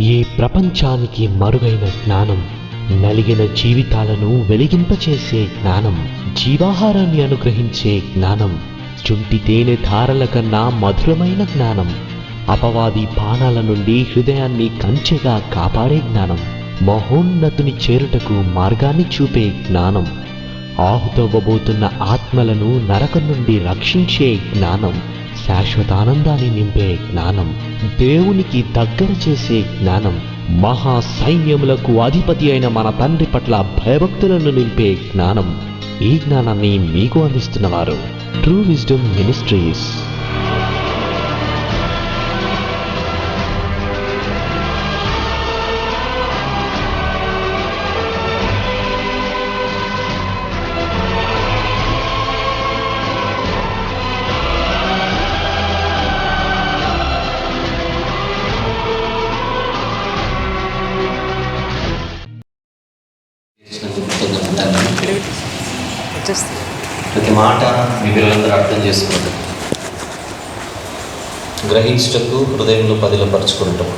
ఈ ప్రపంచానికి మరుగైన జ్ఞానం, నలిగిన జీవితాలను వెలిగింపచేసే జ్ఞానం, జీవాహారాన్ని అనుగ్రహించే జ్ఞానం, చుంటి తేనె ధారల కన్నా మధురమైన జ్ఞానం, అపవాది బాణాల నుండి హృదయాన్ని కంచెగా కాపాడే జ్ఞానం, మహోన్నతుని చేరుటకు మార్గాన్ని చూపే జ్ఞానం, ఆహుతవ్వబోతున్న ఆత్మలను నరకం నుండి రక్షించే జ్ఞానం, శాశ్వతానందాన్ని నింపే జ్ఞానం, దేవునికి దగ్గర చేసే జ్ఞానం, మహా సైన్యములకు అధిపతి అయిన మన తండ్రి పట్ల భయభక్తులను నింపే జ్ఞానం. ఈ జ్ఞానాన్ని మీకు అందిస్తున్నవారు ట్రూ విజ్డమ్ మినిస్ట్రీస్. ప్రతి మాట మీ పిల్లలందరూ అర్థం చేసుకోండి, గ్రహించుటకు హృదయంలో పదిలపరచుకుంటాం,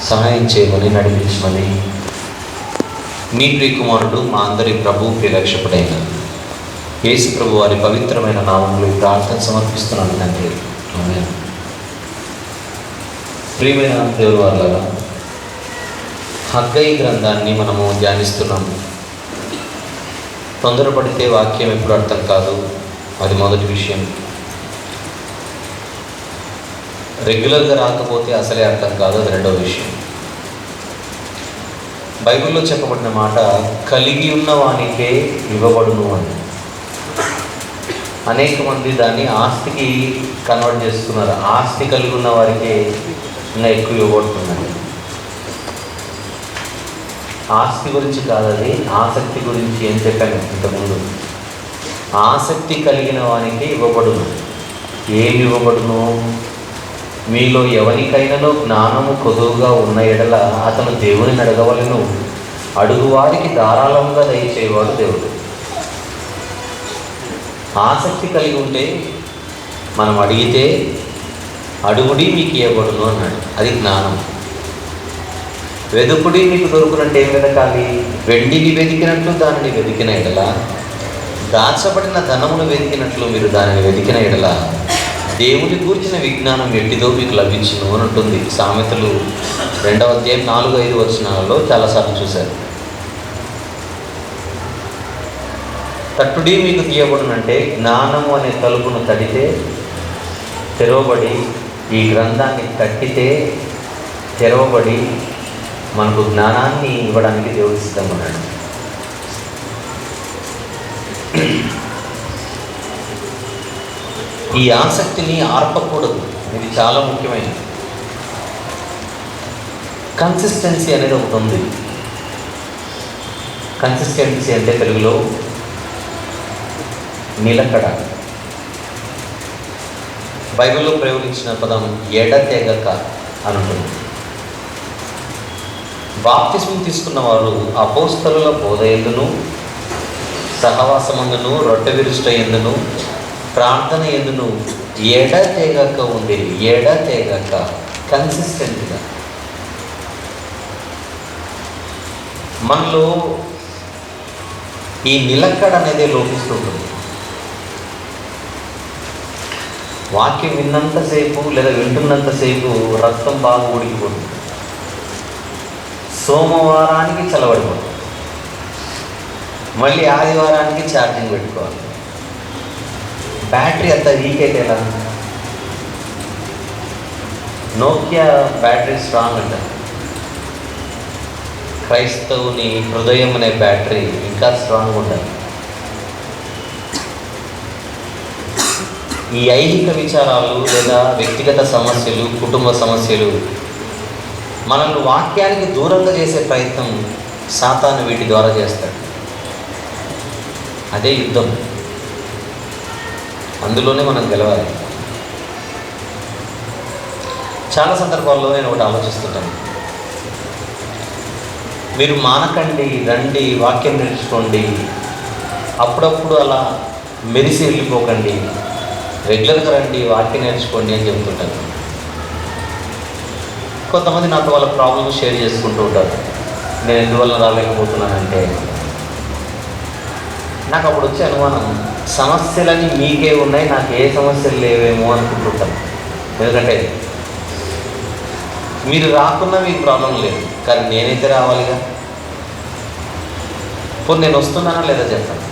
సహాయం చేయమని నడిపించమని మీ ప్రియకుమారుడు మా అందరి ప్రభు ప్రియరక్షకుడైన యేసు ప్రభు వారి పవిత్రమైన నామములో ప్రార్థన సమర్పిస్తున్నాను తండ్రి. ఆమేన్. ప్రియమైన దేవుని వారలారా, హగ్గయి గ్రంథాన్ని మనము ధ్యానిస్తున్నాము. తొందరపడితే వాక్యం ఎప్పుడు అర్థం కాదు, అది మొదటి విషయం. రెగ్యులర్గా రాకపోతే అసలే అర్థం కాదు, అది రెండవ విషయం. బైబిల్లో చెప్పబడిన మాట కలిగి ఉన్న వానికే ఇవ్వబడును అని. అనేక మంది దాన్ని ఆస్తికి కన్వర్ట్ చేస్తున్నారు. ఆస్తి కలిగి ఉన్న వారికే ఇంకా ఎక్కువ ఇవ్వబడుతుందండి. ఆస్తి గురించి కాదు, అది ఆసక్తి గురించి ఏం చెప్పాను ఇంతకుముందు. ఆసక్తి కలిగిన వానికి ఇవ్వబడును. ఏమి ఇవ్వబడును? మీలో ఎవరికైనాలో జ్ఞానము కొదువుగా ఉన్న ఎడల అతను దేవుని అడగవలెను, అడుగువారికి ధారాళంగా దయచేవాడు దేవుడు. ఆసక్తి కలిగి ఉంటే మనం అడిగితే అడుగుడి మీకు ఇవ్వబడును అన్నాడు. అది జ్ఞానం. వెదుకుడి మీకు దొరుకునంటే ఏం వెతకాలి? వెండిని వెతికినట్లు దానిని వెతికిన ఎడల, దాచబడిన ధనమును వెతికినట్లు మీరు దానిని వెతికిన ఎడల, దేవుని గూర్చిన విజ్ఞానం ఎట్టిదో మీకు లభించును అని ఉంటుంది. సామెతలు 2వ అధ్యాయం 4-5 వచనాలలో చాలాసార్లు చూశారు. తట్టుడి మీకు తీయబడునంటే జ్ఞానము అనే తలుపును తడితే తెరవబడి, ఈ గ్రంథాన్ని తట్టితే తెరవబడి మనకు జ్ఞానాన్ని ఇవ్వడానికి దేవుడు సిద్ధంగా ఉన్నాడు. ఈ ఆసక్తిని ఆర్పకూడదు. ఇది చాలా ముఖ్యమైనది. కన్సిస్టెన్సీ అనేది ఒకటి ఉంది. కన్సిస్టెన్సీ అంటే తెలుగులో నిలకడ. బైబిల్లో ప్రయోగించిన పదం ఎడతెగక అని ఉంటుంది. బాప్తిస్మం తీసుకున్న వారు అపోస్తలుల బోధ యందును, సహవాసమందును, రొట్టె విరుచుట యందును, ప్రార్థన యందును ఎడతెగక ఉండేది. ఎడతెగక, కన్సిస్టెంట్గా. మనలో ఈ నిలకడ అనేది లోపిస్తుంటుంది. వాక్యం విన్నంతసేపు లేదా వింటున్నంతసేపు రక్తం బాగా ఉడికిపోతుంది. సోమవారానికి చల్లబడిపోతుంది. మళ్ళీ ఆదివారానికి ఛార్జింగ్ పెట్టుకోవాలి. బ్యాటరీ అంత వీక్ అయితే ఎలా? నోకియా బ్యాటరీ స్ట్రాంగ్ అంట. క్రైస్తవుని హృదయం అనే బ్యాటరీ ఇంకా స్ట్రాంగ్ ఉండాలి. ఈ ఐహిక విచారాలు లేదా వ్యక్తిగత సమస్యలు, కుటుంబ సమస్యలు మనల్ని వాక్యానికి దూరంగా చేసే ప్రయత్నం సాతాను వీటి ద్వారా చేస్తాడు. అదే యుద్ధం. అందులోనే మనం గెలవాలి. చాలా సందర్భాల్లో నేను ఒకటి ఆలోచిస్తుంటాను. మీరు మానకండి, రండి, వాక్యం నేర్చుకోండి, అప్పుడప్పుడు అలా మెరిసి వెళ్ళిపోకండి, రెగ్యులర్గా రండి, వాక్యం నేర్చుకోండి అని చెబుతుంటాను. కొంతమంది నాతో వాళ్ళ ప్రాబ్లమ్స్ షేర్ చేసుకుంటూ ఉంటారు. నేను ఎందువల్ల రాలేకపోతున్నానంటే నాకు అప్పుడు వచ్చే అనుమానం, సమస్యలన్నీ మీకే ఉన్నాయి, నాకు ఏ సమస్యలు లేవేమో అనుకుంటుంటాను. ఎందుకంటే మీరు రాకున్నా మీకు ప్రాబ్లం లేదు, కానీ నేనైతే రావాలిగా. పోనీ నేను వస్తున్నానా లేదా చెప్పండి,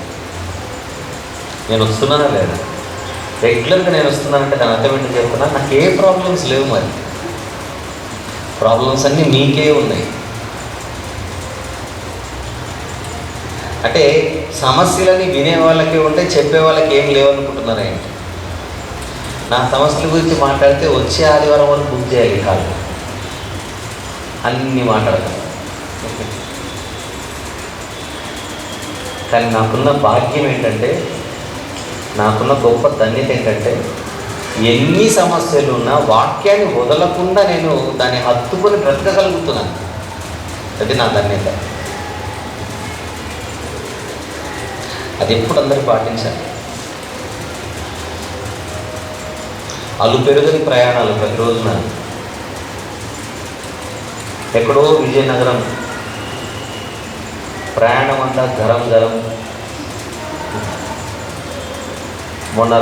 నేను వస్తున్నానా లేదా? రెగ్యులర్గా నేను వస్తున్నానంటే దాని అర్థం ఏంటో చెప్తున్నా, నాకు ఏ ప్రాబ్లమ్స్ లేవు. మరి ప్రాబ్లమ్స్ అన్నీ మీకే ఉన్నాయి. అంటే సమస్యలని వినే వాళ్ళకే ఉంటాయి, చెప్పే వాళ్ళకి ఏం లేవనుకుంటున్నారు ఏంటి? నా సమస్యల గురించి మాట్లాడితే వచ్చే ఆదివారం వరకు బుక్ చేయాలి కాదు, అన్నీ మాట్లాడతాను. కానీ నాకున్న భాగ్యం ఏంటంటే, నాకున్న గొప్ప ధన్యత ఏంటంటే, ఎన్ని సమస్యలు ఉన్నా వాక్యాన్ని వదలకుండా నేను దాన్ని హత్తుకొని బ్రతకగలుగుతున్నాను. అది నా ధన్యత. అది ఎప్పుడు అందరూ పాటించాలి. అలుపెరుగని ప్రయాణాలు ప్రతిరోజున. ఎక్కడో విజయనగరం ప్రయాణం అంతా గరం గరం. మొన్న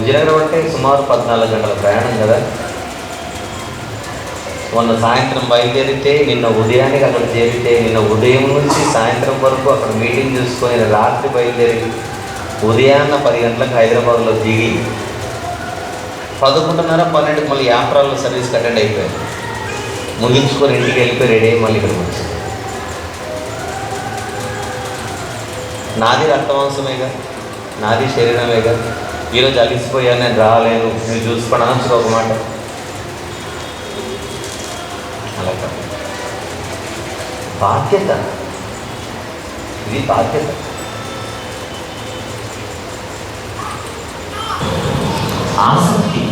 విజయనగరం అంటే సుమారు 14 గంటల ప్రయాణం కదా. మొన్న సాయంత్రం బయలుదేరితే నిన్న ఉదయానికి అక్కడ చేరితే, నిన్న ఉదయం నుంచి సాయంత్రం వరకు అక్కడ మీటింగ్ చూసుకొని రాత్రి బయలుదేరి ఉదయాన్న 10 గంటలకు హైదరాబాద్లో దిగి 11:30, 12కి మళ్ళీ యాప్రాల్లో సర్వీస్కి అటెండ్ అయిపోయారు. ముగించుకొని ఇంటికి వెళ్ళిపోయి రెడీ అయ్యి మళ్ళీ ఇక్కడికి వచ్చాను. నాది రక్తమాంసమేగా, నాది శరీరమేగా. ఈరోజు అలిసిపోయాను, నేను రాలేను, మీరు చూసుకోవడానికి ఒక మాట అలా కాదు. బాధ్యత, ఇది బాధ్యత. ఆసక్తి,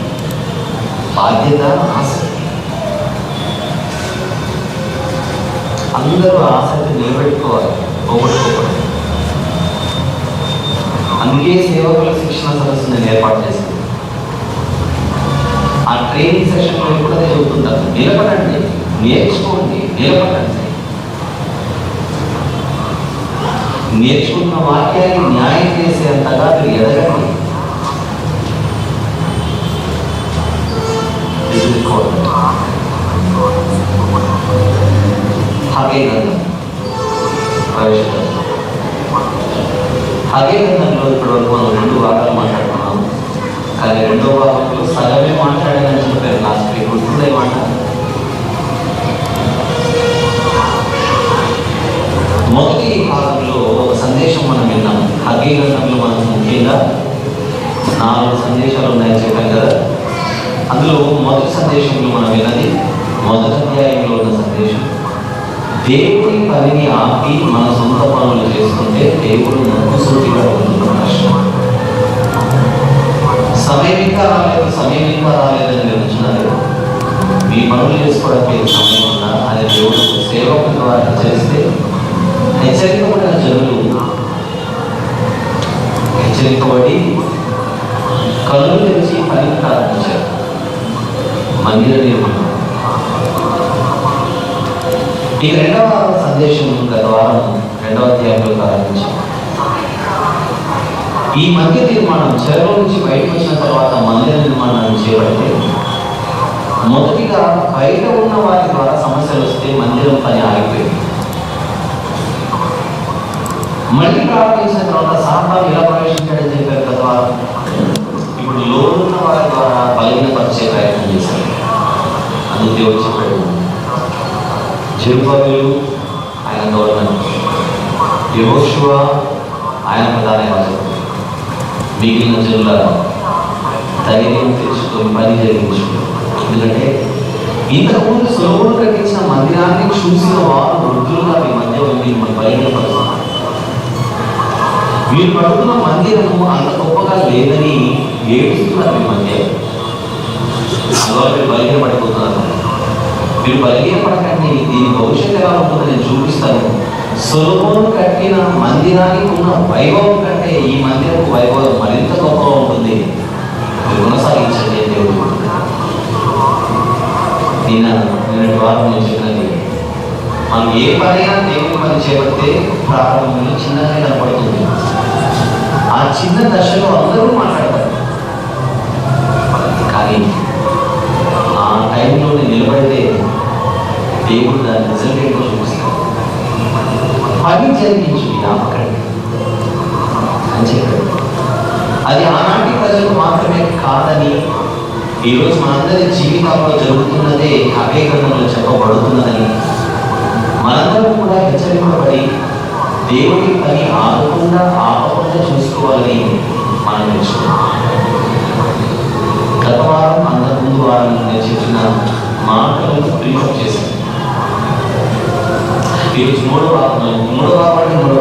బాధ్యత, ఆసక్తి. అందరూ ఆసక్తి నిలబెట్టుకోవాలి, పోగొట్టుకోకూడదు. అందుకే సేవకుల శిక్షణ సదస్సు నేను ఏర్పాటు చేశాను. ఆ ట్రైనింగ్ సెషన్లో కూడా నేను చెబుతుంటాను, నిలబడండి, నేర్చుకోండి, నిలబడండి. నేర్చుకున్న వాక్యాన్ని న్యాయం చేసేంతగా మీరు ఎదగండి. హగే గ్రంథం హగే గ్రంథంలో ఇప్పటి వరకు మనం 2 భాగాలు మాట్లాడుకున్నాం. కానీ 2వ భాగంలో సగమే మాట్లాడాలని చెప్పారు. లాస్ట్ గుర్తుండే మాట, మొదటి భాగంలో ఒక సందేశం మనం విన్నాం. హగే గ్రంథంలో మనకు ముఖ్యంగా 4 సందేశాలు ఉన్నాయని చెప్పాం కదా. అందులో మొదటి సందేశంలో మనం విన్నది, మొదటి అధ్యాయంలో ఉన్న సందేశం, దేవుడి పనిని ఆపి మన సొంత పనులు చేసుకుంటే దేవుడు ముక్కుసూటిగా ఉంటున్న కష్టం. సమయం ఇంకా రాలేదని వినుచున్నారు. మీ పనులు చేసుకోవడానికి సమయం ఉన్నా అది దేవుడు సేవకుల ద్వారా చేస్తే హెచ్చరికబడిన జనులు హెచ్చరికబడి కళ్ళు తెరిచి పని ప్రారంభించారు. మందిర నిర్మాణం. ఈ 2వ సందేశం గత వారం 2వ అధ్యాయంలో ప్రారంభించాం. ఈ మందిర నిర్మాణం చెరలో నుంచి బయటకు వచ్చిన తర్వాత మందిర నిర్మాణాన్ని చేపడితే, మొదటిగా బయట ఉన్న వారి ద్వారా సమస్యలు వస్తే మందిరం పని ఆగిపోయింది. మళ్ళీ ప్రారంభించిన తర్వాత సాతాను ఎలా ప్రవేశించాడని చెప్పారు గత వారం. ఇప్పుడు లోనున్న వారి ద్వారా బలహీనపరిచే ప్రయత్నం చేశారు. అందుకు దేవుడు చెప్పాడు, జెరుబ్బయలు ఆయన గవర్నర్, యెహోషువ ఆయన ప్రధాన యాజకుడు, మిగిలిన జనుల ధైర్యం తెచ్చుకొని పని జరిగించు. ఎందుకంటే ఇంతకుముందు సొలొమోను కట్టించిన మందిరాన్ని చూసిన వారు వృద్ధులుగా మీ మధ్య మిమ్మల్ని బలహీనపరుస్తున్నారు. మీరు పడుతున్న మందిరము అంత గొప్పగా లేదని ఏడుస్తున్నారు. మీ మధ్య అందువల్ల మీరు బలహీనపడిపోతున్నారు. మీరు బలహీనపడకండి, దీని భవిష్యత్తు ఎలా ఉంటుందో నేను చూపిస్తాను. సొలొమోను కట్టిన మందిరానికి ఉన్న వైభవం కంటే ఈ మందిరపు వైభవం మరింత గొప్పగా ఉంటుంది. మీరు కొనసాగించండి అని దేవుడు. నిన్నటి వారం నేను చెప్పినది, మనం ఏ పనైనా దేవుని పని చేపడితే ప్రారంభంలో చిన్నగా కనపడుతుంది. ఆ చిన్న దశలో అందరూ మాట్లాడతారు, కానీ ఆ టైంలో నిలబడితే దేవుడు దాని రిజల్ట్ ఏంటో చూపిస్తాడు. పని జరిగించు జ్ఞాపకండి అని చెప్పాడు. అది ఆనాటి ప్రజలకు మాత్రమే కాదని ఈరోజు మనందరి జీవితంలో జరుగుతున్నదే అదే గ్రంథంలో చెప్పబడుతున్నదని మనందరం కూడా హెచ్చరింపబడి దేవుడి పని ఆపకుండా చూసుకోవాలని మనం నేర్చుకున్నాం. గత వారం అంతకు ముందు వారం నేను చెప్పిన మాటలను ప్రింటప్ చేశాను. ఈరోజు మూడో భాగం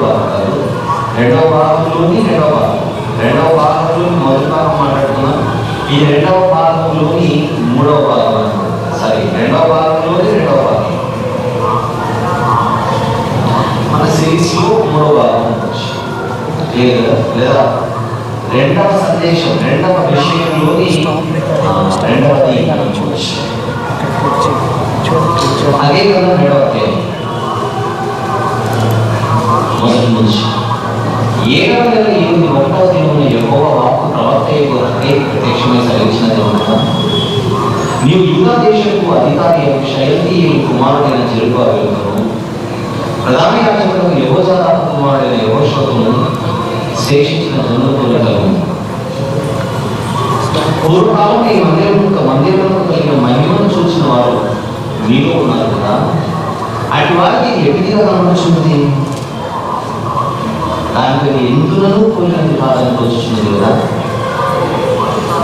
కాదు, రెండవ భాగంలోని మొదటి భాగం మాట్లాడుతున్నాం. ఈ రెండవ భాగంలోని మూడవ భాగం, రెండవ భాగంలోని రెండవ భాగం మన సిరీస్లో మూడవ భాగం లేదా రెండవ సందేశం, రెండవ విషయంలోని రెండవది అదే కదా రెండవ అధ్యాయం మొదటి నుంచి 7వ నెల 1వ దినమున యెహోవా వాక్కు ప్రవక్త యొక్కకే ప్రత్యక్షమై సెలవిచ్చినది ఏమనగా, నీవు యూదా దేశపు అధికారి షయల్తీయేలు కుమారుడైన జెరుబ్బాబెలును, ప్రధాన యాజకుడు యెహోజాదాకు కుమారుడైన యెహోషువకును శేషించిన జనులతో కలుగు. పూర్వకాలం ఈ మందిరములకు కలిగిన మహిమను చూసిన వారు మీలో ఉన్నారు కదా, అటు వారికి ఎవిధిగా కనబడుచున్నది, దానికి ఎందులను పోయినది కాదని తోచుచున్నది కదా.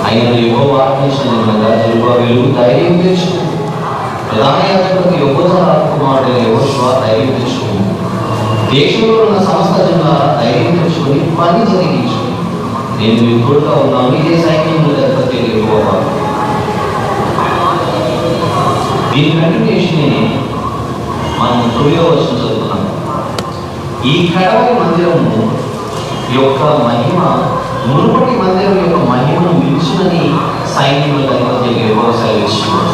ఆయన యెహోవా ఆజ్ఞాపించిన విధంగా జెరుబ్బాబెలు ధైర్యం తెచ్చుకు, ప్రధాన యాజకుడు యెహోజాదాకు కుమారుడైన యెహోషువ ధైర్యం తెచ్చుకు, దేశంలో ఉన్న సమస్త జనులారా ధైర్యం తెచ్చుకొని పని జరిగించు, నేను మీకు తోడుగా ఉన్నాను, ఇదే సైన్యముల అధిపతి యెహోవా. దీని కంటిన్యూషన్ మనం 9వ వచనం చదువుతున్నాం. ఈ కడవరి మందిరము యొక్క మహిమ మునుపటి మందిరం యొక్క మహిమను మించునని సైన్యముల అధిపతి యెహోవా సెలవిస్తున్నాడు.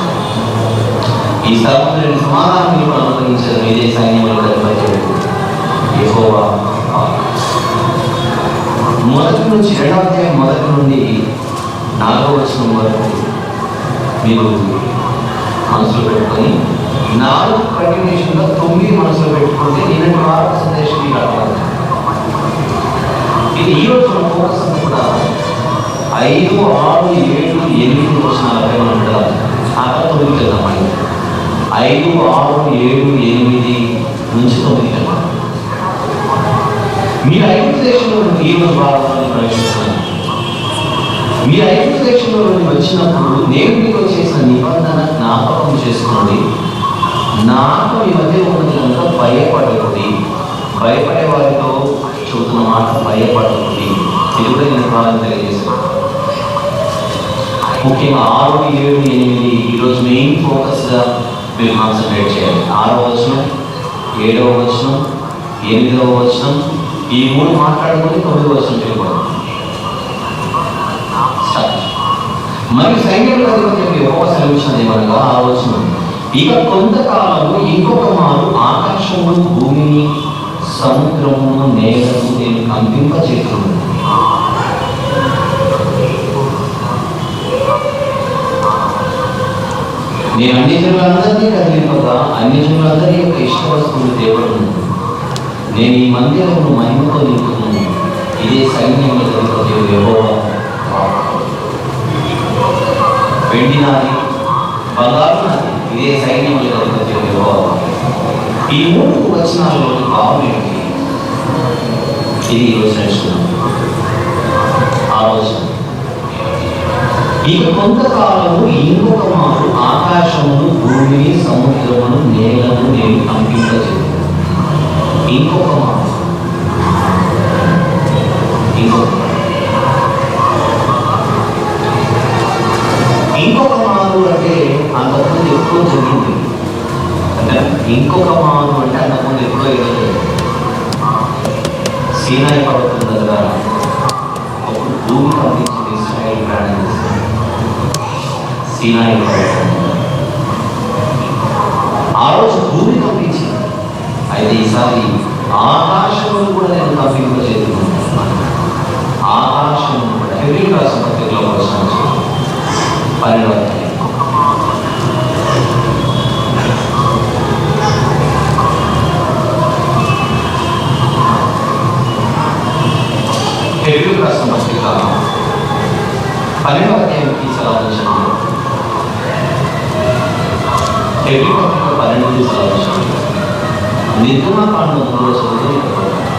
ఈ స్థలంలో సమాధానం మీకు అనుగ్రహించడం ఇదే సైన్యముల అధిపతి యెహోవా. మొదటి నుంచి 2వ అధ్యాయం మొదటి నుండి 4వ వచనం వరకు మీరు మనసులో పెట్టుకొని 4 కంటిన్యూషన్గా 9 మనసులో పెట్టుకుంటే నిన్నటి వారం సందేశం మీకు అర్థం. ఇది ఈరోజు మన ఫోకస్ అంతా కూడా 5, 6, 7, 8 వచనాలపై మనం పెట్టాలి. ఆ తర్వాత 9కి వెళ్దాం. 5, 6, 7, 8 నుంచి 9కి వెళ్దాం. మీరు ఐగుప్తు దేశంలో ఈరోజు వారాలను ప్రవేశిస్తున్నారు. మీరు ఐగుప్తు దేశంలో వచ్చినప్పుడు నేను మీతో చేసిన నిబంధన జ్ఞాపకం చేసుకోండి. నాకు మీ మధ్య ఉన్నది కనుక భయపడకూడదు. భయపడే వారితో చెబుతున్న మాట భయపడకూడదు. ఇది కూడా నేను కావాలని తెలియజేశాను. ముఖ్యంగా 6, 7, 8 ఈరోజు మెయిన్ ఫోకస్గా మీరు కాన్సన్ట్రేట్ చేయాలి. 6వ వచనం, 7వ వచనం, 8వ వచనం, ఈ 3 మాట్లాడుకొని 9వ వచనం వెళ్ళిపోతాం. మరియు సైన్యంలో యెహోవా సెలవిచ్చినది ఏమనగా, ఆ వచనం, ఇక కొంతకాలము ఇంకొక మారు ఆకాశమును భూమిని సముద్రమును నేలను నేను కంపింపచేస్తున్నాను. నేను అన్ని జనులందరినీ కదిలింపగా అన్ని జనులందరి యొక్క ఇష్ట వస్తువులు దేవుడు. నేను ఈ మందిరమును మహిమతో నింపుతున్నాను. ఇదే సైన్యముల అధిపతి యెహోవా. వెండి నాది, బంగారు నాది, ఇదే సైన్యముల అధిపతి యెహోవా. ఈ 3 వచనాల్లోని భావం ఏంటి? ఇది ఈరోజు నేర్చుకున్నాం. ఆ రోజు ఇక కొంతకాలము ఇంకొక మారు ఆకాశమును భూమిని సముద్రమును నేలను నేను కంపింపచేస్తాను. ఇంకొక మారు అంటే అంతకుముందు ఎప్పుడో జరిగింది. అంటే ఇంకొక మారు అంటే అంతకుముందు ఎప్పుడో జరిగింది. సీనాయి పర్వతం దగ్గర ఒక భూమి కంపించింది. ఇశ్రాయేలు ప్రయాణం చేస్తుంది. సీనాయి పర్వతం ఈసారి ఆకాశమును కూడా నేను కంపింపజేస్తున్నాను. ఆకాశము కూడా హెబ్రీ రాసిన పత్రికలో వచ్చిన 12వ అధ్యాయం. హెబ్రీ రాసిన పత్రిక 12వ అధ్యాయం తీసాలోచన. హెబ్రీ పత్రిక 12 తీసాలోచన. నిర్గమకాండం 3వ చదువు.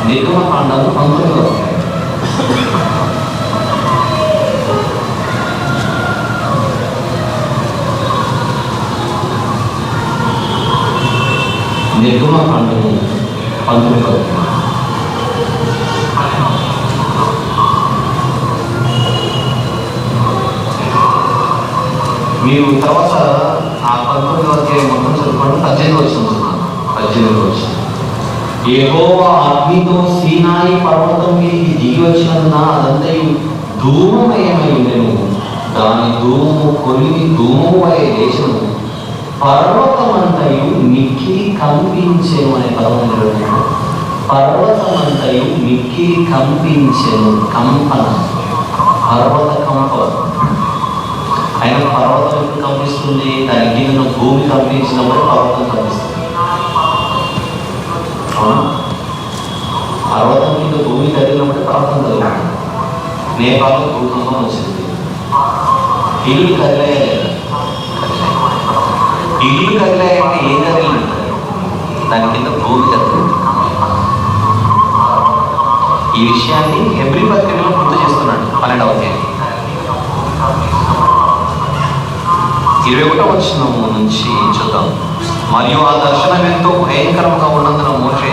నిర్గమకాండం 19వ అధ్యాయం. నిర్గమకాండము 19వ అధ్యాయం. మీరు తర్వాత ఆ 19వ అధ్యాయం మొత్తం చదువుకోండి. 18వ వచనం. 18వ వచనం. యెహోవా అగ్నితో సీనాయి పర్వతం మీదకి దిగి వచ్చినందున అదంతయు ధూమమయమై ఉండెను. దాని ధూమము కొలిమి ధూమము వలె లేచెను. పర్వతమంతయు మిక్కిలి కంపించెను అనే పదం. పర్వతమంతయు మిక్కిలి కంపించెను. కంపన, పర్వత కంపన. ఆయన పర్వతం ఎప్పుడు కంపిస్తుంది? దాని కింద భూమి కంపించినప్పుడు పర్వతం కంపిస్తుంది. పర్వతం కింద భూమి కదిలినప్పుడే పర్వతం కదులుతుంది. నేపాల్లో భూకంపం వచ్చింది. ఇల్లు కదిలాయా లేదా? ఇల్లు కదిలాయంటే ఏం కదిలినట్టు? దాని కింద భూమి కదిలింది. ఈ విషయాన్ని హెబ్రీ పత్రికలో గుర్తు చేస్తున్నాడు. 12వ అధ్యాయం 21వ వచనం నుంచి చూద్దాం. మరియు ఆ దర్శనం ఎంతో భయంకరంగా ఉన్నందున మోషే,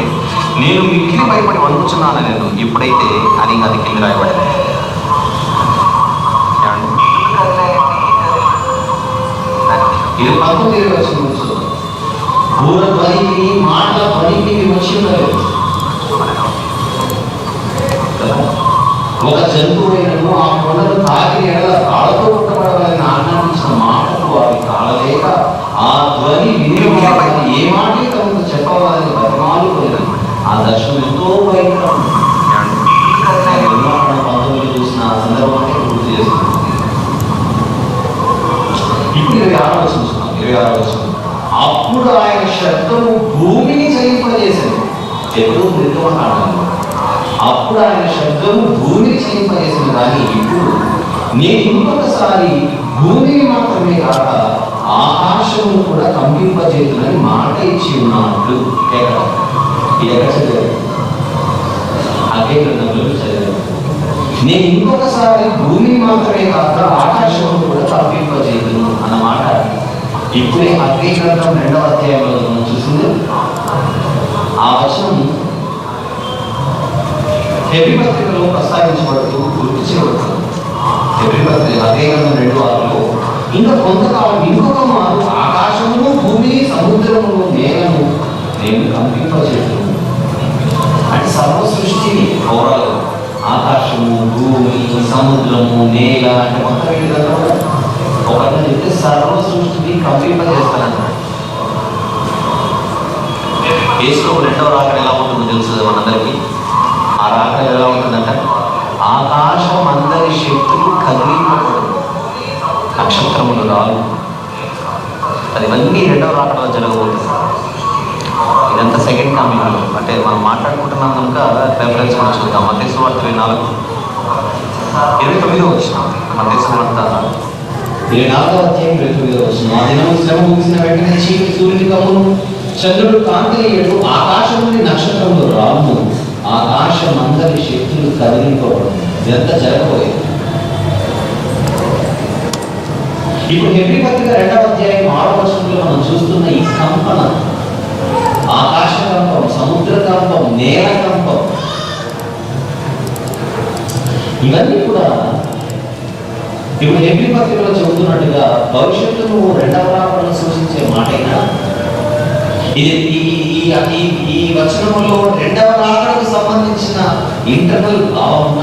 నేను మిక్కిలి భయపడి వణుకుచున్నాను నేను ఇప్పుడైతే అని అది కింద రాయబడింది. ఇది 19వ వచనం చూద్దాం. భూర ధ్వనికి మాటల ధ్వనికి వచ్చి ఉన్నది. ఒక జంతువులను ఆ కొండను తాకి ఎడల రాళ్ళతో కొట్టబడవాలని ఆజ్ఞాపించిన మాటలు అవి కాలలేక ఆ ధ్వని వినియోగాలని ఏ మాట తమకు చెప్పవాలని బతిమాలు పోయినారు. ఆ దర్శనం ఎంతో భయంకరం. 19 చూసిన ఆ సందర్భాన్ని గుర్తు చేస్తున్నాం. ఇప్పుడు 26వ వచనం చూస్తున్నాం. 26వ వచనం. అప్పుడు ఆయన శబ్దము భూమిని చలింపజేశాడు. ఎప్పుడు నిర్గమకాండంలో. అప్పుడు ఆయన శబ్దము భూమిని చలింపజేసింది. కానీ ఇప్పుడు నేను ఇంకొకసారి భూమిని మాత్రమే కాక ఆకాశమును కూడా కంపింపజేతునని మాట ఇచ్చి ఉన్నట్లు. ఎక్కడ చదివారు? అదే గ్రంథంలో చదివారు. నేను ఇంకొకసారి భూమిని మాత్రమే కాక ఆకాశమును కూడా కంపింపజేతును అన్నమాట ఇప్పుడే అగ్ని గ్రంథం 2వ అధ్యాయంలో మనం చూసింది. ఆ వచనం హెబ్రీ పత్రికలో ప్రస్తావించబడుతూ గుర్తు చేయబడుతుంది. హెబ్రీ పత్రిక అదే గ్రంథం 2:6లో ఇంకా కొంతకాలం ఇంకొక మారు ఆకాశమును భూమిని సముద్రమును నేలను నేను కంపింపజేయను. అంటే సర్వ సృష్టిని ఓవరాల్ ఆకాశము, భూమి, సముద్రము, నేల అంటే మొత్తం ఏంటి కదా ఒకటి చెప్తే సర్వ సృష్టిని కంపింపజేస్తానన్నాడు. యేసు 2వ రాకడ ఎలా ఉంటుందో తెలుసు మనందరికీ. ఆ రాకడ ఎలా ఉంటుందంట? ఆకాశం అందరి శక్తులు కదిలింపబడు, నక్షత్రములు రాలు. అది ఇవన్నీ 2వ రాకడలో జరగబోతుంది. ఇదంతా సెకండ్ కమింగ్. అంటే మనం మాట్లాడుకుంటున్నాం కనుక రెఫరెన్స్ మనం చూద్దాం. మత్తయి సువార్త 24:29 వచ్చిన మత్తయి సువార్త 24వ అధ్యాయం 29 వచ్చిన. ఆ దినము శ్రమ ముగిసిన వెంటనే చీకటి సూర్యుని కమ్మును, చంద్రుడు కాంతినియడు, ఆకాశం నుండి నక్షత్రములు రాము, ఆకాశం అందరి శక్తులు కదిలింపబడు. ఇదంతా జరగబోయేది. ఇప్పుడు హెబ్రీ పత్రిక 2వ అధ్యాయం 6వ వచనంలో మనం చూస్తున్న ఈ కంపన, ఆకాశ కంపం, సముద్ర కంపం, నేల కంపం, ఇవన్నీ కూడా ఇప్పుడు హెబ్రీ పత్రికలో చెబుతున్నట్టుగా భవిష్యత్తును 2వ రాకడను సూచించే మాటైనా ఇది ఈ వచనంలో 2వ రాకడకు సంబంధించిన ఇంటర్నల్ భావన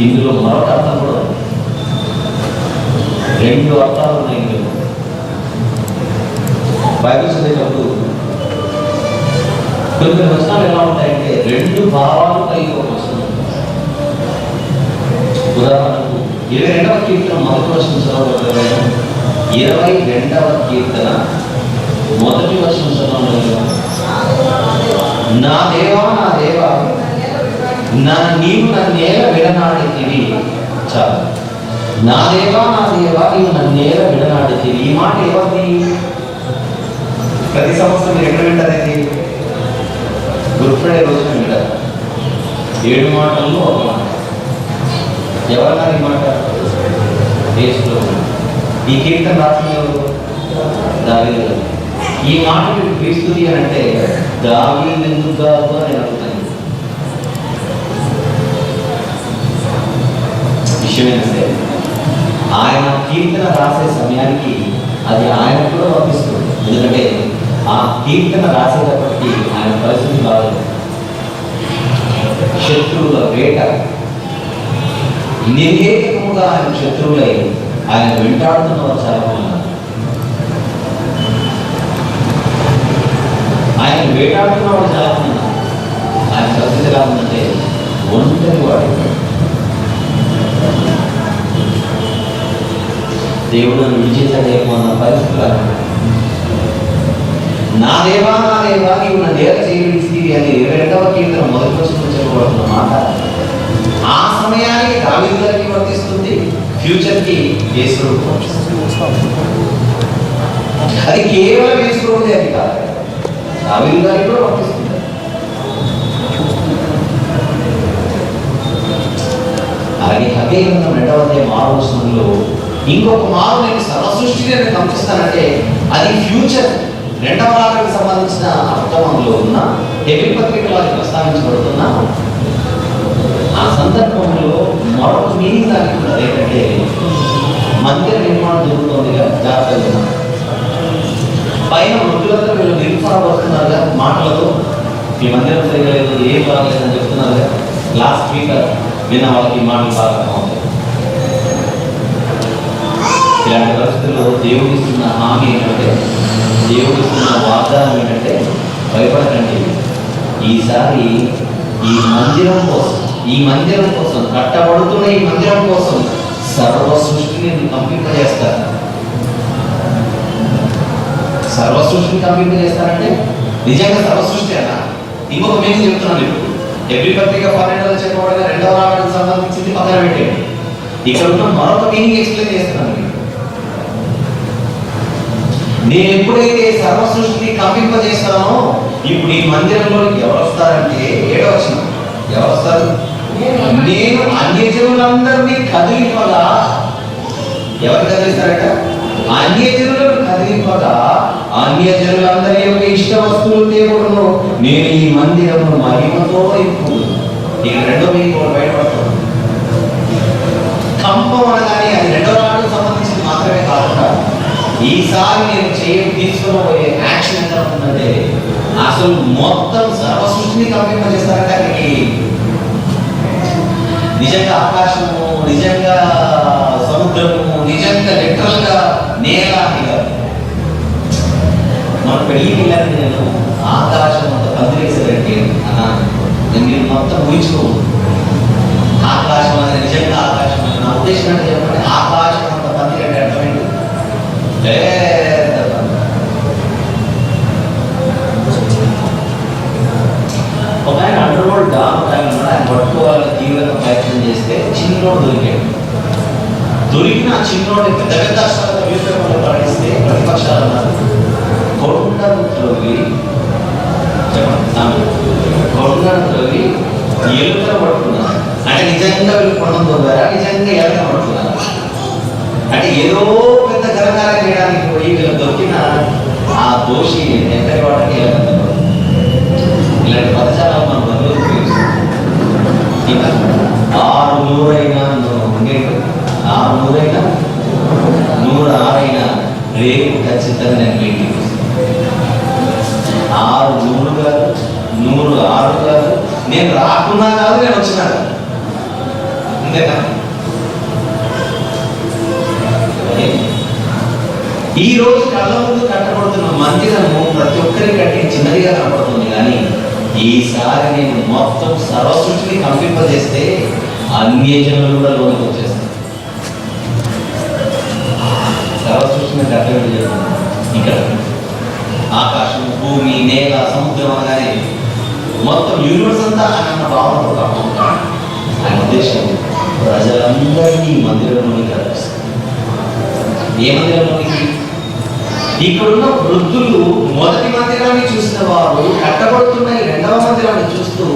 ఇందులో మరొక అర్థం కూడా ఉంది. 2 అర్థాలు ఉన్నాయి ఇందులో. బైబిల్ చదివేటప్పుడు కొన్ని వచనాలు ఎలా ఉంటాయంటే రెండు భావాలు కలిగి ఒక వచనం. ఉదాహరణకు 22వ కీర్తన మొదటి వచనం చదవగలరు. 22వ కీర్తన మొదటి వచనం చదవగలరు. నా దేవా నా దేవా నీవు నన్నేల విడనాడితివి. చాలు. నా దేవా నీవు నన్నేల విడనాడితివి. ఈ మాట ఎవరిది? ప్రతి సంవత్సరం మీరు ఎక్కడ వింటారండి? గుడ్ ఫ్రైడే రోజున వింటారు. 7 మాటల్లో ఒక మాట. ఎవరన్నారు ఈ మాట? యేసులో. ఈ కీర్తన రాసిన దావీదు. ఈ మాట మీరు క్రీస్తుది అని అంటే దావీదు ఎందుకు కాదు అని అడుగుతాను. విషయం ఏంటంటే ఆయన కీర్తన రాసే సమయానికి అది ఆయన కూడా వర్తిస్తుంది. ఎందుకంటే ఆ కీర్తన రాసేటప్పటికీ ఆయన పరిస్థితి బాగలేదు. శత్రువుల వేట, నిర్హేతుకముగా ఆయన శత్రువులై ఆయన వెంటాడుతున్న వారు చాలా ఉన్నారు. ఆయన వేటాడుతున్న వాడు చాలా ఉన్నారు. ఆయన పరిస్థితి ఎలా ఉందంటే ఒంటరి వాడు. దేవుడు నన్ను విడిచేసాడేమో అన్న పరిస్థితులు. నా దేవా నీవు నా దేవ చేయబడిస్తుంది అని 22వ కీర్తన మొదటి వచనంలో చెప్పబడుతున్న మాట ఆ సమయానికి దావీదు గారికి వర్తిస్తుంది, ఫ్యూచర్కి యేసుప్రభువుకు వర్తిస్తుంది. అది కేవలం యేసుప్రభువుదే అని కాదు, దావీదు గారికి కూడా వర్తిస్తుంది. అలాగే హగ్గయి గ్రంథం 2వ అధ్యాయం 6వ వచనంలో ఇంకొక మారు నేను సర్వసృష్టిని నేను పంపిస్తానంటే అది ఫ్యూచర్ 2వ రాకడకు సంబంధించిన అర్థంలో ఉన్న హెబ్రీ పత్రికలో అది ప్రస్తావించబడుతున్న ఆ సందర్భంలో మరొక మీనింగ్ దానికి కూడా ఏంటంటే మందిర నిర్మాణం జరుగుతుందిగా, జాగ్రత్తగా పైన వృద్ధులతో వీళ్ళు నిరుత్సాహపడుతున్నారుగా మాటలతో, ఈ మందిరం సరిగా లేదు, ఏం బాగలేదని చెప్తున్నారుగా. లాస్ట్ వీక్ విన్న వాళ్ళకి మాటలు బాగా అవుతాయి. ఇలాంటి పరిస్థితుల్లో దేవుడు ఇస్తున్న హామీ ఏంటంటే, దేవుడు ఇస్తున్న వాగ్దానం ఏంటంటే భయపడకండి, ఈసారి ఈ మందిరం కోసం కట్టబడుతున్న ఈ మందిరం కోసం సర్వ సృష్టిని కంపింపజేస్తారు. సర్వ సృష్టిని కంపింపజేస్తారంటే నిజంగా సర్వ సృష్టి అన్న. ఇంకొక మీనింగ్ చెప్తున్నాను ఇప్పుడు. హెబ్రీ పత్రిక 12లో చెప్పబడిన 2వ రాకడకు సంబంధించింది పక్కన పెట్టండి. ఇక్కడ ఉన్న మరొక మీనింగ్ ఎక్స్ప్లెయిన్ చేస్తున్నాను. నేను ఎప్పుడైతే సర్వ సృష్టిని కంపింపజేస్తానో ఇప్పుడు ఈ మందిరంలోకి ఎవరు వస్తారంటే 7వ వచనం, ఎవరు వస్తారు? నేను అన్యజనులందరినీ కదిలింపగా. ఎవరు కదిలిస్తారట? అన్యజనులను కదిలింపగా అన్యజనులందరి యొక్క ఇష్ట వస్తువులు దేవుడును నేను ఈ మందిరము మహిమతో నింపు. ఇక 2వ మీనింగ్ బయటపడుతుంది. కంపం అనగానే అది 2వ రాకడకు సంబంధించింది మాత్రమే కాకుండా ఈసారి నేను తీసుకోబోయే యాక్షన్ ఎంత ఉంటుందంటే అసలు మొత్తం సర్వ సృష్టిని కంపింపజేస్తారంటే అక్కడికి నిజంగా ఆకాశము, నిజంగా సముద్రము, నిజంగా లిటరల్ గా నేల అని కాదు. మన పెళ్ళికి వెళ్ళాలని నేను ఆకాశం అంత పందిరేసారంటే అన్నాను. మీరు మొత్తం ఊహించుకోవు. ఆకాశం అనేది నిజంగా ఆకాశం అని నా ఉద్దేశం అంటే చెప్పండి. ఆకాశం అంత పందిరంటే అర్థమైంది ఒక ఆయన అండర్వరల్డ్ డామ్ ఆయన పట్టుకోవాలని తీవ్రంగా ప్రయత్నం చేస్తే చిన్నోడు దొరికిన చిన్నోడిని పెద్ద పెద్ద అక్షరాలతో వ్యూపంలో ప్రకటిస్తే ప్రతిపక్షాలు అన్నారు కొండను త్రవ్వి ఎలుకను పట్టుకున్నారు. అంటే నిజంగా వీళ్ళు కొండను తవ్వారా, నిజంగా ఎలుకను పట్టుకున్నారు? అంటే ఏదో పెద్ద ఘనకారం చేయడానికి పోయి వీళ్ళు దొరికిన ఆ దోషి ఎక్కడి వాటికి ఇలాంటి పదజాలాలు మనం బదులు ఉపయోగిస్తాం. ఇంకా 600 అయినా 106 రేపు ఖచ్చితంగా నేను మీటింగ్ 600 కాదు 106 కాదు, నేను రాకున్నా కాదు, నేను వచ్చినా కాదు. అంతేనా? ఈ రోజు కళ్ళ ముందు కట్టబడుతున్న మందిరము ప్రతి ఒక్కరి కంటే చిన్నదిగా కనపడుతుంది, కానీ ఈసారి నేను మొత్తం సర్వసృష్టిని కంపింపజేస్తే అన్ని జనులు కూడా లోనికి వచ్చేస్తాను. సర్వసృష్టిని కట్టబడి చేస్తాను. ఇక్కడ ఆకాశం, భూమి, నేల, సముద్రం అనగానే మొత్తం యూనివర్స్ అంతా అన్న భావనతో కాకుండా ఆయన ఉద్దేశం ప్రజలందరినీ మందిరంలోనికి రప్పిస్తారు. ఏ మందిరంలోనికి? ఇక్కడున్న వృద్ధులు మొదటి మందిరాన్ని చూసిన వారు కట్టబడుతున్న ఈ రెండవ మందిరాన్ని చూస్తూ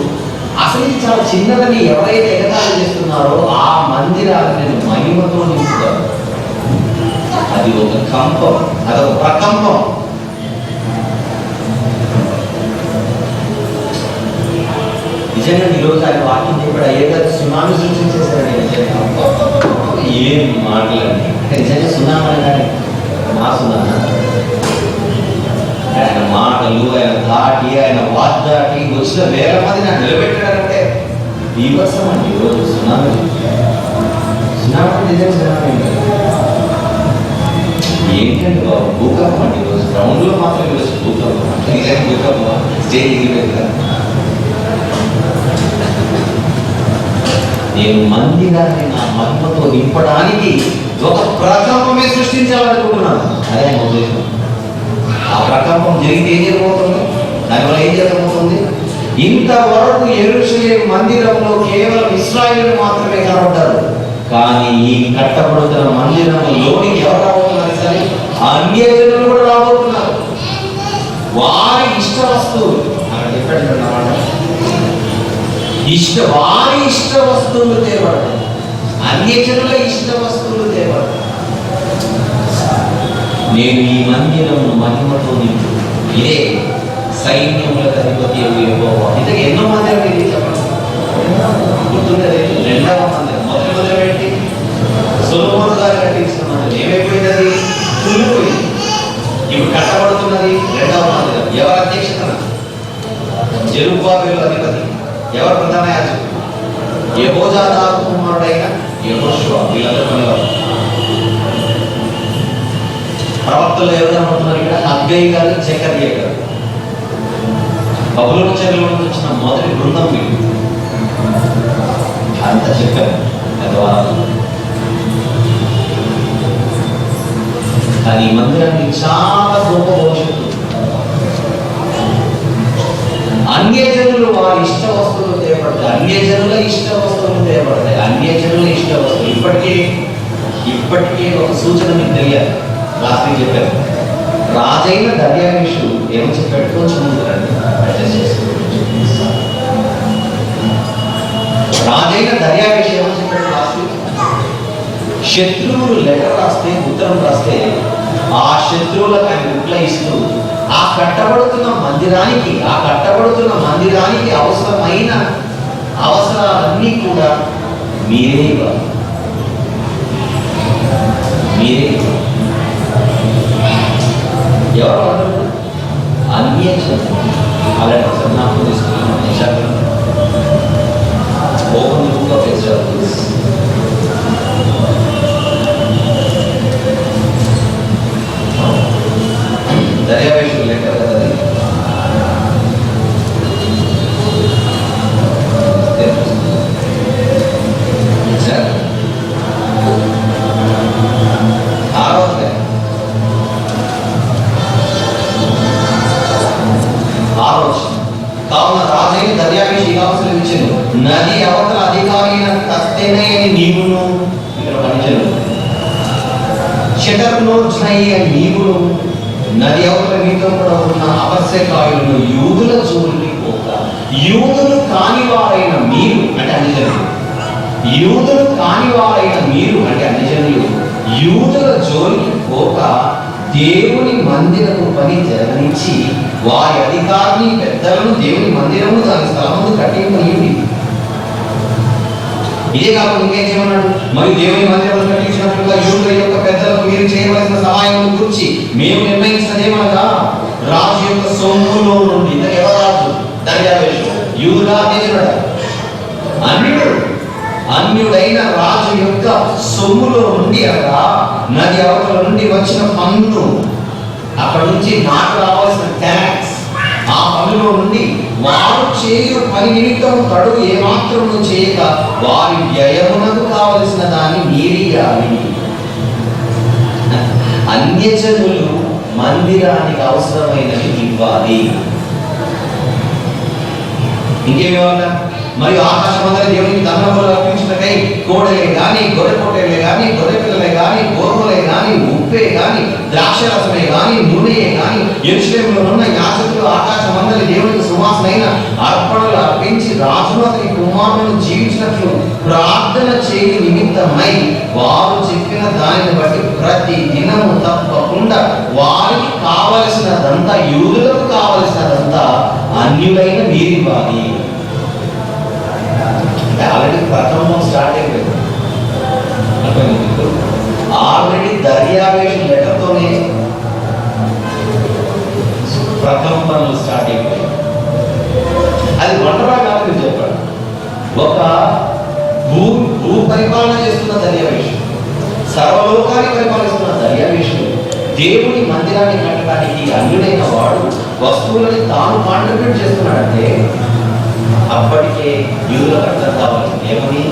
అసలు ఇది చాలా చిన్నదని ఎవరైతే ఎగతాళి చేస్తున్నారో ఆ మందిరాన్ని నేను మహిమతో నింపుతాను. అది ఒక కంపం, అదొక ప్రకంపం. నిజంగా ఈరోజు ఆయన వాక్యం చెప్పాడు, అయ్యేగారు సునామీ సృష్టించేశారని. నిజంగా ఏం మాటలండి, నిజంగా సునామీ అనగానే నా సునామీ. ఆయన మాటలు, ఆయన దాటి, ఆయన వాగ్దాటి వచ్చిన వేల మంది నాకు నిలబెట్టాడంటే బీభత్సం అండి. ఈరోజు సునామీ నిజంగా సునామీ ఏంటండి బాబు, భూకంపం అండి. ఈరోజు గ్రౌండ్లో మాత్రం ఈరోజు భూకంపం అంటే నిజంగా భూకంపం. స్టేజ్ ఎగిరిపోయింది. నేను మందిరాన్ని నా మహిమతో నింపడానికి ఒక ప్రకంపమే సృష్టించాలనుకుంటున్నాను. అదే ఆయన ఉద్దేశం. ఆ ప్రకంపం జరిగితే ఏం జరగబోతుంది? దానివల్ల ఏం జరగబోతుంది? ఇంతవరకు యెరూషలేము మందిరంలో కేవలం ఇశ్రాయేలు మాత్రమే కనబడ్డారు. కానీ ఈ కట్టబడుతున్న మందిరంలోనికి ఎవరు రాబోతున్నారు? సరే, అన్యజనులు కూడా రాబోతున్నారు. వారి ఇష్ట వస్తువులు అక్కడ చెప్పాడు అన్నమాట. వారి ఇష్ట వస్తువులు తేబడతాయి. అన్యజనుల ఇష్ట వస్తువులు తేబడతాయి. నేను ఈ మందిరము మహిమతో నింపు. ఇదే సైన్యములకు అధిపతి యెహోవా. ఇంతకు ఎన్నో మందిరం ఇది చెప్పండి, గుర్తుండేది? రెండవ మందిరం. మొదటి మందిరం ఏంటి? సొలొమోను గారు కట్టించిన మందిరం. ఏమైపోయింది? అది కూలిపోయింది. ఇప్పుడు కట్టబడుతున్నది రెండవ మందిరం. ఎవరి అధ్యక్షతన? జెరుబ్బాబెలు అధిపతి. ఎవరు ప్రధాన యాజకుడు? యెహోజాదాకు కుమారుడైన యెహోషువ. వీళ్ళందరూ పనివారు. ప్రవక్తలు ఎవరు కనబడుతున్నారు ఇక్కడ? హగ్గయి గారు, జకర్యా గారు. బబులోను చెరలో నుంచి వచ్చిన మొదటి బృందం వీళ్ళు. అంత చెప్పారు పెద్దవాళ్ళు. కానీ ఈ మందిరానికి చాలా గొప్ప భవిష్యత్తు. అన్యజనులు వారి ఇష్ట వస్తువులు తేబడతాయి. అన్యజనుల ఇష్ట వస్తువులు తేబడతాయి. అన్యజనుల ఇష్ట వస్తువులు. ఇప్పటికే ఒక సూచన మీకు తెలియాలి. లాస్ట్ వీక్ చెప్పారు. రాజైన దర్యావేషు ఏమో చెప్పాడు? కొంచెం ముందు రండి. రాజైన దర్యావేషు ఏమో చెప్పాడు లాస్ట్ వీక్? శత్రువులు లెటర్ రాస్తే, ఉత్తరం రాస్తే ఆ శత్రువులకు ఆయన రిప్లై ఇస్తూ ఆ కట్టబడుతున్న మందిరానికి అవసరమైన అవసరాలన్నీ కూడా మీరే ఇవ్వాలి. ఎవరు అన్నారు? అన్యజనులు. అలాంటి ఒకసారి నాకు తీసుకున్నాను. Open book of Ezra. దర్యావేషు లెటర్ కదా అది. కావున రాజైన దర్యావేషు ఈ అవసరం ఇచ్చాను. నది అవతల అధికారి కస్తేనే అని నీవును, ఇక్కడ పనిచేయను. షటర్నోజ్నై అని నీవును, నది అవతల మీతో కూడా ఉన్న అపస్యకాయులను యూదుల జోలికి పోక. యూదులు కానివారైన మీరు అంటే అన్యజనులు. యూదులు కానివారైన మీరు అంటే అన్యజనులు యూదుల జోలికి పోక దేవుని మందిరము పని జరగనిచ్చి వారి అధికారిని పెద్దలను దేవుని మందిరము దాని స్థలము కట్టింపనియండి. ఇదే కాకుండా ఇంకేం చేయమన్నాడు? మరి దేవుని మందిరము కట్టించినట్లుగా యూదుల యొక్క పెద్దలకు మీరు చేయవలసిన సహాయం గురించి మేము నిర్ణయించినదేమనగా రాజు యొక్క సొమ్ములో నుండి. ఎవరు రాజు? దర్యావేషు. యూదా అన్యుడైన రాజు యొక్క సొమ్ములో నుండి అనగా నది అవతల నుండి వచ్చిన పన్ను, అక్కడ నుంచి నాకు రావాల్సిన ట్యాక్స్, ఆ పన్నులో నుండి వారు చేయు పని నిమిత్తం తడు ఏమాత్రము చేయక వారి వ్యయమునకు కావలసిన దాన్ని మీరియాలి. అన్యజనులు మందిరానికి అవసరమైనవి ఇవ్వాలి. ఇంకేమన్నా మరియు ఆకాశమందరి దేవునికి దహనబలులు అర్పించుటకై కోడలే గాని, గొర్రె పొట్టేలే గాని, గొర్రె పిల్లలే గాని, గోధుమలే గాని, ఉప్పే గాని, ద్రాక్షరసమే గాని, నూనెయే గాని, యెరూషలేములో ఉన్న యాజకులు ఆకాశమందరి దేవునికి సువాసనైన అర్పణలు అర్పించి రాజును అతని కుమారులను జీవించినట్లు ప్రార్థన చేయు నిమిత్తమై వారు చెప్పిన దానిని బట్టి ప్రతి దినము తప్పకుండా వారికి కావలసినదంతా, యూదులకు కావలసినదంతా అన్యులైన వీరివ్వాలి. ఆల్రెడీ ప్రథమం స్టార్ట్ అయిపోయింది. ఆల్రెడీ దర్యావేష లెటర్తోనే ప్రథమ పనులు స్టార్ట్ అయిపోయాయి. అది వంటరా కాదు, మీరు చెప్పండి. ఒక భూ పరిపాలన చేస్తున్న దర్యావేషం, సర్వలోకాన్ని పరిపాలిస్తున్న దర్యావేషం దేవుని మందిరాన్ని కట్టడానికి అన్యుడైన వాడు వస్తువులని తాను కాంట్రిబ్యూట్ చేస్తున్నాడంటే అప్పటికే యూదులకు అర్థం కావాలి ఏమని,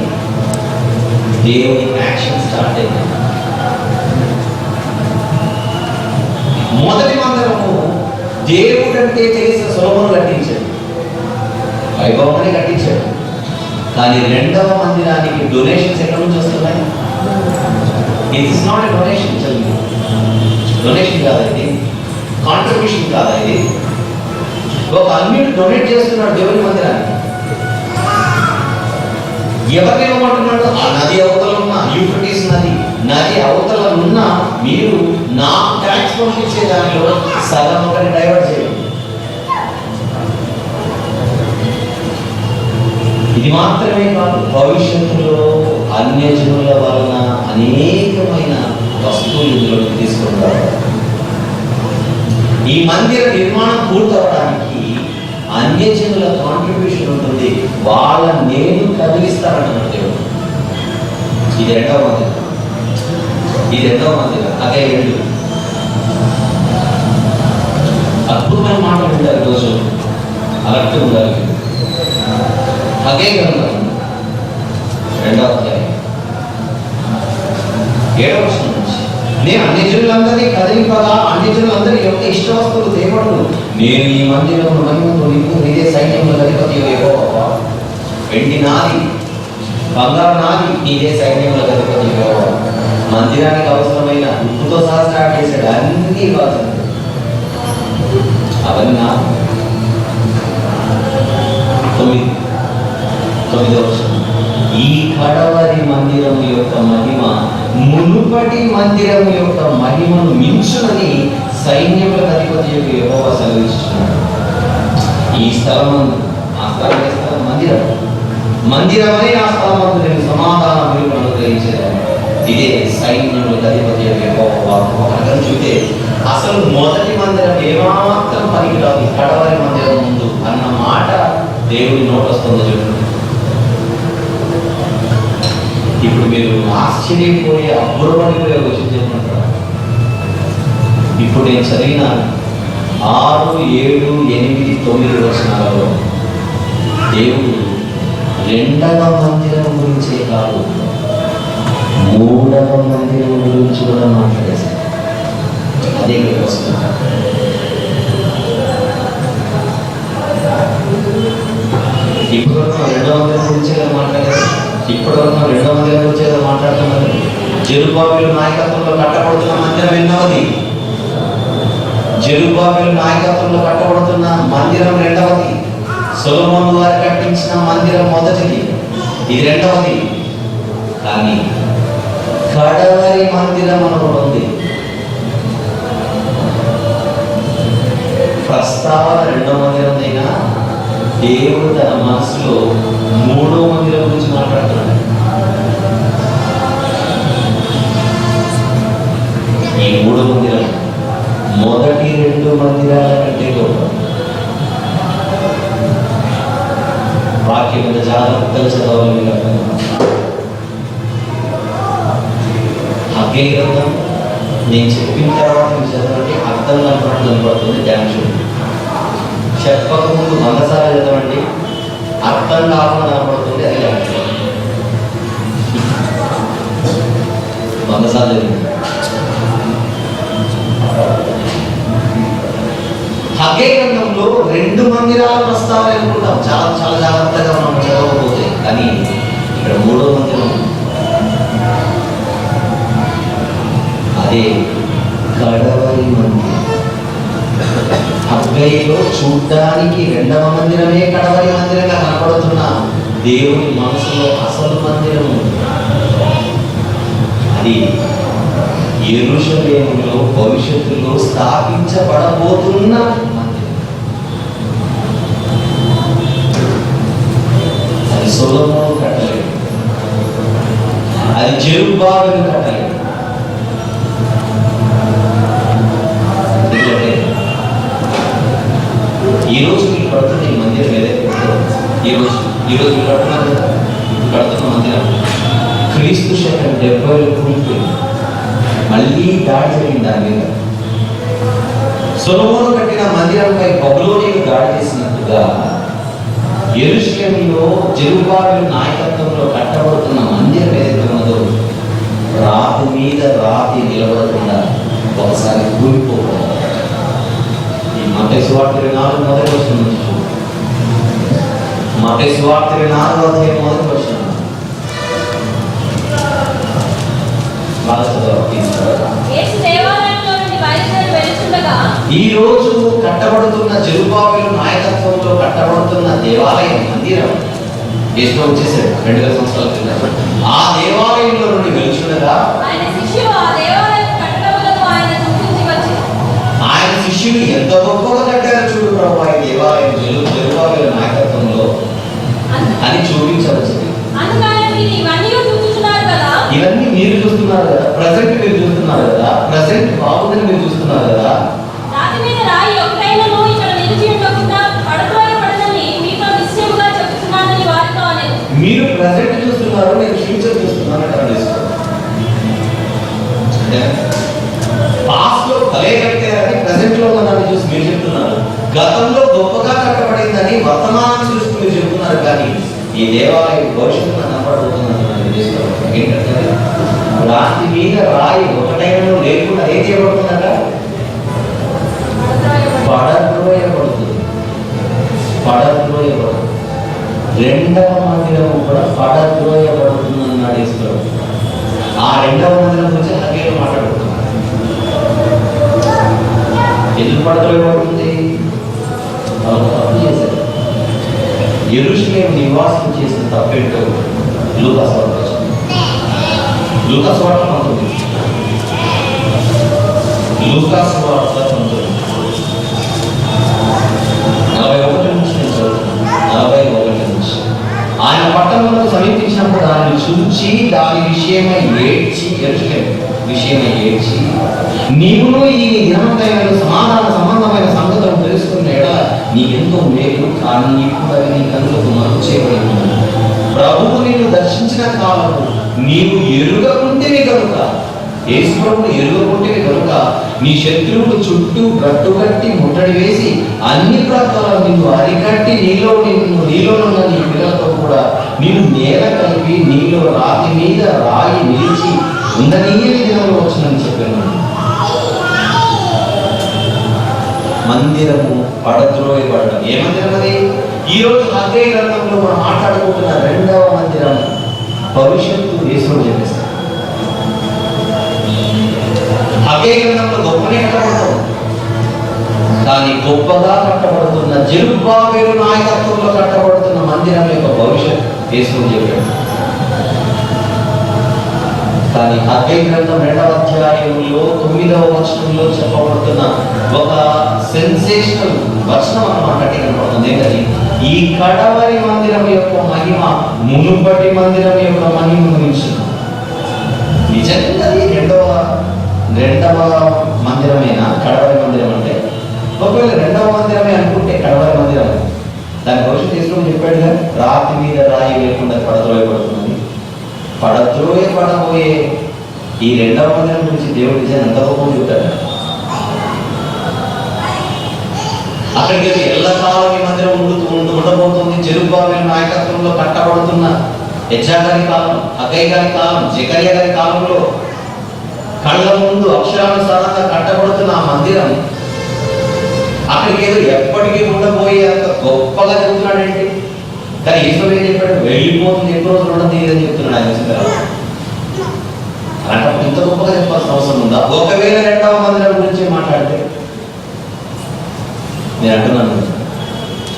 దేవుని యాక్షన్ స్టార్ట్ అయింది. మొదటి మందిరము దేవుడంటే తెలిసిన సొలొమోను కట్టించాడు, వైభవంగానే కట్టించాడు. కానీ రెండవ మందిరానికి డొనేషన్స్ ఎక్కడి నుంచి వస్తున్నాయి? It is not a donation. Donation కాదా ఇది, కాంట్రిబ్యూషన్ కాదా ఇది? ఒక అన్యుడు డొనేట్ చేస్తున్నాడు దేవుని మందిరానికి. ఎవరిని ఇవ్వమంటున్నాడు? ఆ నది అవతల ఉన్న యూఫ్రటీస్ నది అవతల ఉన్న మీరు నాకు ట్యాక్స్ పంపించే దానిలో సగం ఒకటి డైవర్ట్ చేయండి. ఇది మాత్రమే కాదు, భవిష్యత్తులో అన్యజనుల వలన అనేకమైన వస్తువులు ఇందులో తీసుకుంటారు. ఈ మందిర నిర్మాణం పూర్తవడానికి అన్యజనుల కాంట్రిబ్యూషన్ ఉంటుంది. వాళ్ళ నేను కదిలిస్తానంటున్నాడు దేవుడు. ఇది రెండవ మందిరం. అదే రెండు అద్భుతమైన మాటలు ఉంటారు. రోజు అలర్ట్ ఉండాలి. అదే గ్రంథం 2వ అధ్యాయం 7వ వచనం నుంచి, నేను అన్యజనులందరినీ కదిలింపగా అన్యజనులందరి యొక్క ఇష్ట వస్తువులు తేపడు. నేను ఈ మందిరమును మహిమతో నింపు, నీదే సైన్యముల అధిపతి యెహోవా. వెండి నాది, బంగారు నాది, నీదే సైన్యముల అధిపతి యెహోవా. మందిరానికి అవసరమైన ఉప్పుతో సహా స్టార్ట్ చేశాడు. అన్ని బాధలు అవన్నీ నా 9వ వచనం, ఈ కడవరి మందిరం యొక్క మహిమ మునుపటి మందిరం యొక్క మహిమను మించునని సైన్యముల అధిపతి యెహోవా సెలవిస్తున్నాడు. ఈ స్థలమందు, ఆ స్థలం మందిరమనే ఆ స్థలమందు నేను సమాధానం వెలుగు అనుగ్రహించేదాన్ని. ఇదే సైన్యముల అధిపతి యెహోవా. ఒకరిగా చూస్తే అసలు మొదటి మందిరం ఏమాత్రం పనికిరాదు, కడవరి మందిరం ముందు అన్న మాట దేవుడి నోట వస్తుందో చూడండి. ఇప్పుడు మీరు ఆశ్చర్యపోయే అపూర్వమైపోయే వచ్చి చెప్పమంటారు. ఇప్పుడు నేను చదివిన 6, 7, 8, 9 వచనాలలో దేవుడు రెండవ మందిరం గురించే కాదు, మూడవ మందిరం గురించి కూడా మాట్లాడేశాడు. అదే ఇక్కడికి వస్తుంది. ఇప్పుడు రెండవ మందిరం గురించే కదా మాట్లాడారు. ఇప్పటివరకు రెండవ మందిరం గురించి ఏదో మాట్లాడుతున్నారు. జెరుబ్బాబెలు నాయకత్వంలో కట్టబడుతున్న మందిరం ఎన్నవది? జెరుబ్బాబెలు నాయకత్వంలో కట్టబడుతున్న మందిరం రెండవది. సొలొమోను వారు కట్టించిన మందిరం మొదటిది, ఇది రెండవది. కానీ కడవరి మందిరం అని ఉంది. ప్రస్తావన రెండవ మందిరం అయినా దేవుడు తన మనసులో మూడో మందిరం గురించి మాట్లాడుతున్నాడు. ఈ మూడో మందిరం మొదటి 2 మందిరాల కంటే గొప్ప. వాక్యం మీద జాగ్రత్తగా చదవాలి. హగ్గై గ్రంథం నేను చెప్పిన తర్వాత మీరు చదవండి, అర్థం కనపడుతుంది. ధ్యానం చెప్పకముందు 100 సార్లు చదవండి, అర్థం కాకుండా కనపడుతుంది, అది 100 సార్లు చదివింది. హగ్గై గ్రంథంలో 2 మందిరాల ప్రస్తావన అనుకుంటాం, చాలా చాలా జాగ్రత్తగా మనం చదవకపోతే. కానీ ఇక్కడ 3వ మందిరం, అదే కడవరి మందిరం. హగ్గైలో చూడ్డానికి 2వ మందిరమే కడవరి మందిరంగా కనపడుతున్న దేవుని మనసులో అసలు మందిరము అది యెరూషలేములో భవిష్యత్తులో స్థాపించబడబోతున్న మందిరం. అది సొలొమోను కట్టలేదు, అది జెరుబ్బాబెలు కట్టలేదు. ఈరోజు మీరు కడుతున్న ఈ మందిరం ఏదైతే ఉందో, ఈరోజు మీరు కడుతున్న మందిరం క్రీస్తు శకం 70 కూలిపోయింది, మళ్ళీ దాడి జరిగింది దాని మీద. సొలొమోను కట్టిన మందిరంపై బబులోనీయులు దాడి చేసినట్టుగా యెరూషలేములో జెరుబ్బాబెలు నాయకత్వంలో కట్టబడుతున్న మందిరం ఏదైతే ఉన్నదో రాతి మీద రాతి నిలబడకుండా ఒకసారి కూలిపోతుంది. ఈ మత్తయి సువార్త 24 మొదటి వచనం నుంచి చూడండి. మత్తయి సువార్త 24వ అధ్యాయం మొదటి వచనం. ఈ రోజు కట్టబడుతున్న జెరుబ్బాబెలు నాయకత్వంలో కట్టబడుతున్న దేవాలయం మందిరం యేసు వచ్చేసాడు 2000 సంవత్సరాల క్రితం. ఆ దేవాలయంలో నుండి వెలుచుండగా ఆయన శిష్యులు ఎంత గొప్పగా కట్టారో చూడు ప్రభు ఈ దేవాలయం జెరుబ్బాబెలు నాయకత్వంలో అని చూపించవచ్చు. ఇవన్నీ మీరు చూస్తున్నారు కదా, ప్రజెంట్ మీరు చూస్తున్నారు కదా, ప్రజెంట్ బాగుందని మీరు చూస్తున్నారు కదా. మీరు ప్రజెంట్ చూస్తున్నారు, నేను ఫ్యూచర్ చూస్తున్నాను అంటే పాస్ట్ లో భలే కట్టారని ప్రజెంట్ లో ఉన్నదాన్ని చూసి మీరు చెప్తున్నారు, గతంలో గొప్పగా కట్టబడిందని వర్తమానం చూసి మీరు చెప్తున్నారు. కానీ ఈ దేవాలయం భవిష్యత్తులో కనపడబోతున్నది ఏంటంటే రాతి మీద రాయి ఒకటైనా లేకుండా ఏం చేయబడుతుందట, పడద్రోయబడుతుంది. పడద్రోయబడుతుంది. 2వ మందిరం కూడా పడద్రోయబడుతుంది అన్నాడు ఈశ్వరుడు. ఆ 2వ మందిరం గురించి హగ్గైలో మాట్లాడుతున్నాడు. ఎందుకు పడద్రోయబడుతుంది? వాళ్ళు తప్పు చేశారు. యెరూషలేము నివాసం చేసిన తప్పేంటో లూకా సువార్త 19. లూకా సువార్త 41 నుంచి నేను చదువుతున్నాను. 41 నుంచి. ఆయన పట్టణంలో సమీపించినప్పుడు దానిని చూచి దాని విషయమై ఏడ్చి, యెరూషలేము విషయమై ఏడ్చి, నీవును ఈ దినమంతైన సమాధాన సంబంధమైన సంగతులను తెలుసుకున్న ఎడల నీకెంతో మేలు, కానీ ఇప్పుడు అవి నీ కన్నులకు మరుగు చేయబడి ప్రభువు నిన్ను దర్శించిన కాలము నీవు ఎరుగకుంటేవి కనుక, యేసు ప్రభువును ఎరుగకుంటేవి కనుక నీ శత్రువులు చుట్టూ గట్టుకట్టి ముట్టడి వేసి అన్ని ప్రకాల నిన్ను అరికట్టి నీలోనున్న నీ పిల్లలతో కూడా నిన్ను నేల కలిపి నీలో రాతి మీద రాయి నిలిచి ఉండనీయని దినంలో వచ్చిందని చెప్పాను. మందిరము పడద్రోయబడడం. ఏ మందిరం అది? ఈ రోజు హగ్గై గ్రంథంలో మనం మాట్లాడుకుంటున్న 2వ మందిరం భవిష్యత్తు యేసుని చెప్పేస్తారు. హగ్గై గ్రంథంలో గొప్పనే కట్టబడతాం, కానీ గొప్పగా కట్టబడుతున్న జెరుబ్బాబెలు నాయకత్వంలో కట్టబడుతున్న మందిరం యొక్క భవిష్యత్ యేసుని చెప్పాడు. కానీ హగ్గై గ్రంథం 2వ అధ్యాయంలో 9వ వచనంలో చెప్పబడుతున్న ఒక సెన్సేషనల్ వచనం అన్నమాట కనపడుతుంది. ఏంటది? ఈ కడవరి మందిరం యొక్క మహిమ మునుపటి మందిరం యొక్క మహిమ గురించి. నిజంగా రెండవ మందిరమేనా కడవరి మందిరం అంటే? ఒకవేళ 2వ మందిరమే అనుకుంటే కడవరి మందిరం దాని భవిష్యత్తు తీసుకొని చెప్పాడుగా, రాతి మీద రాయి లేకుండా పడద్రోయబడుతుంది. పడబోయే ఈ 2వ మందిరం గురించి దేవుడు నిజంగా ఎంత గొప్ప చెప్తాడు. అక్కడికి ఎల్లకాలం ఉండబోతుంది. జెరుబ్బాబెలు నాయకత్వంలో కట్టబడుతున్న యెజ్రా గారి కాలం, హగ్గయి గారి కాలం, జెకర్యా గారి కాలంలో కళ్ళ ముందు అక్షరానుసారంగా కట్టబడుతున్న ఆ మందిరం అక్కడికి ఏదో ఎప్పటికీ ఉండబోయే అంత గొప్పగా చెబుతున్నాడండి. కానీ ఈశ్వరు ఏం చెప్పాడు? వెళ్ళిపోతుంది, ఎక్కువ రోజులు ఉండదు అని చెప్తున్నాడు ఆయన చిత్రాలు. అలాంటప్పుడు ఇంత గొప్పగా చెప్పాల్సిన అవసరం ఉందా? ఒకవేళ రెండవ మందిరం గురించి మాట్లాడితే నేను అంటున్నాను,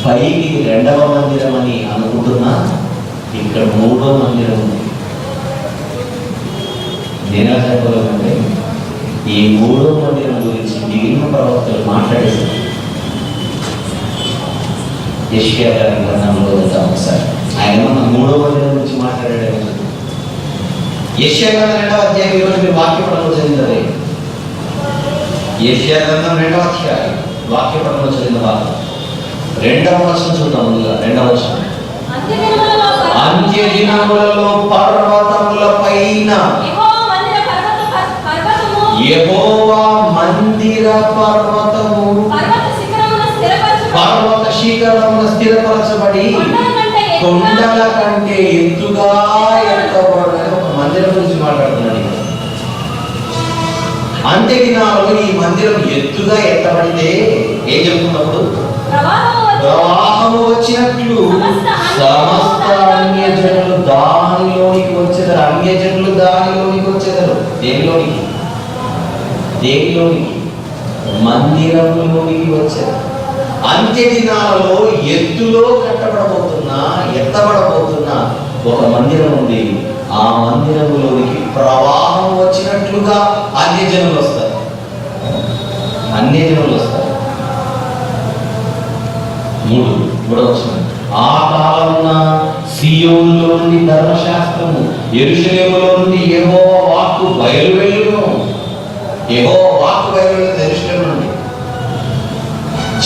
పైకి రెండవ మందిరం అని అనుకుంటున్నా, ఇక్కడ మూడో మందిరం ఉంది. నేనే చెప్పగలంటే ఈ మూడో మందిరం గురించి మిగిలిన ప్రవక్తలు మాట్లాడేశారు. యెషయా గారి గ్రంథంలో ఒకసారి ఆయన మూడో మందిరం గురించి మాట్లాడాడు. యెషయా గ్రంథం 2వ అధ్యాయం ఈరోజు మీరు వాక్యపడంలో చదివినదే. యెషయా గ్రంథం 2వ అధ్యాయం వాక్యపడంలో చదివిన భాగం 2వ వచనం చూద్దాం. ముందుగా 2వ వచనం, అంత్య దినములలో పర్వతముల పైన యెహోవా మందిర పర్వతము పర్వత శిఖరమున స్థిరపరచబడి కొండల కంటే ఎత్తుగా ఎత్తబడిన ఒక మందిరం గురించి మాట్లాడుతున్నాడు. అంత్య దినాలలో ఈ మందిరం ఎత్తుగా ఎత్తబడితే ఏం చెప్తున్నప్పుడు ప్రవాహము వచ్చినట్లు సమస్త అన్యజనులు దానిలోనికి వచ్చేదారు. అన్యజనులు దానిలోనికి వచ్చేదారు. దేనిలోనికి? దేనిలోనికి? మందిరంలోనికి వచ్చేదారు. అంత్య దినాలలో ఎత్తులో ఎత్తబడబోతున్న ఒక మందిరం ఉంది. ఆ మందిరంలోనికి ప్రవాహం వచ్చినట్లుగా అన్యజనులు వస్తారు. అన్యజనులు వస్తారు. 3వ వచనం, ఆ కాలమున సీయోనులో నుండి ధర్మశాస్త్రము, యెరూషలేములో నుండి యెహోవా వాక్కు బయలువెళ్ళును. యెహోవా వాక్కు బయలువెళ్ళును యెరూషలేము నుండి.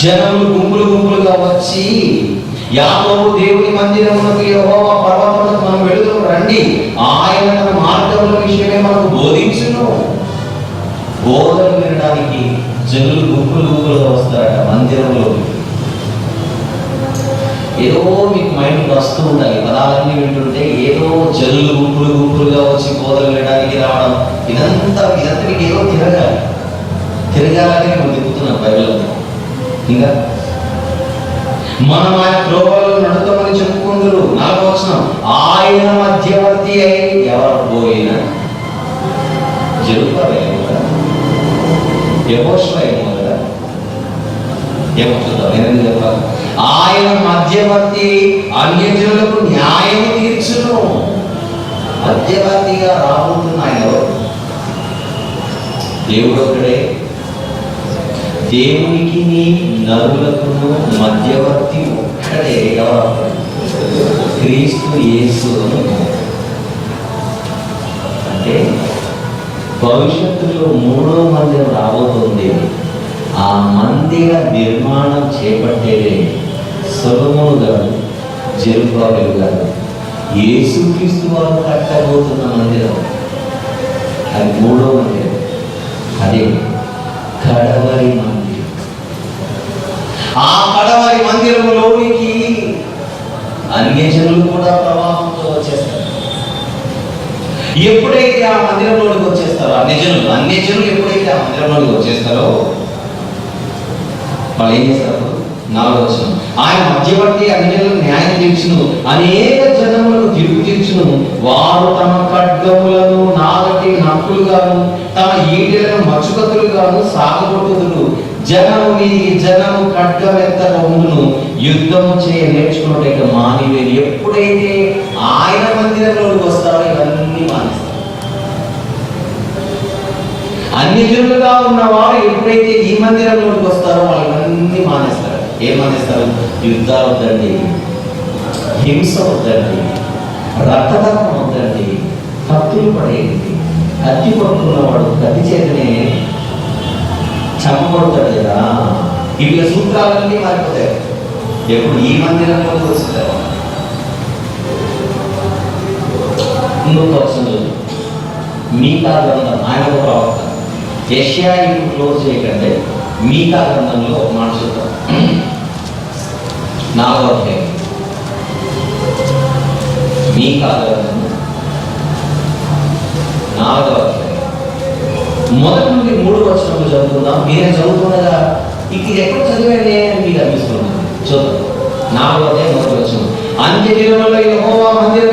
జనములు గుంపులు గుంపులుగా వచ్చి యాకోబు దేవుని మందిరమునకు యెహోవా పర్వతమునకు మనం వెళుదుము రండి, ఆయన తన మార్గముల విషయమే మనకు బోధించును. బోధన వినడానికి జనులు గుంపులు గుంపులుగా వస్తారట మందిరంలోకి. ఏదో మీకు మైండ్ వస్తూ ఉండాలి, పదాలన్నీ వింటుంటే ఏదో జనులు గుంపులు గుంపులుగా వచ్చి బోధన వినడానికి రావడం, ఇదంతా మీకు ఏదో తిరగాలని మనం తిరుగుతున్నాం బైబిల్. ఇంకా మనం ఆయన త్రోవలో నడుతామని చెప్పుకుందరు. 4వ వచనం, ఆయన మధ్యవర్తి అయి ఎవరు పోయినా జెరుబ్బాబెలు కదా, యెహోషువ ఏమో కదా, ఏమో చూద్దాం. నేనేం చెప్పాలి? ఆయన మధ్యవర్తి అన్యజనులకు న్యాయం తీర్చును. మధ్యవర్తిగా రాబోతున్న ఆయన దేవుడు ఒక్కడే. దేవునికి నరులకు మధ్యవర్తి ఒక్కడే, క్రీస్తు యేసు. అంటే భవిష్యత్తులో 3వ మందిరం రాబోతుంది. ఆ మందిర నిర్మాణం చేపట్టేదే సొలొమోను గారు, జెరుబ్బాబెలు గారు. యేసుక్రీస్తు వారు కట్టబోతున్న మందిరం అది 3వ మందిరం. అదే కడవరి మందిరం. ఆ కడవరి మందిరంలోనికి అన్యజనులు కూడా ప్రవాహంతో వచ్చేస్తారు. ఎప్పుడైతే ఆ మందిరంలోనికి వచ్చేస్తారో అన్యజనులు ఎప్పుడైతే ఆ మందిరంలోనికి వచ్చేస్తారో వాళ్ళు ఏం చేస్తారు? 4వ వచనం, ఆయన మధ్యవర్తి అన్యజనులకు న్యాయం తీర్చును, అనేక జనములకు తీర్పు తీర్చును. వారు తమ ఖడ్గములను నాగటి నక్కులుగాను తమ ఈటెలను మచ్చుకత్తులుగాను సాగగొట్టుదురు. జనము మీదికి జనము ఖడ్గమెత్తగా ఉండును, యుద్ధము చేయ నేర్చుకున్నట్టు మానివేరు. ఎప్పుడైతే ఆయన మందిరంలోకి వస్తారో ఇవన్నీ మానేస్తారు. అన్యజనులుగా ఉన్నవారు ఎప్పుడైతే ఈ మందిరంలోకి వస్తారో వాళ్ళు ఇవన్నీ మానేస్తారు. ఏం మానేస్తారు? యుద్ధాలు వద్దండి, హింస వద్దండి, రక్తదానం వద్దండి, కత్తులు పడేయండి. కత్తి పట్టుకున్నవాడు కత్తి చేతనే చంపబడతాడు కదా. ఇవి సూత్రాలన్నీ మారిపోతాయి ఎప్పుడు ఈ మందిరంలోకి వస్తారు. ఇంకొక వస్తుంది మీకా గ్రంథం. ఆయన ఒక ప్రవక్త. యెషయా ఇప్పుడు క్లోజ్ చేయకండి. మీకా గ్రంథంలో ఒక మాట చూద్దాం. 4వ అధ్యాయం మీకా గ్రంథము 4వ అధ్యాయం మొదటి నుండి 3వ వచనములు చదువుకుందాం. మీరే చదువుతుండగా ఇది ఎక్కడ చదివానే అని మీకు అనిపిస్తుంది. చూద్దాం. 4వ అధ్యాయం 1వ వచనం. అంత్య దినములలో యెహోవా మందిర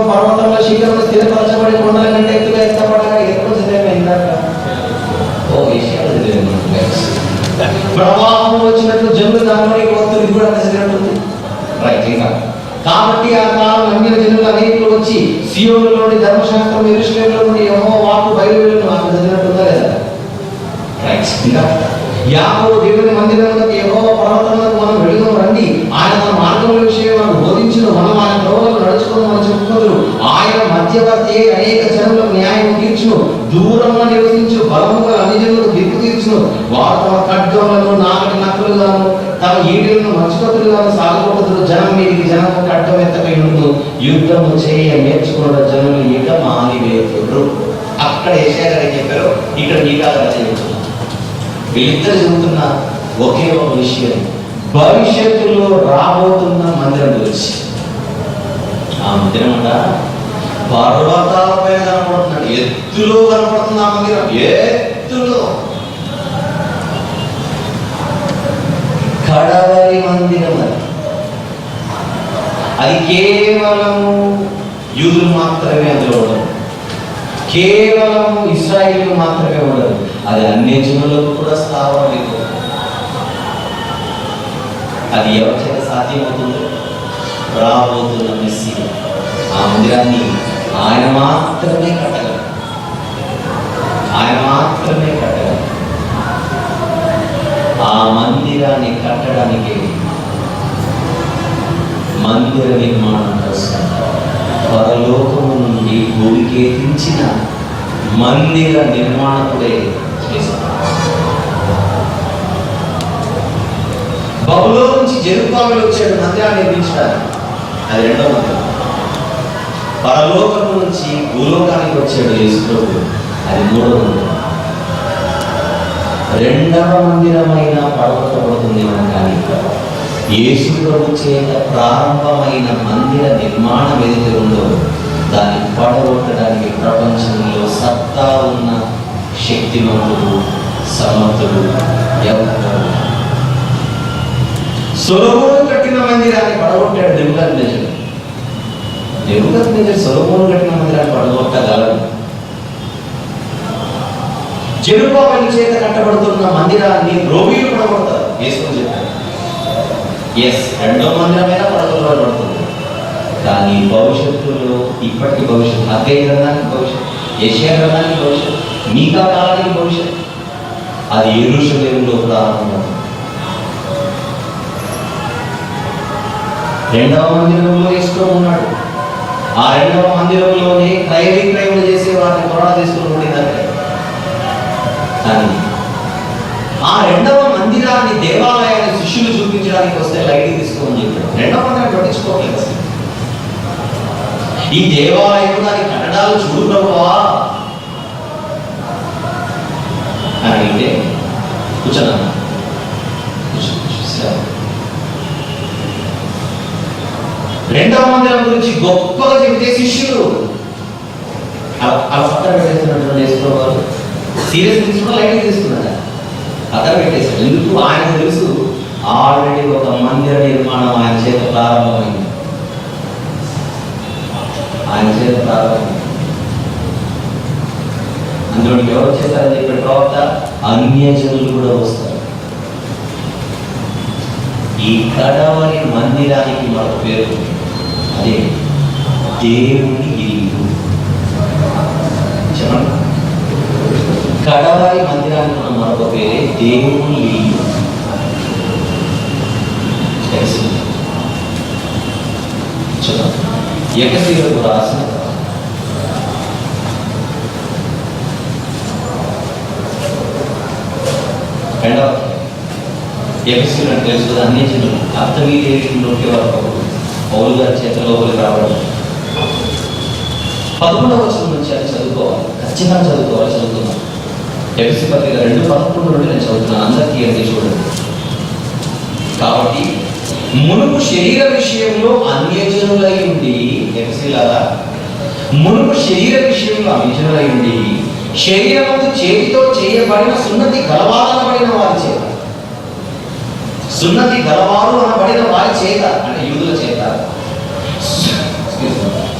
పర్వతంలో శిఖరములు స్థిరపరచబడి కొండల కంటే ఎత్తుగా ఎత్తబడగా ఎక్కడ చదివామే ఇందాక? యెషయాలో చదివాము. ప్రవాహం వచ్చినట్లు జనులు దానిలోకి వస్తువులు ఇది కూడా చదివినట్టుంది. రైట్. ఇంకా కాబట్టి ఆ కాలం నమ్మిన జనులు అనేకులు వచ్చి సీయోనులోని ధర్మశాస్త్రం యెరూషలేములో నుండి యెహోవా వాక్కు బయలువెళ్ళును అని చదివినట్టుందా లేదా? రైట్. ఇంకా యాకోబు దేవుని మందిరములకు యెహోవా పర్వతములకు మనం వెళుదాం రండి, ఆయన తన మార్గముల విషయం మనకు బోధించును, మనం ఆయన త్రోవలను నడుచుకుని మనం చెప్పుకుందురు. ఆయన మధ్యవర్తి అనేక జనులకు న్యాయం తీర్చును, దూరంగా నివసించు బలముగా అన్ని జనులకు దిక్కు తీర్చును. వారు తమ ఖడ్గములను నాగటి నక్కలుగాను తమ ఈడులను మర్చిపోతులుగాను సాగబోతున్నారు. జనం మీదికి జనము ఖడ్గం ఎత్తకై ఉండు, యుద్ధము చేయ నేర్చుకున్న జనులు ఇక మానివేతుడు. అక్కడ యెషయా గారు చెప్పారు, ఇక్కడ మీకా గారు చెబుతున్నారు. వీళ్ళిద్దరు చెబుతున్న ఒకే ఒక విషయం, భవిష్యత్తులో రాబోతున్న మందిరం గురించి. ఆ మందిరం అంట పర్వతాల పైన కనపడుతున్నాడు, ఎత్తులో కనపడుతుంది ఆ మందిరం, ఎత్తులో. కడవరి మందిరం అది కేవలము యూదులు మాత్రమే అందులో ఉండదు, కేవలము ఇశ్రాయేలు మాత్రమే ఉండదు, అది అన్ని జనులకు కూడా స్థావరం. అది ఎవరి చేత సాధ్యమవుతుందో? రాబోతున్న మెస్సీయా. ఆ మందిరాన్ని ఆయన మాత్రమే కట్టగలరు, ఆయన మాత్రమే కట్టగలరు. ఆ మందిరాన్ని కట్టడానికి మందిర నిర్మాణం కోసం పరలోకము నుండి భూమికి ఎత్తించిన మందిర నిర్మాణకుడే చేశారు. బబులోను నుంచి జెరుబ్బాబెలు వచ్చాడు మందిరాన్ని నిర్మించడానికి, అది 2వ మందిరం. పరలోకము నుంచి భూలోకానికి వచ్చాడు యేసు ప్రభువు, అది 3వ మందిరం. 2వ మందిరమైన పడగొట్టబడుతుంది కానీ యేసు ప్రభు చేత ప్రారంభమైన మందిర నిర్మాణం ఏదైతే ఉందో దాన్ని పడగొట్టడానికి ప్రపంచంలో సత్తా ఉన్న శక్తివంతుడు సమర్థుడు ఎవరు? సొలొమోను కట్టిన మందిరాన్ని పడగొట్టాడు నెబుకద్నెజరు. నెబుకద్నెజరు సొలొమోను కట్టిన మందిరాన్ని పడగొట్టగలడు. జెరుబ్బాబెలు చేత కట్టబడుతున్న మందిరాన్ని రోమీయులు పడగొడతారు. యేసు చెప్పారు, ఎస్ 2వ మందిరమైనా పడగొట్టబడుతుంది. కానీ భవిష్యత్తులో ఇప్పటికి భవిష్యత్తు, హగ్గయి గ్రంథానికి భవిష్యత్తు, యెషయా గ్రంథానికి భవిష్యత్తు, మీకా కాలానికి భవిష్యత్తు, అది యెరూషలేములో ప్రారంభం. 2వ మందిరంలో యేసు ఉన్నాడు. ఆ 2వ మందిరంలోనే క్రయ విక్రయములు చేసే వారిని కొరడా తీసుకుని ఉండిందంటే. కానీ ఆ 2వ మందిరాన్ని దేవాలయాన్ని శిష్యులు చూపించడానికి వస్తే లైట్ తీసుకోమని చెప్పాడు. 2వ మందిరాన్ని పట్టించుకోవట్లేదు అసలు. ఈ దేవాలయం దాని కట్టడాలు చూడు ప్రభువా అని అడిగితే కూర్చున్నా 2వ మందిరం గురించి గొప్పగా చెబితే శిష్యులు అలా పక్కన పెట్టేస్తున్నట్టు వేసుకోవాలి. సీరియస్ తీసుకున్నా లైట్ తీసుకున్నాడు, పక్కన పెట్టేశాడు. ఎందుకు? ఆయన తెలుసు ఆల్రెడీ ఒక మందిర నిర్మాణం ఆయన చేత ప్రారంభమైంది, ఆయన చేత ప్రారంభమైంది. అందులోకి ఎవరు వచ్చేసారని చెప్పిన ప్రవక్త అన్యజనులు కూడా వస్తారు. ఈ కడవరి మందిరానికి మరొక పేరు, అదే దేవుని ఇల్లు. చెప్పండి, కడవరి మందిరానికి ఉన్న మరొక పేరే దేవుని ఇల్లు. ఎఫెసీయులకు రాసిన ఎఫెసీయులు అంటే తెలుసు కదా, అన్ని జనులు అర్థమీదేవిలోకి వరకు పౌలు గారి చేతిలోకి రావడం. 11వ వచనం నుంచి అది చదువుకోవాలి, ఖచ్చితంగా చదువుకోవాలి. చదువుతున్నాను ఎఫెసీ పత్రిక 2:11 నుండి నేను చదువుతున్నాను. అందరికీ అది చూడండి. కాబట్టి మునుపు శరీర విషయంలో అన్యజనులై ఉండి, ఎఫెసీయులారా, మునుపు శరీర విషయంలో అన్యజనులై ఉండి శరీరమందు చేతితో చేయబడిన సున్నతి గలవారనబడిన వారి చేత, సున్నతి గలవారు అనబడిన వారి చేత అంటే యూదుల చేత,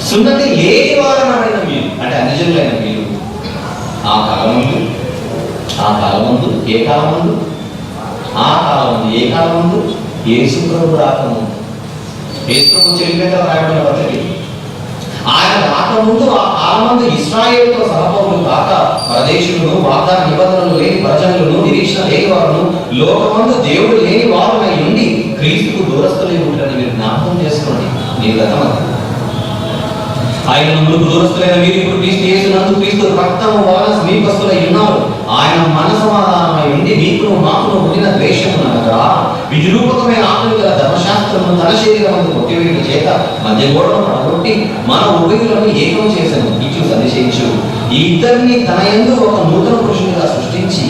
సున్నతి లేని వారనబడిన మీరు అంటే అన్యజనులైన మీరు ఆ కాలమందు ఏ కాలమందు యేసు ప్రభు రాకముందు, యేసు ప్రభు చెల్లిపెద్ద రాయబడిన పద్ధతి, ఆయన రాకముందు ఆ కాలమందు ఇశ్రాయేలుతో సహపౌరులు కాక పరదేశులను, వాగ్దాన నిబంధనలు లేని ప్రజలను, నిరీక్షణ లేని వారును, లోకమందు దేవుడు లేని వారునై ఉండి క్రీస్తుకు దూరస్తులై ఉంటారని మీరు జ్ఞాపకం చేసుకోండి. మీ గతమంతా ఆయన ముందు దూరస్తులైన మీరు ఇప్పుడు క్రీస్తు యేసునందు క్రీస్తు రక్తము వలన సమీపస్తులై ఉన్నారు. ఆయన మన సమాధానమై ఉండి మీకును మాకును పుట్టిన ద్వేషమునగా విజృంభకమైన ఆత్మ గల ధర్మశాస్త్రము తన శరీరమందు కొట్టివేయుట చేత మధ్య గోడను పడగొట్టి మన ఉభయులను ఏకం చేసెను. ఇచ్చు సందేశించు ఈ ఇద్దరిని తన యందు ఒక నూతన పురుషునిగా సృష్టించి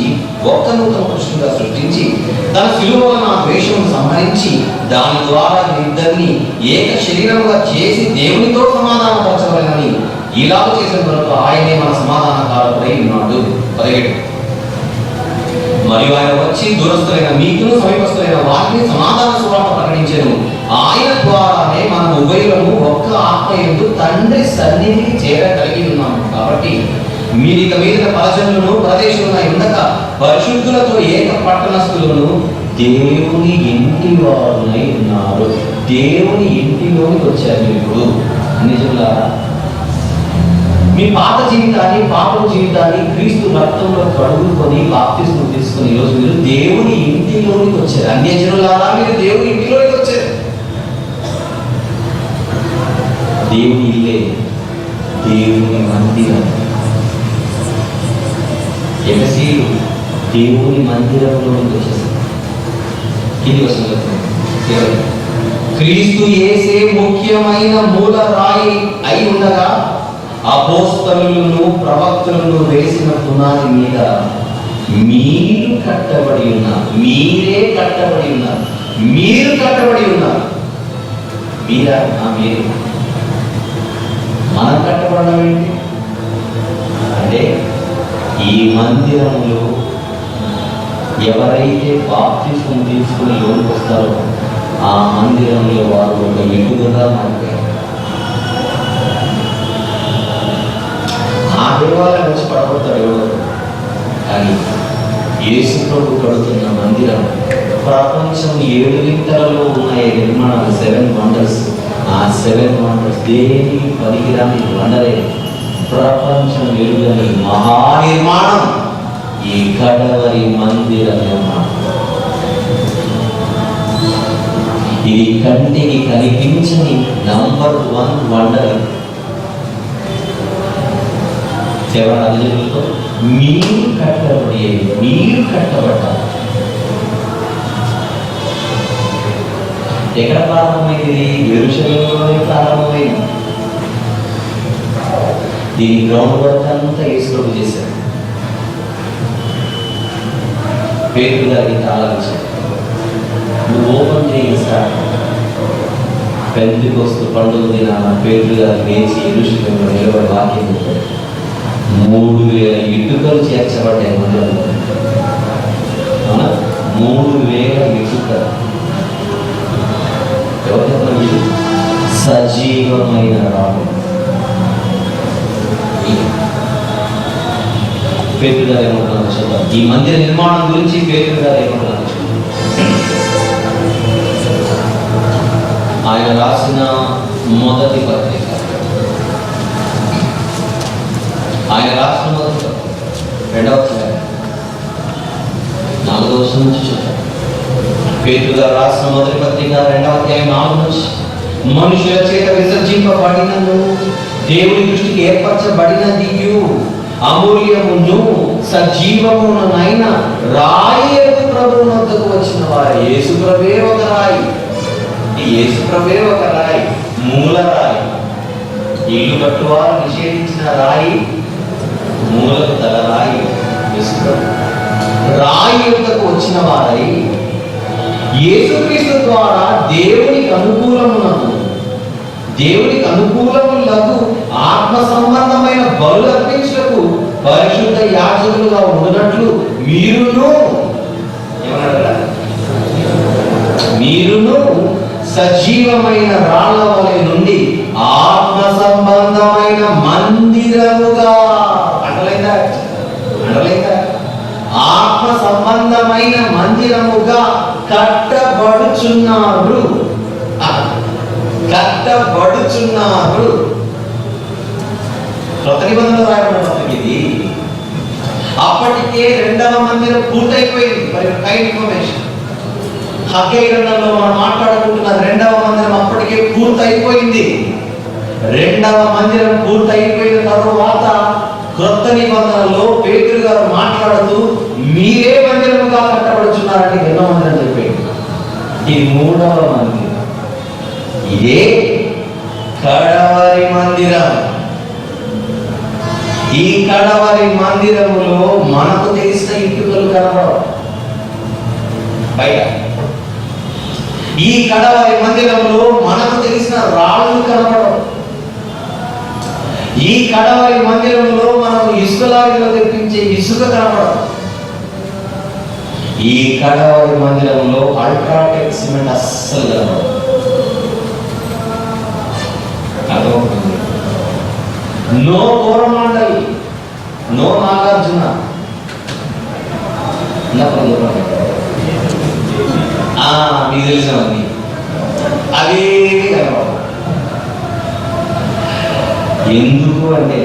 తన శిలువ వలన ఆ ద్వేషమును సంహరించి దాని ద్వారా ఇద్దరిని ఏక శరీరముగా చేసి దేవునితో సమాధానపరచవలెనని ఇలా చేసిన వరకు ఆయనే మన సమాధానకారకుడై ఉన్నాడు. 17 మరియు ఆయన వచ్చి దూరస్తులైన మీకును సమీపస్తులైన వారిని సమాధాన సువార్త ప్రకటించెను. ఆయన ద్వారానే మనం ఉభయులము ఒక్క ఆత్మ యందు తండ్రి సన్నిధికి చేరగలిగి ఉన్నాము. కాబట్టి మీరిక మీద పరజనులను ప్రదేశమున ఉండక పరిశుద్ధులతో ఏక పట్టణస్థులను దేవుని ఇంటి వారునై ఉన్నారు. దేవుని ఇంటిలోకి వచ్చారు. ఇప్పుడు నిజంలారా మీ పాత జీవితాన్ని, పాపం జీవితాన్ని క్రీస్తు రక్తంలో కడుగుకొని బాప్తిస్మం తీసుకుని ఈరోజు మీరు దేవుని ఇంటిలోనికి వచ్చారు. అన్యజనులారా మీరు దేవుని ఇంటిలోకి వచ్చారు. దేవుని ఇల్లే దేవుని మందిరం. ఎఫెసీయులు దేవుని మందిరంలోనికి వచ్చేసారు. ఇది వచనం క్రీస్తు యేసే ముఖ్యమైన మూల రాయి అయి ఉండగా అపోస్తలులను ప్రవక్తలను వేసిన పునాది మీద మీరు కట్టబడి ఉన్నారు. మీరే కట్టబడి ఉన్నారు. మీరు కట్టబడి ఉన్నారు. మీరా? మీరు. మనం కట్టబడడం ఏంటి అంటే ఈ మందిరంలో ఎవరైతే బాప్తిస్మం తీసుకుని లోనికి వస్తారో ఆ మందిరంలో వారు ఒక ఎదుగుగా మారిపోయారు. ఆ దేవాలయం వచ్చి పడగొడతారు ఎవరు, కానీ యేసు ప్రభు కడుతున్న మందిరం ప్రపంచం 7 వింతలలో ఉన్నాయి నిర్మాణాలు, 7 వండర్స్. ఆ 7 వండర్స్ దేనికి పనికిరాని వండరే, ప్రపంచం ఎరుగని మహానిర్మాణం ఈ కడవరి మందిర నిర్మాణం. ఇది కంటికి కనిపించని నంబర్ 1 వండర్. సేవతో మీరు కట్టబడ్డారు. ఎక్కడ ప్రారంభమైంది? యెరూషలేములోనే ప్రారంభమైంది. దీని గ్రౌండ్ వర్క్ అంతా యేసు ప్రభు చేశారు. పేతురు గారికి ఆలోచించారు, నువ్వు ఓపెన్ చేయి స్టార్ట్. పెంతెకొస్తు పండుగ దినాన పేతురు గారు లేచి యెరూషలేములో నిలబడి వాక్యం చెప్పారు. 3000 ఇటుకలు చేర్చబడ్డాయి మందిరంలో. 3000 ఇటుకలు. ఎవరు? సజీవమైన రాము. పేతురు గారు ఏమంటున్నారు చూద్దాం. ఈ మందిర నిర్మాణం గురించి పేతురు గారు ఏమంటున్నారు చూద్దాం. ఆయన రాసిన మొదటి పత్రిక, ఆయన రాసిన మొదటి పత్రిక 2వ అధ్యాయం 4వ వచనం నుంచి చూద్దాం. పేతురు గారు రాసిన మొదటి పత్రిక 2వ అధ్యాయం 4 నుంచి, మనుషుల చేత విసర్జింపబడినను దేవుని దృష్టికి ఏర్పరచబడినదియు అమూల్యమును సజీవమునైన రాయి ప్రభువు వద్దకు వచ్చిన వారు. యేసు ప్రభువే ఒక రాయి. యేసు ప్రభువే ఒక రాయి, మూల రాయి. ఇల్లు కట్టువారు నిషేధించిన రాయి, మూలకు తల రాయి యేసు ప్రభు. రాయి వద్దకు వచ్చిన వారై యేసుక్రీస్తు ద్వారా దేవునికి అనుకూలములకు ఆత్మ సంబంధమైన బలులు అర్పించుటకు పరిశుద్ధ యాజకులుగా ఉండునట్లు మీరును సజీవమైన రాళ్ల వలె నుండి ఆత్మ సంబంధమైన మందిరముగా ఆత్మ సంబంధమైన మందిరముగా కట్టబడుచున్నారు. కొత్త నిబంధనలో రాయబడిన ఇది. అప్పటికే రెండవ మందిరం పూర్తయిపోయింది. మరి కైండ్ ఇన్ఫర్మేషన్ హగ్గై గ్రంథంలో మనం మాట్లాడుకుంటున్న రెండవ మందిరం అప్పటికే పూర్తయిపోయింది. రెండవ మందిరం పూర్తయిపోయిన తరువాత క్రొత్త నిబంధనలో పేతురు గారు మాట్లాడుతూ మీరే మందిరముగా కట్టబడుచున్నారంటే ఎన్నో మందిరం చెప్పాడు. ఇది మూడవ మందిరం. ఇదే కడవరి మందిరం. ఈ కడవరి మందిరములో మనకు తెలిసిన ఇటుకలు కనబడవు బయట. ఈ కడవరి మందిరంలో మనకు తెలిసిన రాళ్ళు కనబడవు. ఈ కడవరి మందిరంలో మనం ఇసుకలాగిలో తెప్పించే ఇసుక కనబడదు. ఈ కడవరి మందిరంలో అల్ట్రాటెక్ సిమెంట్ అస్సలు కనబడదు. నో కోరమాండలి, నో నాగార్జున, మీకు తెలిసినవన్నీ అవేవి కనబడదు. ఎందుకు అంటే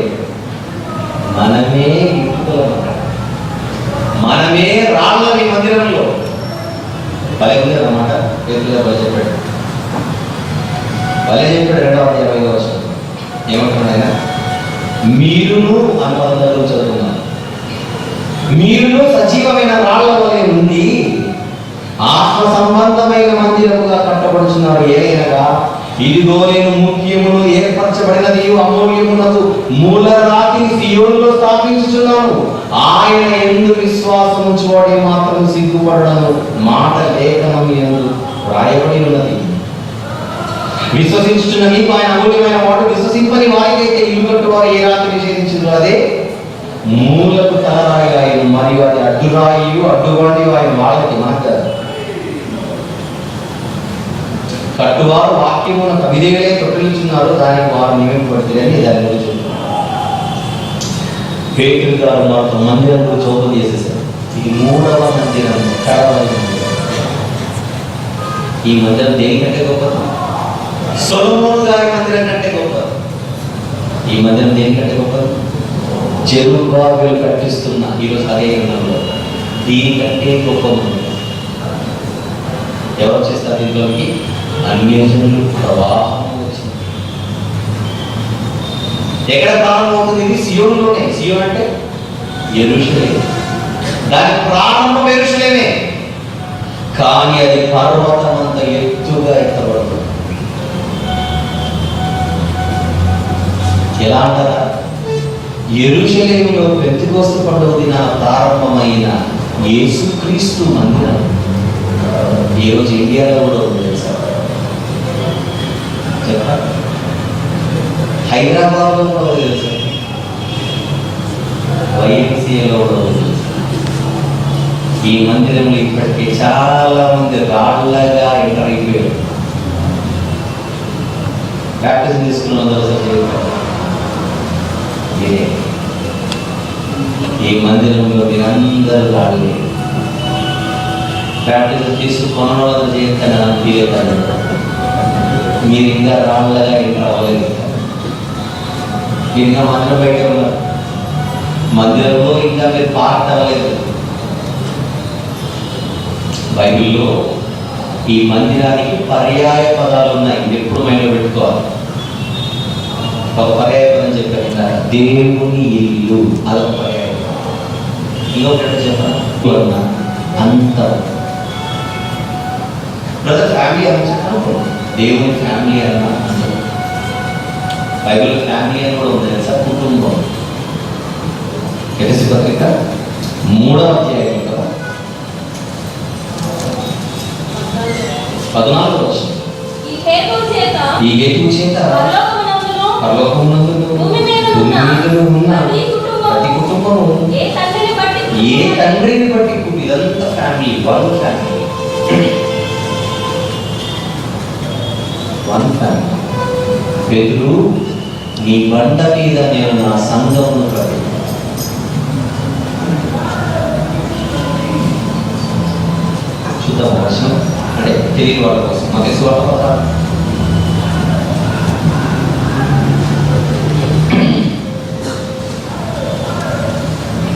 మనమే రాళ్ళని మందిరంలో భలే ఉంది అన్నమాట. భలే చెప్పాడు. రెండవ 20వ వచనం ఏమంటున్నాడు ఆయన? మీరును అనుబంధాలు చదువుకున్నాను. మీరును సజీవమైన రాళ్ల వలె ఉంది ఆత్మ సంబంధమైన మందిరముగా కట్టబడుచున్నారు. ఏదైనా ఇదిగో నేను ముఖ్యమును ఏర్పరచబడినది అమూల్యమునకు మూల రాతిని సియోనులో స్థాపించుచున్నాను. ఆయన యందు విశ్వాసం ఉంచువాడే మాత్రం సిగ్గుపడను మాట లేఖనం యందు రాయబడి ఉన్నది. విశ్వసించుచున్న నీకు ఆయన అమూల్యమైన వాడు, విశ్వసింపని వారికైతే ఇల్లు కట్టు వారు ఏ రాత్రి నిషేధించారు అదే మూలకు తలరాయి ఆయన, మరియు అది అడ్డురాయి అడ్డుబండి ఆయన వాళ్ళకి మనకు కట్టువారు వాక్యమున కవిదేవులే తొట్టిల్చున్నారు, దానికి వారు నియమింపబడితే దాని గురించి పేతురు గారు మాకు మందిరం గురించి ఓపెన్ చేసేసారు. ఇది మూడవ మందిరం, కడవరి మందిరం. ఈ మందిరం దేనికంటే గొప్పది? సొలొమోను గారి మందిరం కంటే గొప్పది. ఈ మందిరం దేనికంటే గొప్పది? జెరుబ్బాబెలు కట్టిస్తున్న ఈరోజు అదే గ్రంథంలో దీనికంటే గొప్ప మందిరం. ఎవరు చేస్తారు దీంట్లోకి? అన్యజనులు ప్రవాహం వచ్చింది. ఎక్కడ ప్రారంభమవుతుంది? ఇది సియోనులోనే. సియోన్ అంటే యెరూషలేము. దాని ప్రారంభం యెరూషలేమే, కానీ అది పర్వతం అంత ఎత్తుగా ఎత్తబడుతుంది. ఎలా అంటారా? యెరూషలేములో పెంతెకోస్తు పండుగ దినాన ప్రారంభమైన యేసుక్రీస్తు మందిరం ఈరోజు ఇండియాలో కూడా ఉంది సార్. చెప్పాలి, హైదరాబాద్లో కూడా తెలుసు, వైఎంసీఏలో కూడా తెలుసు. ఈ మందిరంలో ఇప్పటికీ చాలా మంది రాళ్ళగా ఎంటర్ అయిపోయారు. బ్యాప్టిజం తీసుకున్న ఇదే ఈ మందిరంలో మీరందరూ రాళ్ళే. బ్యాప్టిజం తీసుకున్న వాళ్ళు చేస్తాను ఫీల్ అవుతారు. మీరు ఇంకా రాళ్ళగా ఎంటర్ అవ్వలేదు. మీరు ఇంకా మందిరం బయట ఉన్నారు. మందిరంలో ఇంకా మీరు పార్ట్ అవ్వలేదు. బైబిల్లో ఈ మందిరానికి పర్యాయ పదాలు ఉన్నాయి. ఇది ఎప్పుడు మైండ్లో పెట్టుకోవాలి. ఒక పర్యాయ పదం చెప్పారు, దేవుని ఇల్లు, అదొక పర్యాయ పదం. ఇంకొకటి చెప్పాలి, అంత బ్రదర్ ఫ్యామిలీ అని చెప్పాను. దేవుని ఫ్యామిలీ అన్న బైబిల్ ఫ్యామిలీ అని కూడా ఉంది తెలుసా? కుటుంబం. ఎఫెసీ పత్రిక 3వ అధ్యాయం 14వ వచనం. ఈ హేతువు చేత ఈ హేతువు చేత పరలోకమునందును పరలోకమునందును భూమి మీద భూమి మీద ఉన్న ప్రతి ప్రతి కుటుంబము ఏ తండ్రిని బట్టి ఏ తండ్రిని బట్టి ఇదంతా family, one family, one family. పేతురు, నీ బండ మీద నేను నా సంఘమును కట్టాను. చూద్దాం వచనం, అంటే తెలియని వాళ్ళ కోసం. మత్తయి సువార్త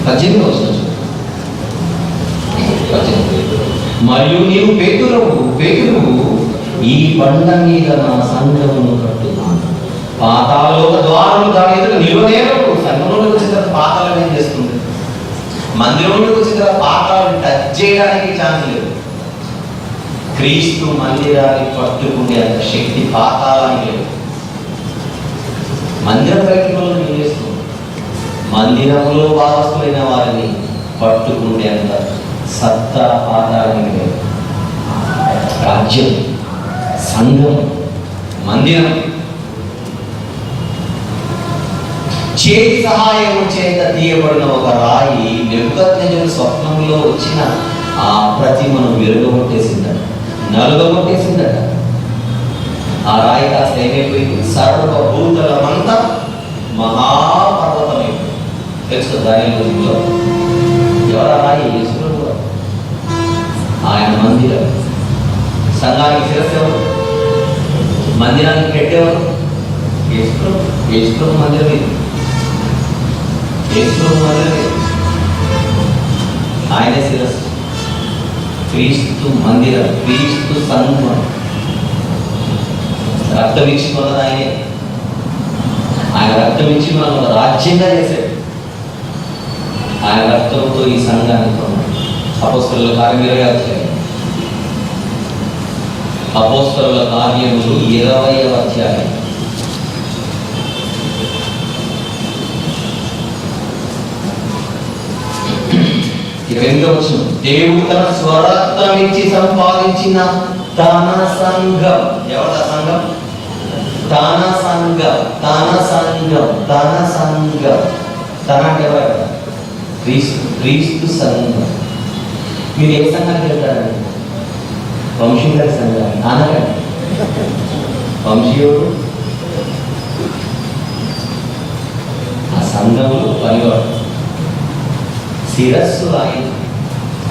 18వ వచనం. మరియు నీవు పేతురువు ఈ బండ మీద నా సంఘమును కట్టున్నాను, పాతాళలోక ద్వారములు దాని ఎదుట నిలువనేరవు. సంఘంలోకి వచ్చిన తర్వాత పాతాళం ఏం చేస్తుంది? మందిరంలోకి వచ్చిన తర్వాత పాతాళం టచ్ చేయడానికి ఛాన్స్ లేదు. క్రీస్తు మందిరాన్ని పట్టుకునే అంత శక్తి పాతాళానికి లేదు. మందిరం ప్రక్రియలో ఏం చేస్తుంది? మందిరంలో వారసులైన వారిని పట్టుకునే అంత సత్తా పాతాళానికి లేదు. రాజ్యం, సంఘం, మందిరం చేతి సహాయం చేత తీయబడిన ఒక రాయి నెబుకద్నెజరు స్వప్నంలో వచ్చిన ఆ ప్రతిమను విరగొట్టేసిందట, నలుగొట్టేసిందట. ఆ రాయి కాస్త ఏమైపోయింది? సర్వభూతలమంతా మహాపర్వతమైపోయింది. తెలుసు దాని గురించో ఎవరు ఆ రాయి? యేసుప్రభు. ఆయన మందిరం. సంఘానికి శిరస్సు ఎవరు? మందిరానికి పెట్టేవారు యేసుప్రభు. యేసుప్రభు మందిరం ఇది. యేసుప్రభు మందిరం ఇది. ఆయనే శిరస్సు. క్రీస్తు మందిరం, క్రీస్తు సంఘం. రక్తం ఇచ్చి కొన్నది ఆయనే. ఆయన రక్తం ఇచ్చి మనం ఒక రాజ్యంగా చేశాడు. ఆయన రక్తంతో ఈ సంఘాన్ని కొన్నాడు. అపోస్తలుల కార్యం 20వ అధ్యాయం. అపోస్తలుల కార్యములు 20వ అధ్యాయం. దేవుడు తన స్వరత్నం ఇచ్చి సంపాదించిన తన సంఘం. ఎవరి సంఘం? తన సంఘం, తన సంఘం, తన సంఘం. తన అంటే ఎవరు? క్రీస్తు. క్రీస్తు సంఘం. మీరు ఏ సంఘానికి వెళ్తారండి? వంశీయుల సంఘాన్ని అనకండి. వంశీయుడు ఆ సంఘంలో పనివాడు. శిరస్సు ఆయన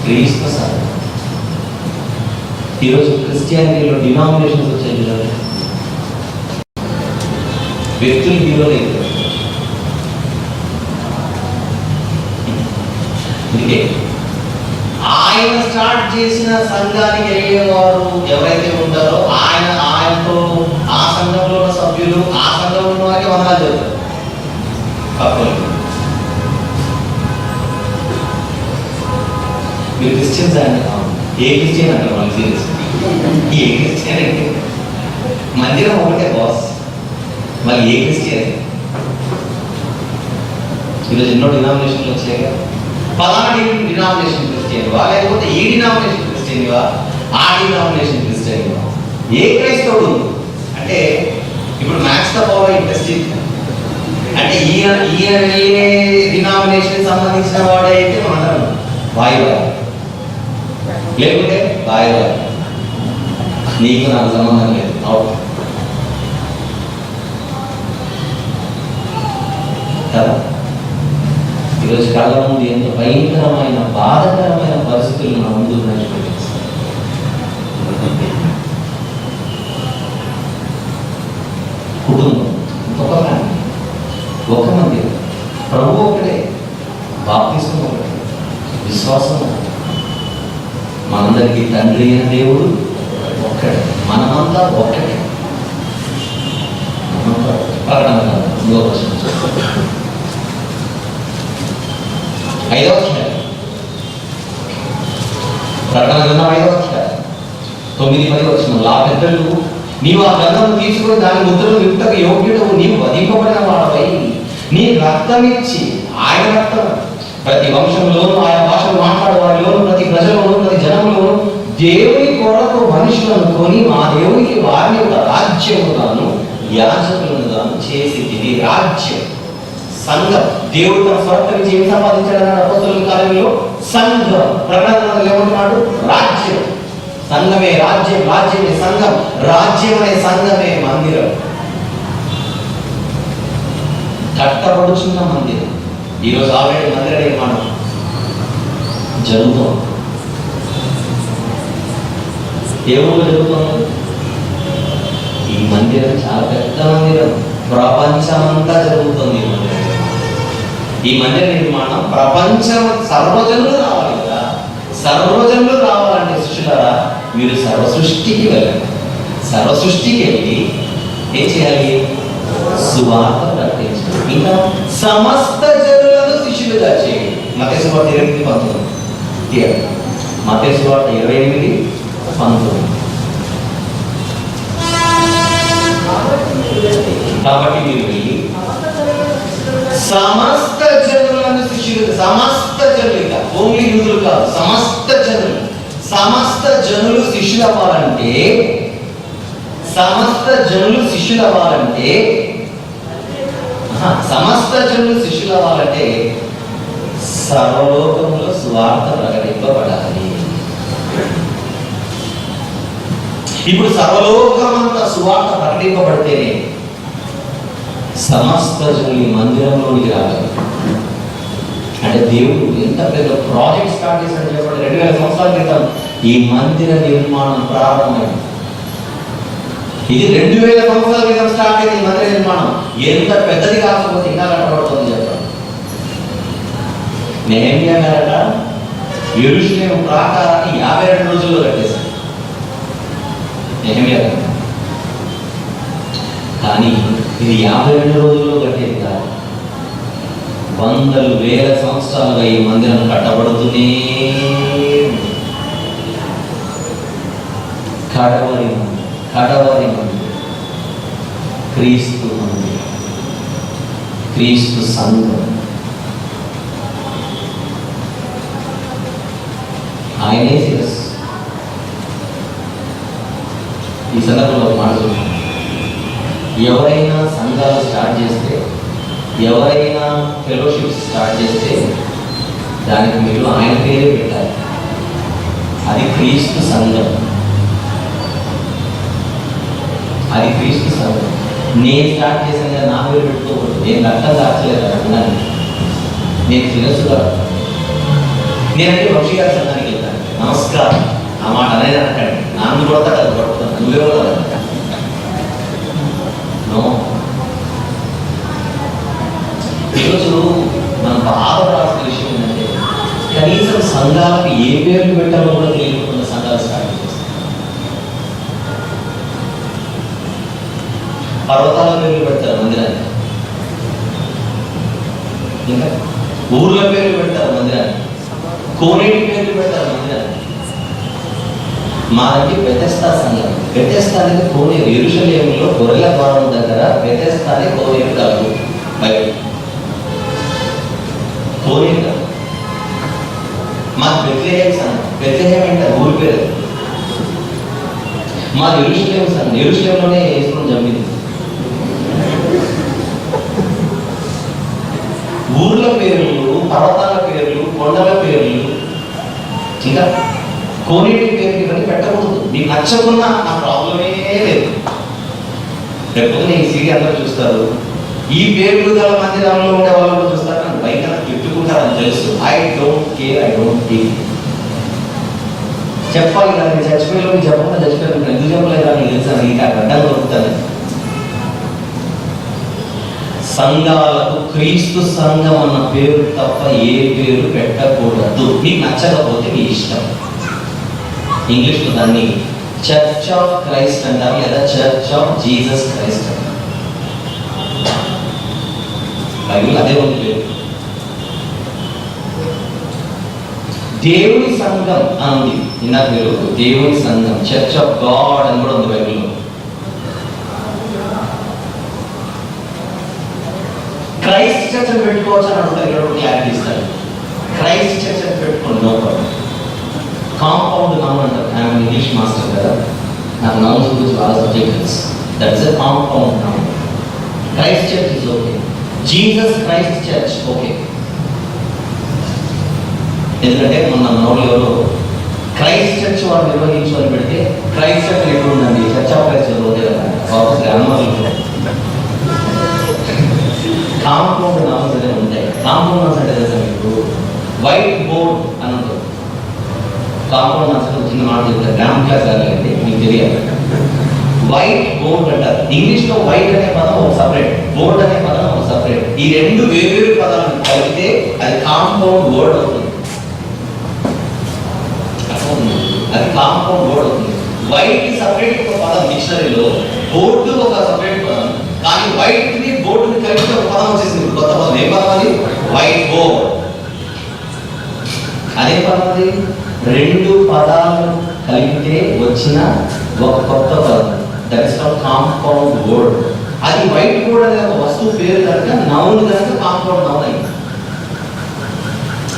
క్రీస్తు సంఘం. ఈరోజు క్రిస్టియానిటీలో డినామినేషన్స్ వచ్చాయి చూడండి. వ్యక్తులు హీరో లేదు. అందుకే ఆయన స్టార్ట్ చేసిన సంఘానికి వెళ్ళేవారు ఎవరైతే ఉంటారో ఆయనతో ఆ సంఘంలో ఉన్న సభ్యులు ఆ సంఘంలో ఉన్న వారికి వందనాలు చెబుతారు. మీరు క్రిస్టియన్స్ అండి. ఏ క్రిస్టియన్ అంటారు మనకి సీరియస్? ఏ క్రిస్టియన్ అంటే మందిరం ఒకటే బాస్. మరి ఏ క్రిస్టియన్? ఈరోజు ఎన్నో డినామినేషన్లు వచ్చాయి కదా. పలానా డినామినేషన్ క్రిస్టియన్వా, లేకపోతే ఈ డినామినేషన్ క్రిస్టియన్వా, ఆ డినామినేషన్ క్రిస్టియన్వా? ఏ క్రైస్తవుడు అంటే ఇప్పుడు మ్యాథ్స్ తో పవర్ ఇంట్రెస్టింగ్ అంటే ఈయన వెళ్ళే డినామినేషన్ సంబంధించిన వాడైతే మనం వాయువాయి, లేకుంటే వాయువాయి. నీకు నాకు సంబంధం లేదు. అవును కదా. ఈరోజు కళ్ళ ముందు ఎంతో భయంకరమైన బాధకరమైన పరిస్థితులు నా ముందు కుటుంబం ఒక ఫ్యామిలీ, ఒక మంది, ప్రభు ఒకటే, బాప్తిస్మం ఒకటే, విశ్వాసం ఒకటే. మనందరికీ తండ్రి అయిన దేవుడు ఒక్కడే, మనమంతా ఒక్కటే. ప్రకటన 5వ అధ్యాయం. ప్రకటన గ్రంథం 5వ అధ్యాయం 9-10 వచనం. ఆ పెద్దలు, నీవు ఆ గ్రంథం తీసుకుని దాని ముద్రను విప్పుటకు యోగ్యుడవు, నీవు వధింపబడిన వాడవై నీ రక్తం ఇచ్చి, ఆయన రక్తం ప్రతి వంశంలోను ఆయా భాషలు మాట్లాడే వారిలోను ప్రతి ప్రజలలోను ప్రతి జనంలోను దేవుని కొరకు మనుషులను కొని మా దేవునికి వారిని ఒక రాజ్యముగాను యాజకులను గాను చేసి ఇది రాజ్యం సంఘం. దేవుడు తన స్వార్థానికి ఏమి సంపాదించాడన్న అపోస్తలుల కార్యంలో సంఘం. ప్రకటనలో ఏమంటున్నాడు? రాజ్యం. సంఘమే రాజ్యం, రాజ్యమే సంఘం, రాజ్యం అనే సంఘమే మందిరం. కట్టబడుచున్న మందిరం. ఈరోజు ఆల్రెడీ మందిర నిర్మాణం జరుగుతోంది. ఏ ఊళ్ళో జరుగుతుంది? ఈ మందిరం చాలా పెద్ద మందిరం, ప్రపంచమంతా జరుగుతుంది. ఈ మందిర నిర్మాణం ప్రపంచం సర్వజనులు రావాలి కదా. సర్వజనులు రావాలంటే శిష్యులారా మీరు సర్వసృష్టికి వెళ్ళండి. సర్వసృష్టికి వెళ్ళి ఏం చేయాలి? సువార్త ప్రకటించాలి. ఇంకా సమస్త జనులను శిష్యులుగా చేయండి. మత్తయి సువార్త 28:19. మత్తయి సువార్త 28:19. కాబట్టి మీరు వెళ్ళి సమస్త జనులను శిష్యులు, సమస్త జనులు, ఓన్లీ యూదులు కాదు, సమస్త జనులు. సమస్త జనులు శిష్యులు అవ్వాలంటే, సమస్త జనులు శిష్యులు అవ్వాలంటే, సమస్త జనులు శిష్యులు అవ్వాలంటే సర్వలోకంలో సువార్త ప్రకటింపబడాలి. ఇప్పుడు సర్వలోకమంతా సువార్త ప్రకటింపబడితేనే సమస్త జనులు మందిరంలోనికి రావాలి. అంటే దేవుడు ఎంత పెద్ద ప్రాజెక్ట్ స్టార్ట్ చేశాడు చెప్పండి. 2000 సంవత్సరాల క్రితం ఈ మందిర నిర్మాణం ప్రారంభమైంది. ఇది 2000 సంవత్సరాల క్రితం స్టార్ట్ అయింది ఈ మందిర నిర్మాణం. ఎంత పెద్దది కాకపోతే ఇంకా కట్టబడుతుంది చెప్పండి. నెహెమ్యా గారట యెరూషలేము ప్రాకారాన్ని 52 రోజుల్లో కట్టేశారు. నెహెమ్యా గారు. కానీ ఇది 52 రోజుల్లో కట్టేది కాదు. వందలు వేల సంవత్సరాలుగా ఈ మందిరం కట్టబడుతూనే కడవరి మందిరం క్రీస్తు మందిరం, క్రీస్తు సంఘం. ఆయనే శిరస్సు. ఈ సందర్భంలో మాట్లాడుతున్నాను. ఎవరైనా సంఘాలు స్టార్ట్ చేస్తే, ఎవరైనా ఫెలోషిప్ స్టార్ట్ చేస్తే దానికి మీరు ఆయన పేరే పెట్టాలి. అది క్రీస్తు సంఘం. అది క్రీస్తు సంఘం. నేను స్టార్ట్ చేశాను కదా నా పేరు పెట్టుకోకూడదు. నేను రక్తం దాచలేదు అన్నాను. నేను శిరస్సుగా నేనంటే వంశీ గారి సంఘానికి వెళ్తాను. నమస్కారం ఆ మాట అనేది అంటాడు. నాన్ను కొడతాడు, అది కొడతాను. నువ్వే కూడా ఈరోజు మనం బాధపడాల్సిన విషయం ఏంటంటే కనీసం సంఘాలకు ఏ పేర్లు పెట్టాలో కూడా తెలియకుండా సంఘాలు స్టార్ట్ చేస్తాయి. పర్వతాల పేర్లు పెడతారు మందిరానికి, ఇంకా ఊర్ల పేర్లు పెడతారు మందిరానికి, కోనేటి పేర్లు పెడతారు మందిరానికి. మాది బెతెస్దా సంఘం. బెతెస్దా అనేది కోనేరు. యెరూషలేములో గొర్రెల ద్వారం దగ్గర బెతెస్దా అనే కోనేరు కలదు. బయట కోనేరు కాదు. మాది బెత్లెహేం సంఘం. బెత్లెహేం అంటే ఊరి పేరు. మాది యెరూషలేము సంఘం. యెరూషలేములోనే యేసును జమ్మింది. ఊర్ల పేర్లు, పర్వతాల పేర్లు, కొండల పేర్లు, ఇంకా కోనేటి పేర్లు ఇవన్నీ పెట్టకూడదు. మీకు నచ్చకున్నా నా ప్రాబ్లమే లేదు. లేకపోతే నేను సీడీ అందరూ చూస్తారు. ఈ పేర్లు గల మందిరంలో ఉండే వాళ్ళు కూడా చూస్తారు. నన్ను బయట తిట్టుకుంటారని తెలుసు. I don't care. చెప్పాలి కదా, నేను చచ్చిపోయేలో చెప్పకుండా చచ్చిపోయాను. ఎందుకు చెప్పలేదు అని తెలుసా? ఇంకా గడ్డలు దొరుకుతాను. సంఘాలకు క్రీస్తు సంఘం అన్న పేరు తప్ప ఏ పేరు పెట్టకూడదు. మీకు నచ్చకపోతే మీ ఇష్టం. ఇంగ్లీష్లో దాన్ని చర్చ్ ఆఫ్ క్రైస్ట్ అంటారు, లేదా చర్చ్ ఆఫ్ జీసస్ క్రైస్ట్ అంటారు. బైబిల్ అదే ఉంది పేరు. దేవుని సంఘం అని ఉంది. నిన్న పేరు దేవుని సంఘం, చర్చ్ ఆఫ్ గాడ్ అని కూడా ఉంది బైబిల్లో. క్రైస్ట్ చర్చ్ అని పెట్టుకోవచ్చు అని అడుగుతారు. ఇక్కడ క్లారిటీ ఇస్తారు. క్రైస్ట్ చర్చ్ అని పెట్టుకోండి, నో ప్రాబ్లం. కాంపౌండ్ నౌన్ అంటారు. ఐఎమ్ ఇంగ్లీష్ మాస్టర్ కదా, నాకు నౌన్స్ గురించి చాలా subjects. That is a compound noun. Christ church is okay, Jesus Christ church okay. ఎందుకంటే మన నోళ్ళు ఎవరో క్రైస్ట్ చర్చ్ వాళ్ళు నిర్వహించుకొని పెడితే క్రైస్ట్ చర్చ్ ఎక్కడ ఉందండి, చర్చ్ ఆఫ్ క్రైస్ట్ పోతే కదా గ్రామాలు కాంపౌండ్ నౌన్స్ అనేవి ఉంటాయి. కాంపౌండ్ నౌన్స్ అంటే తెలుసా మీకు? వైట్ బోర్డ్ అని ఉంటుంది. కాంపౌండ్ నౌన్స్ అంటే చిన్న మాట చెప్తారు, గ్రామ క్లాస్ కాదండి, మీకు తెలియాలి. వైట్ బోర్డ్ అంటారు. ఇంగ్లీష్లో వైట్ అనే పదం ఒక సపరేట్, బోర్డ్ అనే పదం ఒక సపరేట్. ఈ రెండు వేరు పదాలను కలిపితే అది కాంపౌండ్ వర్డ్ అవుతుంది. అది కాంపౌండ్ వర్డ్ అవుతుంది. వైట్ కి సపరేట్ ఒక పదం డిక్షనరీలో, బోర్డు ఒక సపరేట్ పదం. కానీ వైట్ ని బోర్డుని కలిపి ఒక పదం వచ్చేసింది, కొత్త పదం. ఏ పదం అది? White board. అదే పదం అది. రెండు పదాలను కలిపితే వచ్చిన ఒక కొత్త పదం. That is called compound word. అది వైట్ బోర్డ్ అనే ఒక వస్తువు పేరు కనుక నౌన్ కనుక కాంపౌండ్ నౌన్ అయింది.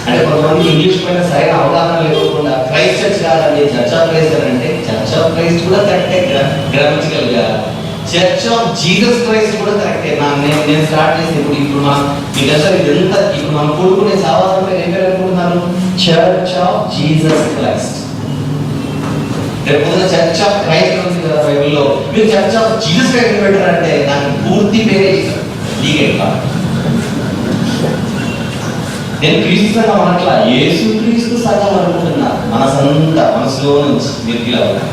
అంటే కొంతమంది ఇంగ్లీష్ పైన సరైన అవగాహన లేకుండా క్రైస్ట్ చర్చ్ కాదండి, చర్చ్ ఆఫ్ క్రైస్ట్ అంటే చర్చ్ ఆఫ్ క్రైస్ట్ కూడా కరెక్టే గ్రామటికల్ గా, చర్చ్ ఆఫ్ జీసస్ క్రైస్ట్ కూడా కరెక్టే. నేను స్టార్ట్ చేసి ఇప్పుడు మీకు అసలు ఇదంతా ఇప్పుడు మనం కూడుకునే సావాసంలో ఏం పేరు అనుకుంటున్నారు? Church of Jesus Christ. రేపు పొద్దున చర్చ్ ఆఫ్ క్రైస్ట్ ఉంది కదా బైబిల్లో, మీరు చర్చ్ ఆఫ్ జీసస్ క్రైస్ట్ పెట్టారంటే దానికి పూర్తి పేరే లీగల్ కాదు. నేను క్రీస్తు సంఘం అనట్లా, యేసు క్రీస్తు సంఘం అనుకుంటున్నా. మనసంతా మనసులో నుంచి మీరు ఫీల్ అవ్వాలి.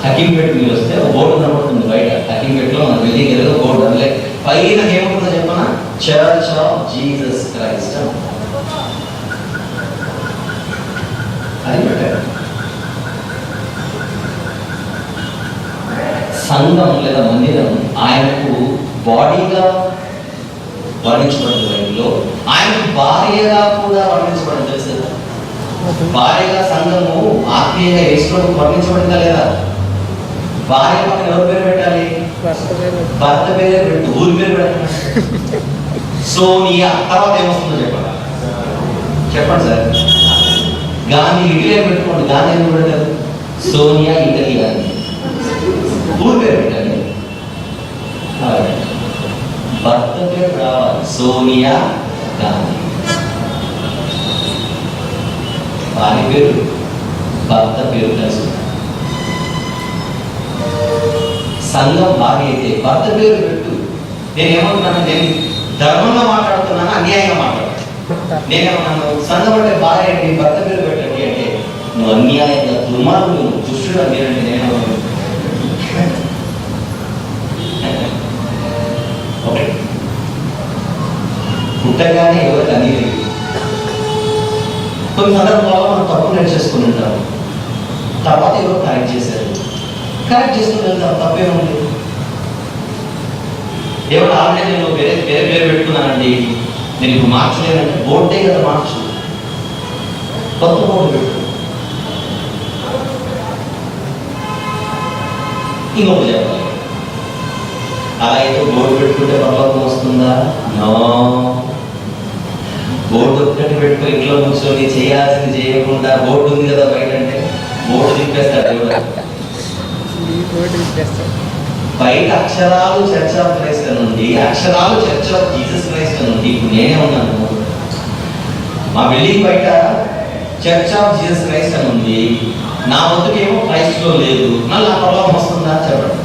హకీంపేట మీరు వస్తే ఒక బోర్డు కనబడుతుంది బయట. హకీంపేటలో మన బిల్డింగ్ ఏదో బోర్డు అందులో పైన ఏముంటుందో చెప్పనా? చర్చ్ ఆఫ్ జీసస్ క్రైస్ట్ అది పెట్టారు. సంఘం లేదా మందిరం ఆయనకు బాడీగా వర్ణించబడింది బైబిల్లో. ఆయనకు భార్యగా కూడా వర్ణించబడింది. తెలుసు, భార్యగా సంఘము ఆత్మీయంగా యేసులో వర్ణించబడిందా లేదా? భార్య పక్కన ఎవరి పేరు పెట్టాలి? భర్త పేరు పెట్టు, ఊరి పేరు పెట్టాలి. సోనియా తర్వాత ఏమొస్తుందో చెప్పండి, చెప్పండి సార్. గాంధీ ఇటలీ పెట్టుకోండి, గాంధీ ఏమి పెడతారు? సోనియా ఇటలీ గాంధీ. ఊరి పేరు పెట్టాలి, భర్త పేరు రావాలి, సోనియా గాంధీ. భార్య పేరు భర్త పేరు కలిసి. సంఘం భార్య అయితే భర్త పేరు పెట్టు. నేను ఏమంటున్నాను? నేను ధర్మంగా మాట్లాడుతున్నాను, అన్యాయంగా మాట్లాడుతున్నాను. నేనేమన్నాను? సంఘం అంటే భార్య ఏంటి, భర్త పేరు పెట్టండి అంటే నువ్వు అన్యాయంగా దుర్మార్గుడు, దుష్టుడు మీరంటే నేను ఓకే. పుట్టగానే ఎవరికి అన్నీ తెలియదు. కొన్ని సందర్భాల్లో మనం తప్పు నేర్చేసుకుని ఉంటాం, తర్వాత ఎవరు కరెక్ట్ చేశారు, కరెక్ట్ చేసుకుని వెళ్తాం, తప్పేముంది. ఎవరు ఆల్రెడీ నేను వేరే పేరు పెట్టుకున్నానండి, నేను ఇప్పుడు మార్చలేనంటే బోర్డే కదా మార్చు, కొత్త బోర్డు పెట్టు. ఇంకొక చెప్పాలి, అలా అయితే బోర్డు పెట్టుకుంటే పర్లోకం వస్తుందా? నో. బోర్డు ఒక్కటి పెట్టుకుని ఇంట్లో కూర్చొని చేయాల్సింది చేయకుండా బోర్డు ఉంది కదా బయట అంటే బోర్డు తిప్పేస్తాడు దేవుడు. బయట అక్షరాలు చర్చ్ ఆఫ్ క్రైస్ట్ నుండి, అక్షరాలు చర్చ్ ఆఫ్ జీసస్ క్రైస్ట్ నుండి. ఇప్పుడు నేనే ఉన్నాను, మా బిల్డింగ్ బయట చర్చ్ ఆఫ్ జీసస్ క్రైస్ట్ అని ఉంది, నా వద్దకేమో క్రైస్ట్లో లేదు. మళ్ళీ ఆ పర్లోకం వస్తుందా చెప్పండి.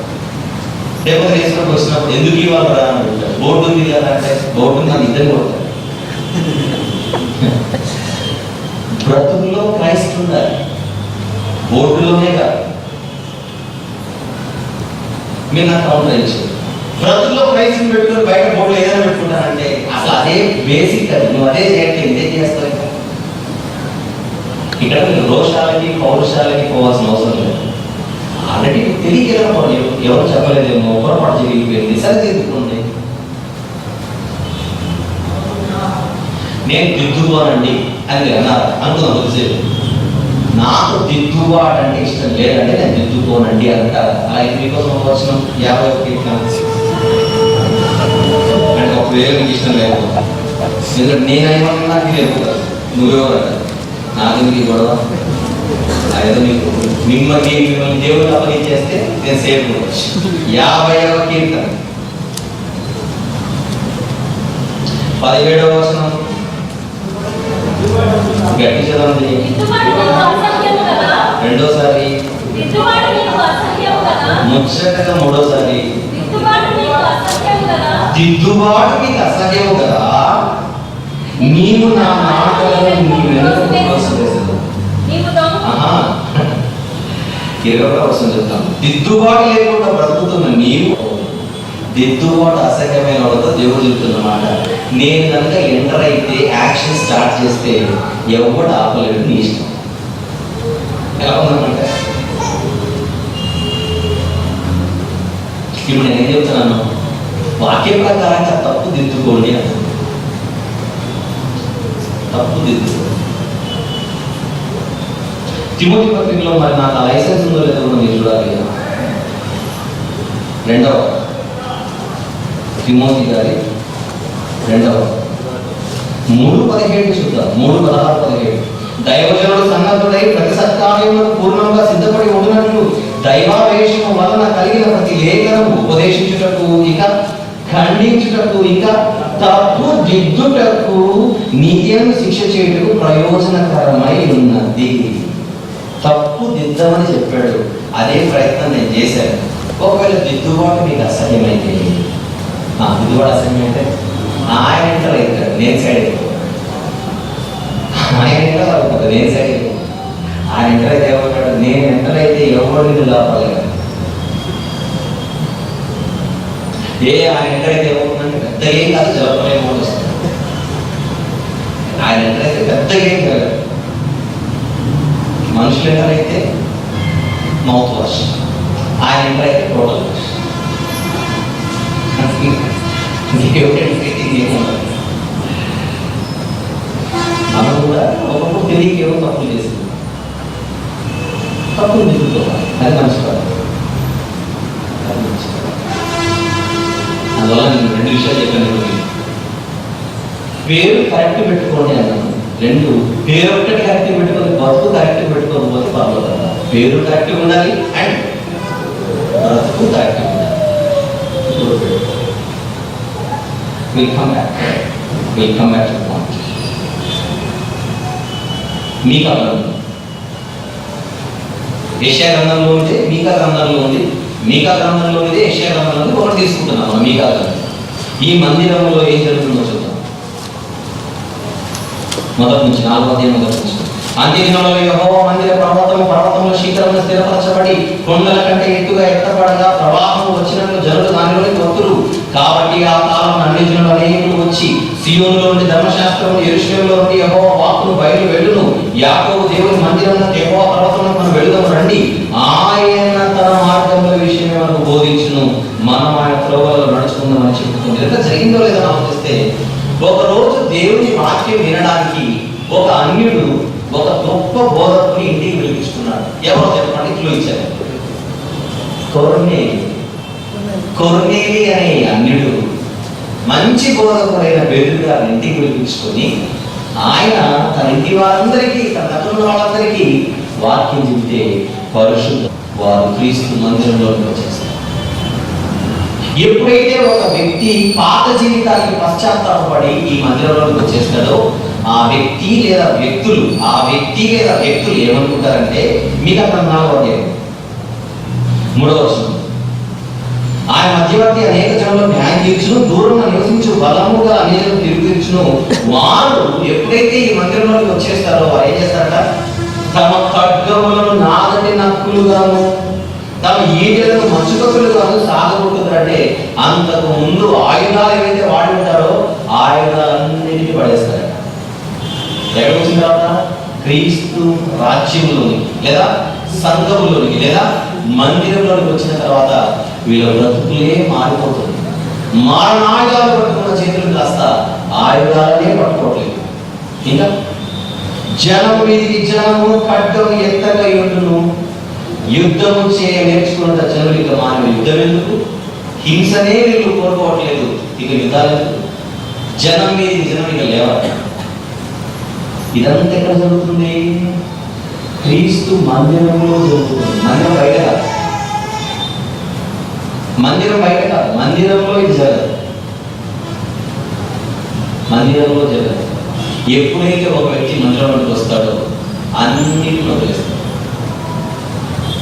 లేకపోతే యేసులోకి వచ్చినప్పుడు ఎందుకు ఇవ్వాలి రా అని అడుగుతారు. బోర్డు ఉంది కదా అంటే బోర్డు ఉంది అని ఇద్దరు కొడతారు. బ్రతుకులో క్రైస్ట్ ఉండాలి, బోర్డులోనే కాదు. మీరు నాకు కౌంటర్ అయ్యచ్చు, బ్రతుకులో క్రైస్ట్ పెట్టుకుని బయట బోర్డు ఏదైనా పెట్టుకుంటానంటే అసలు అదే బేసిక్. అది నువ్వు అదే చేయట్లేదు, ఇదే చేస్తావు. ఇక్కడ మీరు రోషాలకి పౌరుషాలకి పోవాల్సిన అవసరం లేదు. ఆల్రెడీ తెలియకేదైనా ఎవరు చెప్పలేదేమో, పొరపాటు జరిగిపోయింది, సరిదిద్దుకోండి. నేను దిద్దుకోనండి అని అన్నారు అనుకున్నాను కొద్దిసేపు. నాకు దిద్దుబాటంటే ఇష్టం లేదంటే నేను దిద్దుకోనండి అంటారు. అలా ఇది మీకోసం వచ్చిన 50 అంటే ఒకవేళ మీకు ఇష్టం లేకపోతే, ఎందుకంటే నేనేమన్నా నాకు లేదు, నువ్వెవరు అంటారు. నాకెందుకు గొడవ, అదే మీకు మిమ్మల్ని దేవుడు అప్పగించేస్తే నేను సేఫ్ ఉండొచ్చు. 50వ కీర్తన 17వ వచనం గట్టి చదవండి. దిద్దుబాటు నీకు అసహ్యము కదా. రెండోసారి దిద్దుబాటు నీకు అసహ్యము కదా. ముచ్చటగా మూడోసారి దిద్దుబాటు నీకు అసహ్యము కదా. దిద్దుబాటు నీకు అసహ్యము కదా. నీవు నా మాటలను నీ వెనుక ప్రోత్సహించదు. నీవు దొంగ. 20వ వచనం చెప్తాను. దిద్దుబాటు లేకుండా బ్రతుకుతున్న నీవు దిద్దుబాటు అసహ్యమైన వాళ్ళతో దేవుడు చెప్తున్నమాట. నేను కనుక ఎంటర్ అయితే యాక్షన్ స్టార్ట్ చేస్తే ఎవడు ఆపలేడు, నీ ఇష్టం. ఎలా ఉందన్నమాట. ఇప్పుడు నేనేం చెప్తున్నాను, వాక్య ప్రకారంగా తప్పు దిద్దుకోండి అని. తప్పు దిద్దుకోండి. తిమోతి పత్రికలో మరి నాకు ఆ లైసెన్స్ ఉందో లేదో కూడా మీరు చూడాలి. 2వ తిమోతి గారి 2వ 3:17 చూద్దాం. 3:16-17. దైవజనుడు సన్నద్ధుడై ప్రతి సత్కార్యములకు పూర్ణంగా సిద్ధపడి ఉండినట్లు దైవావేశము వలన కలిగిన ప్రతి లేఖనము ఉపదేశించుటకు, ఇక ఖండించుటకు, ఇక తప్పు దిద్దుటకు, నిత్యం శిక్ష చేయుటకు ప్రయోజనకరమై ఉన్నది. తప్పు దిద్దమని చెప్పాడు, అదే ప్రయత్నం నేను చేశాను. ఒకవేళ దిద్దుబాటు మీకు అసహ్యమైతే, దిద్దుబాటు అసహ్యమైతే ఆయన ఎంటర్ అవుతాడు, నేను సైడ్ అయిపోతాను. ఆయన ఎంటర్ అవుతాడు, నేను సైడ్ అయిపోతాను. ఆయన ఎంటర్ అయితే ఏమంటాడు, నేను ఎంటర్ అయితే ఎవరిని లోపలేదు. ఆయన ఎంటర్ అయితే ఏమవుతుందంటే పెద్ద ఏం కాదు, జలపలేమో వస్తుంది. ఆయన ఎంటర్ అయితే పెద్ద ఏం కాదు. మనుషులు ఎంటర్ అయితే మౌత్ వాష్, ఆయన ఎంటర్ అయితే టోటల్ వాష్. మనం కూడా ఒకప్పుడు తెలియక ఏమో తప్పులు చేస్తుంది. తప్పులు దిద్దుకోవాలి, అది మంచి పద్ధతి. అందువల్ల నేను 2 విషయాలు చెప్పాను. పేరు కరెక్ట్ పెట్టుకోండి అన్నాను. 2, పేరు ఒక్కటి కరెక్ట్ పెట్టుకోవాలి, బతుకు కరెక్ట్ పెట్టుకోకపోతే పర్లేదు. పేరు కరెక్ట్ ఉండాలి అండ్ బ్రతుకు కరెక్ట్ ఉండాలి. We'll come back to the point. మీకా గ్రంథం, యెషయా గ్రంథంలో ఉంటే మీకా గ్రంథంలో ఉంది, మీకా గ్రంథంలో ఉంది, యెషయా గ్రంథంలో ఉంది. ఒకటి తీసుకుంటున్నాం మనం మీకా గ్రంథం. ఈ మందిరంలో ఏం జరుగుతుందో చూద్దాం. మొదటి నుంచి 4వ అధ్యాయం మొదటి నుంచి. అంత్యదినంలో యెహోవా మందిర పర్వతములో శీఘ్రమున స్థిరపరచబడి కొండల కంటే ఎత్తుగా ఎత్తపడగా ప్రవాహం వచ్చినట్లు జనులు దానిలోకి వత్తురు. కాబట్టి ఆ కాలం అన్ని జనులు అనేకులు వచ్చి సీయోనులో నుండి ధర్మశాస్త్రము, యెరూషలేములో నుండి యెహోవా వాక్కును బయలు వెళ్ళును. యాకోబు దేవుని మందిరమున యెహోవా పర్వతమున మనం వెళుదాము రండి. ఆయన తన మార్గముల విషయమే మనకు బోధించును, మనం ఆయన త్రోవలలో నడుచుకుందామని చెప్పుకుంది. ఎంత జరిగిందో లేదో ఆలోచిస్తే, ఒకరోజు దేవుని వాక్యం వినడానికి ఒక అన్యుడు ఒక గొప్ప బోధకుని ఇంటికి పిలిపిస్తున్నాడు. ఎవరో చెప్పండి, క్లూ ఇచ్చారు. కొర్నేలి అనే అన్యుడు మంచి బోధకుడైన పేతురు గారిని ఇంటికి పిలిపించుకొని ఆయన తన ఇంటి వారందరికీ, తన దగ్గర వాళ్ళందరికీ వాక్యం చెబితే పరిశుద్ధ వారు క్రీస్తు మందిరంలోకి వచ్చేస్తారు. ఎప్పుడైతే ఒక వ్యక్తి పాత జీవితానికి పశ్చాత్తాపడి ఈ మందిరంలోకి వచ్చేస్తాడో ఆ వ్యక్తి లేదా వ్యక్తులు ఏమనుకుంటారంటే, మీకు అక్కడ 4వ అధ్యాయం 3వ వచనం. ఆయన మధ్యవర్తి అనేక జనులు న్యాయం తీర్చును, దూరంగా నివసించు బలముగా అనేక తిరుగుచును. వారు ఎప్పుడైతే ఈ మందిరంలోకి వచ్చేస్తారో వారు ఏం చేస్తారట, తమ ఖడ్గములను నాగటి నక్కులుగాను తమ ఈటలను మచ్చుకక్కులుగాను సాగబోతుందంటే, అంతకు ముందు ఆయుధాలు ఏవైతే వాడి ఉంటారో ఆయుధాలన్నిటికీ పడేస్తారు. ఎక్కడ వచ్చిన తర్వాత క్రీస్తు రాజ్యంలోని లేదా సంఘంలోనికి లేదా మందిరంలోనికి వచ్చిన తర్వాత వీళ్ళ బ్రతుకులే మారిపోతుంది. మారణాయుధాలు పట్టుకున్న చేతులు కాస్త ఆయుధాలనే పట్టుకోవట్లేదు. ఇంకా జనము మీదికి జనము ఖడ్గము ఎత్తగా ఉండును. యుద్ధము చేయ నేర్చుకున్న జనులు ఇక మానవ యుద్ధం ఎందుకు, హింసనే వీళ్ళు కోరుకోవట్లేదు, ఇక యుద్ధాలు ఎందుకు. జనం మీది జనం ఇక లేవాలి. ఇదంతా ఎక్కడ జరుగుతుంది? క్రీస్తు మందిరంలో జరుగుతుంది. మందిరం బయట కాదు, మందిరం బయట కాదు, మందిరంలో ఇది జరగదు. మందిరంలో జరగదు. ఎప్పుడైతే ఒక వ్యక్తి మందిరంలోకి వస్తాడో అన్నిటిని వదిలేస్తాడు.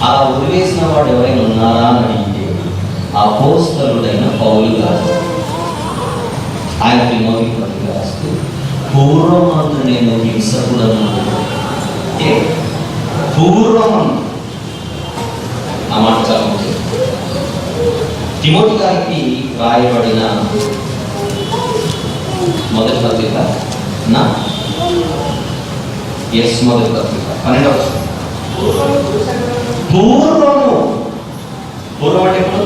అలా వదిలేసిన వాడు ఎవరైనా ఉన్నారా అని అడిగితే అపోస్తలుడైన పౌలు గారు. ఆయన తిమోతికి పత్రిక రాస్తూ పూర్వమందు నేను హింసకుడను, పూర్వమందు ఆ మాట చాలా ముఖ్యం. తిమోతి గారికి రాయబడిన మొదటి పత్రిక మొదటి పత్రిక 12వ వచనం. పూర్వం అంటే ఎప్పుడు?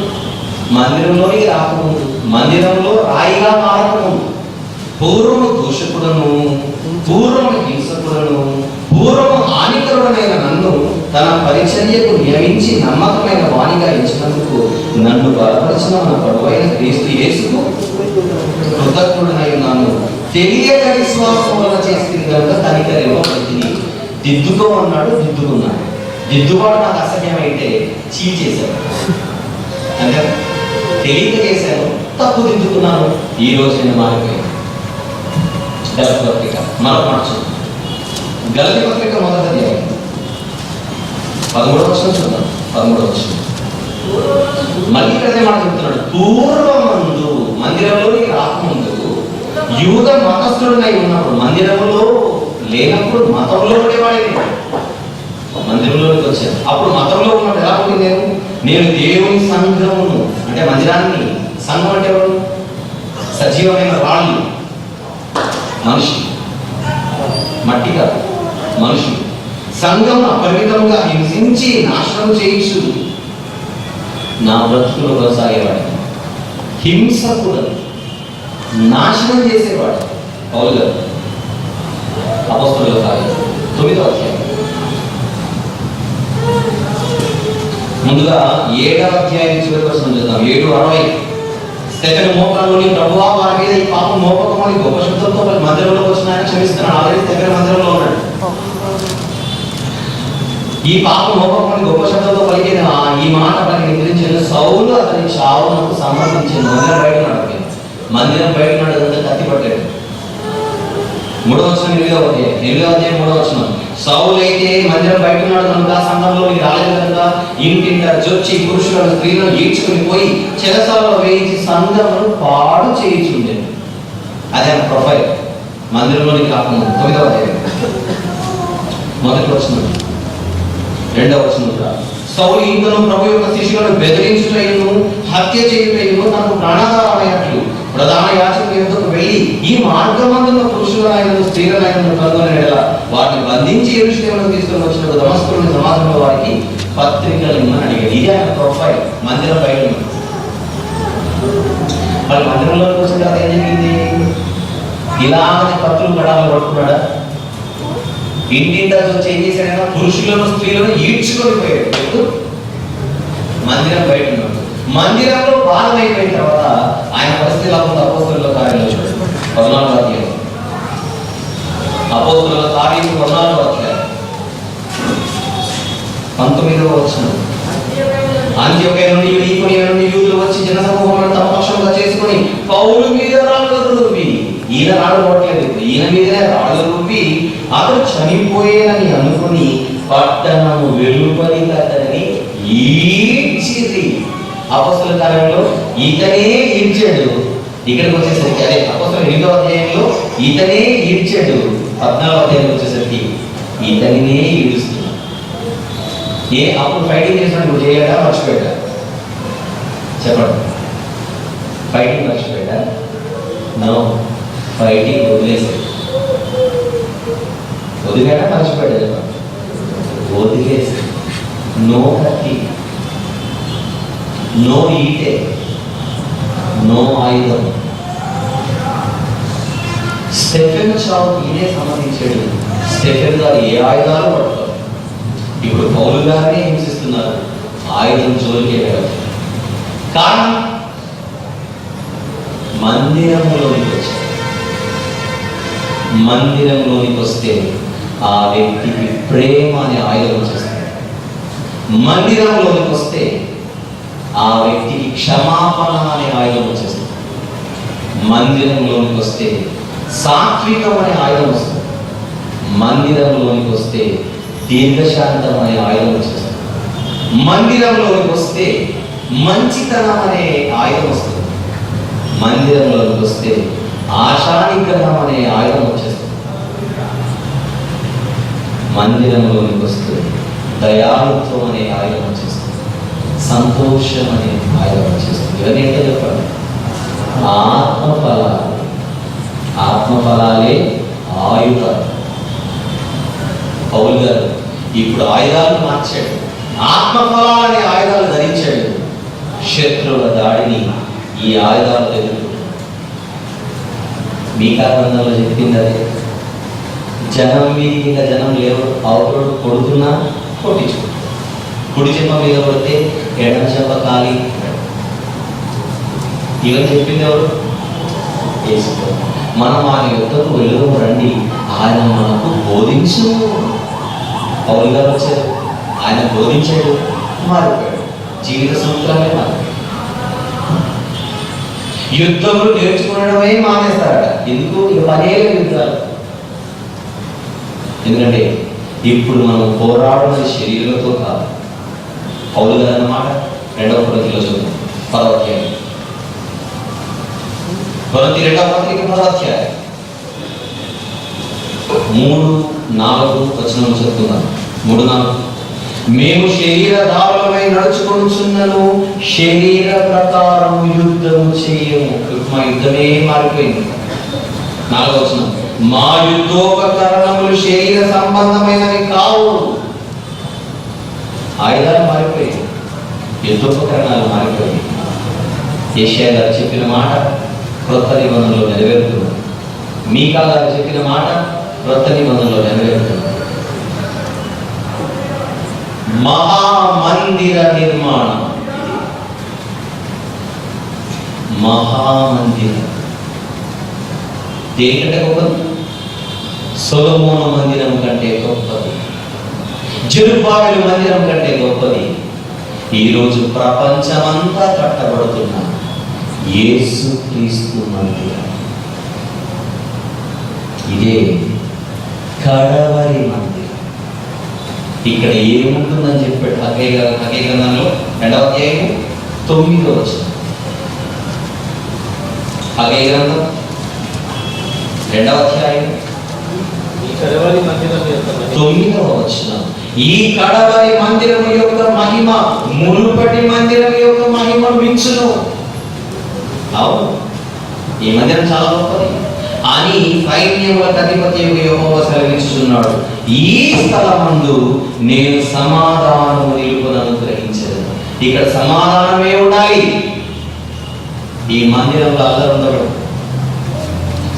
మందిరంలోనికి రాకముందు, మందిరంలో రాయిగా మారకముందు. పూర్వము దూషకుడను, పూర్వము హింసకుడను, పూర్వము హానికరుడనైన నన్ను తన పరిచర్యకు నియమించి నమ్మకమైన వాణిగా ఎంచినందుకు నన్ను బలపరిచిన మన ప్రభువైన క్రీస్తు యేసుకు కృతజ్ఞుడనై ఉన్నాను. తెలియక విశ్వాసం వల్ల చేసింది కనుక కనికరింపబడింది. దిద్దుకో అన్నాడు, దిద్దుకున్నాడు. దిద్దుబాటు నాకు అసహ్యమైతే చేశాను అంటే తెలియక చేశాను, తప్పు దిద్దుకున్నాను. ఈ రోజు నేను మారిపోయాను. గలతీ పత్రిక మరొక మాట చూద్దాం. గలతీ పత్రిక మొదటి అధ్యాయం 13వ వచనం చూద్దాం. 13వ వచనం మళ్ళీ ఇక్కడే మాట చెప్తున్నాడు. పూర్వమందు మందిరంలోకి రాకముందు యూద మతస్థుడనై ఉన్నప్పుడు, మందిరంలో లేనప్పుడు మతంలో ఉండేవాడే. మందిరంలోకి వచ్చాను, అప్పుడు మతంలో ఉన్నప్పుడు ఎలా ఉంది? నేను దేవుని సంఘమును, అంటే మందిరాన్ని, సంఘం అంటే ఎవరు? సజీవమైన రాళ్ళు, మనిషి, మట్టి కాదు, మనిషి. సంఘం అపరిమితంగా హింసించి నాశనం చేయించు నా బ్రతుకులో కొనసాగేవాడు. హింసకుడు, నాశనం చేసేవాడు పౌలు గారు. అపోస్తలుల కార్యం 9వ అధ్యాయం ముందుగా 7వ అధ్యాయం చివరి వచనం చూద్దాం. 7:60 స్టెఫెను మోకాల్లోని ప్రభువా వారి మీద ఈ పాపం మోపకమని గొప్ప శబ్దంతో మందిరంలోకి వచ్చిన ఆయన క్షమిస్తున్నాడు. ఆల్రెడీ స్టెఫెను మందిరంలో ఉన్నాడు. ఈ పాపం మోపకమని గొప్ప శబ్దంతో పలికిన ఈ మాట పలికి గురించిన సౌలు అతని చావునకు సంబంధించిన మందిరం బయట నడుదంతా కత్తి పట్టాడు. 3వ వచనం 8వ అధ్యాయం 3వ వచనం. సౌలు అయితే మందిరం బయట ఉన్నాడు కనుక, సంఘంలోకి రాలేదు కనుక ఇంటింట జొచ్చి పురుషులను స్త్రీలను ఈడ్చుకుని పోయి చెరసాలలో వేయించి సంఘమును పాడు చేయించుండేది. అదే ప్రొఫైల్ మందిరంలోనికి రాకుండా. 9వ అధ్యాయం మొదటి వచనం 2వ వచనం. సౌలు ఇంకను ప్రభు యొక్క శిష్యులను బెదిరించుటయును హత్య చేయుటయును తనకు ప్రాణాధారమైనట్లు ప్రధాన యాజకుని యొద్దకు వెళ్ళి ఈ మార్గమందున్న పురుషులైనను స్త్రీలైనను కనుగొని వారిని బంధించి యెరూషలేమునకు తీసుకొని వచ్చిన దమస్కులోని సమాజంలో వారికి పత్రికలు ఇమ్మని అడిగాడు. ఇది ఆయన ప్రొఫైల్. మందిరం బయట వాళ్ళు మందిరంలోకి వచ్చిన తర్వాత ఏం జరిగింది? ఇలాగనే పత్రులు పడాలని పట్టుకున్నాడా? ఇంటింటా వచ్చి ఏం చేశాడైనా? పురుషులను స్త్రీలను ఈడ్చుకొని పోయాడు. మందిరం బయట ఉన్నాడు. మందిరంలో భాగం అయిపోయిన తర్వాత ఆయన పరిస్థితి ఎలా ఉంది? అపోస్తలుల కార్యంలో చూడండి 14వ అధ్యాయం. అపోస్తలుల కార్యం 14వ అధ్యాయం 19వ వచనం. అంత్యోక్య నుండి ఈకొనియ నుండి యూదులు వచ్చి జనసమూహములను తమ పక్షంగా చేసుకొని పౌలు మీద రాళ్ళు రువ్వి, ఈయన రాళ్ళు కొట్టలేదు, ఈయన మీదనే రాళ్ళు రువ్వి అతను చనిపోయేనని అనుకుని పట్టణము వెలుపలి అతనిని ఈడ్చిరి. అపోస్తలుల కార్యంలో ఇతనే ఈడ్చాడు. ఇక్కడికి వచ్చేసరికి అదే అపోస్తలుల 8వ అధ్యాయంలో ఇతనే ఈడ్చాడు. 14వ అధ్యాయంలో వచ్చేసరికి ఇతనినే ఈడుస్తున్నాడు. అప్పుడు ఫైటింగ్ చేసినప్పుడు చేయడా మర్చిపోయాడా? చెప్పండి. ఫైటింగ్ మర్చిపోయాడా? నో, ఫైటింగ్ వదిలేసాడు. వదిలేడా మర్చిపోయాడా? చెప్పండి. వదిలేసాడు. నో కత్తి, నో ఈటే, నో ఆయుధం. స్టెఫెన్ చావుకి ఇదే సంబంధించాడు. స్టెఫెన్ గారు ఏ ఆయుధాలు పడతారు? ఇప్పుడు పౌలు గారినే హింసిస్తున్నారు. ఆయుధం జోలికి వెళ్ళారు. కారణం మందిరంలోనికి వచ్చారు. మందిరంలోనికి వస్తే ఆ వ్యక్తికి ప్రేమ అనే ఆయుధం వచ్చేస్తుంది. మందిరంలోనికి వస్తే ఆ వ్యక్తికి క్షమాపణ అనే ఆయుధం వచ్చేస్తుంది. మందిరంలోనికి వస్తే సాత్వికం అనే ఆయుధం వస్తుంది. మందిరంలోనికి వస్తే దీర్ఘశాంతం అనే ఆయుధం వచ్చేస్తుంది. మందిరంలోనికి వస్తే మంచితనం అనే ఆయుధం వస్తుంది. మందిరంలోకి వస్తే ఆశానిగ్రహం అనే ఆయుధం వచ్చేస్తుంది. మందిరంలోకి వస్తే దయాళుత్వం అనే ఆయుధం వచ్చేస్తుంది. సంతోషం అనే ఆయుధం వచ్చేస్తుంది. ఇవన్నీ ఏంటో చెప్పండి, ఆత్మఫలాలు. ఆత్మఫలాలే ఆయుధాలు. పౌలు గారు ఇప్పుడు ఆయుధాలు మార్చాడు. ఆత్మఫలాలనే ఆయుధాలు ధరించాడు. శత్రువుల దాడిని ఈ ఆయుధాలు ఎదుర్కొంటాడు. మీకా గ్రంథంలో చెప్పింది అదే. జనం మీద ఇంకా జనం లేవు, అవతరుడు కొడుతున్నా కొట్టించుకుంటాడు. కుడి చెంప మీద పడితే ఎడమ చెంప కాలి. ఇవన్నీ చెప్పింది ఎవరు? యేసు. మనం ఆయన యుద్ధకు వెలుగు రండి, ఆయన మనకు బోధించు. పౌలు గారు వచ్చారు, ఆయన బోధించాడు, మారిపోయాడు. జీవిత సూత్రాలే మారిపోయాడు. యుద్ధములు నేర్చుకునడమే మానేస్తారట. ఎందుకు? ఇక పదేళ్ళ యుద్ధాలు. ఎందుకంటే ఇప్పుడు మనం పోరాడుతున్న శరీరాలతో కాదు. పౌలు గారు అన్నమాట 2వ కొరింథీయుల చూద్దాం 10వ అధ్యాయం. కొరింథీ 2వ పత్రిక 10వ అధ్యాయం 3-4 వచనం చెప్తున్నాను. 3-4. మేము శరీరధారులమై నడుచుకొనుచున్నను, శరీర ప్రకారం యుద్ధము చేయము. మా యుద్ధమే మారిపోయింది. 4వ వచనం. మా యుద్ధోపకరణములు శరీర సంబంధమైనవి కావు. ఆయుధాలు మారిపోయాయి, యుద్ధోపకరణాలు మారిపోయాయి. యెషయా గారు చెప్పిన మాట క్రొత్త నిబంధనలో నెరవేరుతుంది. మీకా గారు చెప్పిన మాట క్రొత్త నిబంధనలో నెరవేరుతుంది. మహామందిర నిర్మాణం. మహామందిరం దేనికంటే గొప్పది? సొలొమోను మందిరం కంటే గొప్పది. జెరుబ్బాబెలు మందిరం కంటే గొప్పది. ఈరోజు ప్రపంచమంతా కట్టబడుతున్న యేసుక్రీస్తు మందిరం. ఇదే కడవరి మందిరం. ఇక్కడ ఏముంటుందని చెప్పాడు హగ్గై గ్రంథంలో 2వ అధ్యాయం 9వ వచనం. హగ్గై గ్రంథం 2వ అధ్యాయం 9వ వచనం. ఈ కడవరి మందిరం యొక్క మహిమ మునుపటి మందిరం యొక్క మహిమ మించును. అవును, ఈ మందిరం చాలా గొప్పది అని సైన్యములకు అధిపతి యెహోవా సెలవిస్తున్నాడు. ఈ స్థలమందు నేను సమాధానము నిలుపునను గ్రహించను. ఇక్కడ సమాధానమే ఉండాలి. ఈ మందిరంలో అల్లరి ఉండదు,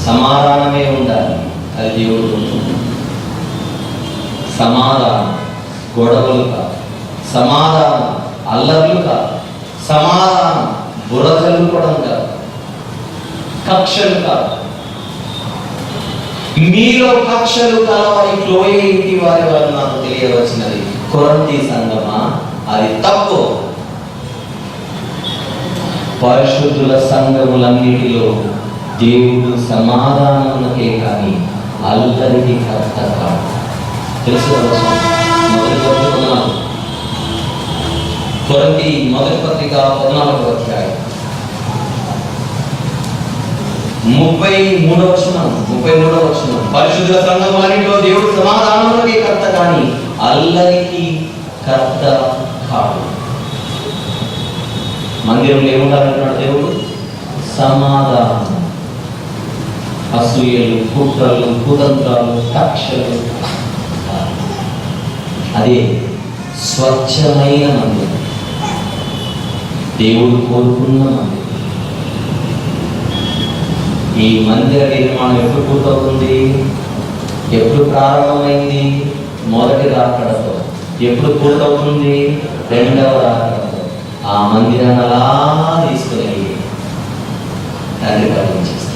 సమాధానమే ఉండాలి. అది దేవుడు. సమాధానం గొడవలు కాదు, సమాధానం అల్లర్లు కాదు, సమాధానం బురదలుకోవడం కాదు, కక్షలు కాదు. మీలో కక్షలు కలవని క్లోయే ఇంటి వారి వల్ల నాకు తెలియవచ్చినది. కొరంథీ సంఘమా, అది తప్పు. పరిశుద్ధుల సంఘములన్నిటిలో దేవుడు సమాధానమునకే కానీ అల్లరికి కర్త కాదు. తెలుసుకోవచ్చు. కొరంథీ మొదటి పత్రిక 14వ అధ్యాయం 33వ వచనం. పరిశుద్ధుల సంఘములన్నిటిలో దేవుడు సమాధానమునకే కర్త కానీ అల్లరికి కర్త కాదు. మందిరంలో ఏముండాలంటున్నాడు దేవుడు? సమాధానం. అసూయలు, కుట్రలు, కుతంత్రాలు, కక్షలు. అదే స్వచ్ఛమైన మందిరం, దేవుడు కోరుకున్న మందిరం. ఈ మందిర నిర్మాణం ఎప్పుడు పూర్తవుతుంది? ఎప్పుడు ప్రారంభమైంది? మొదటి రాకడతో. ఎప్పుడు పూర్తవుతుంది? 2వ రాకడతో. ఆ మందిరాన్ని అలా తీసుకుని తండ్రి పరిగణించేస్తాడు.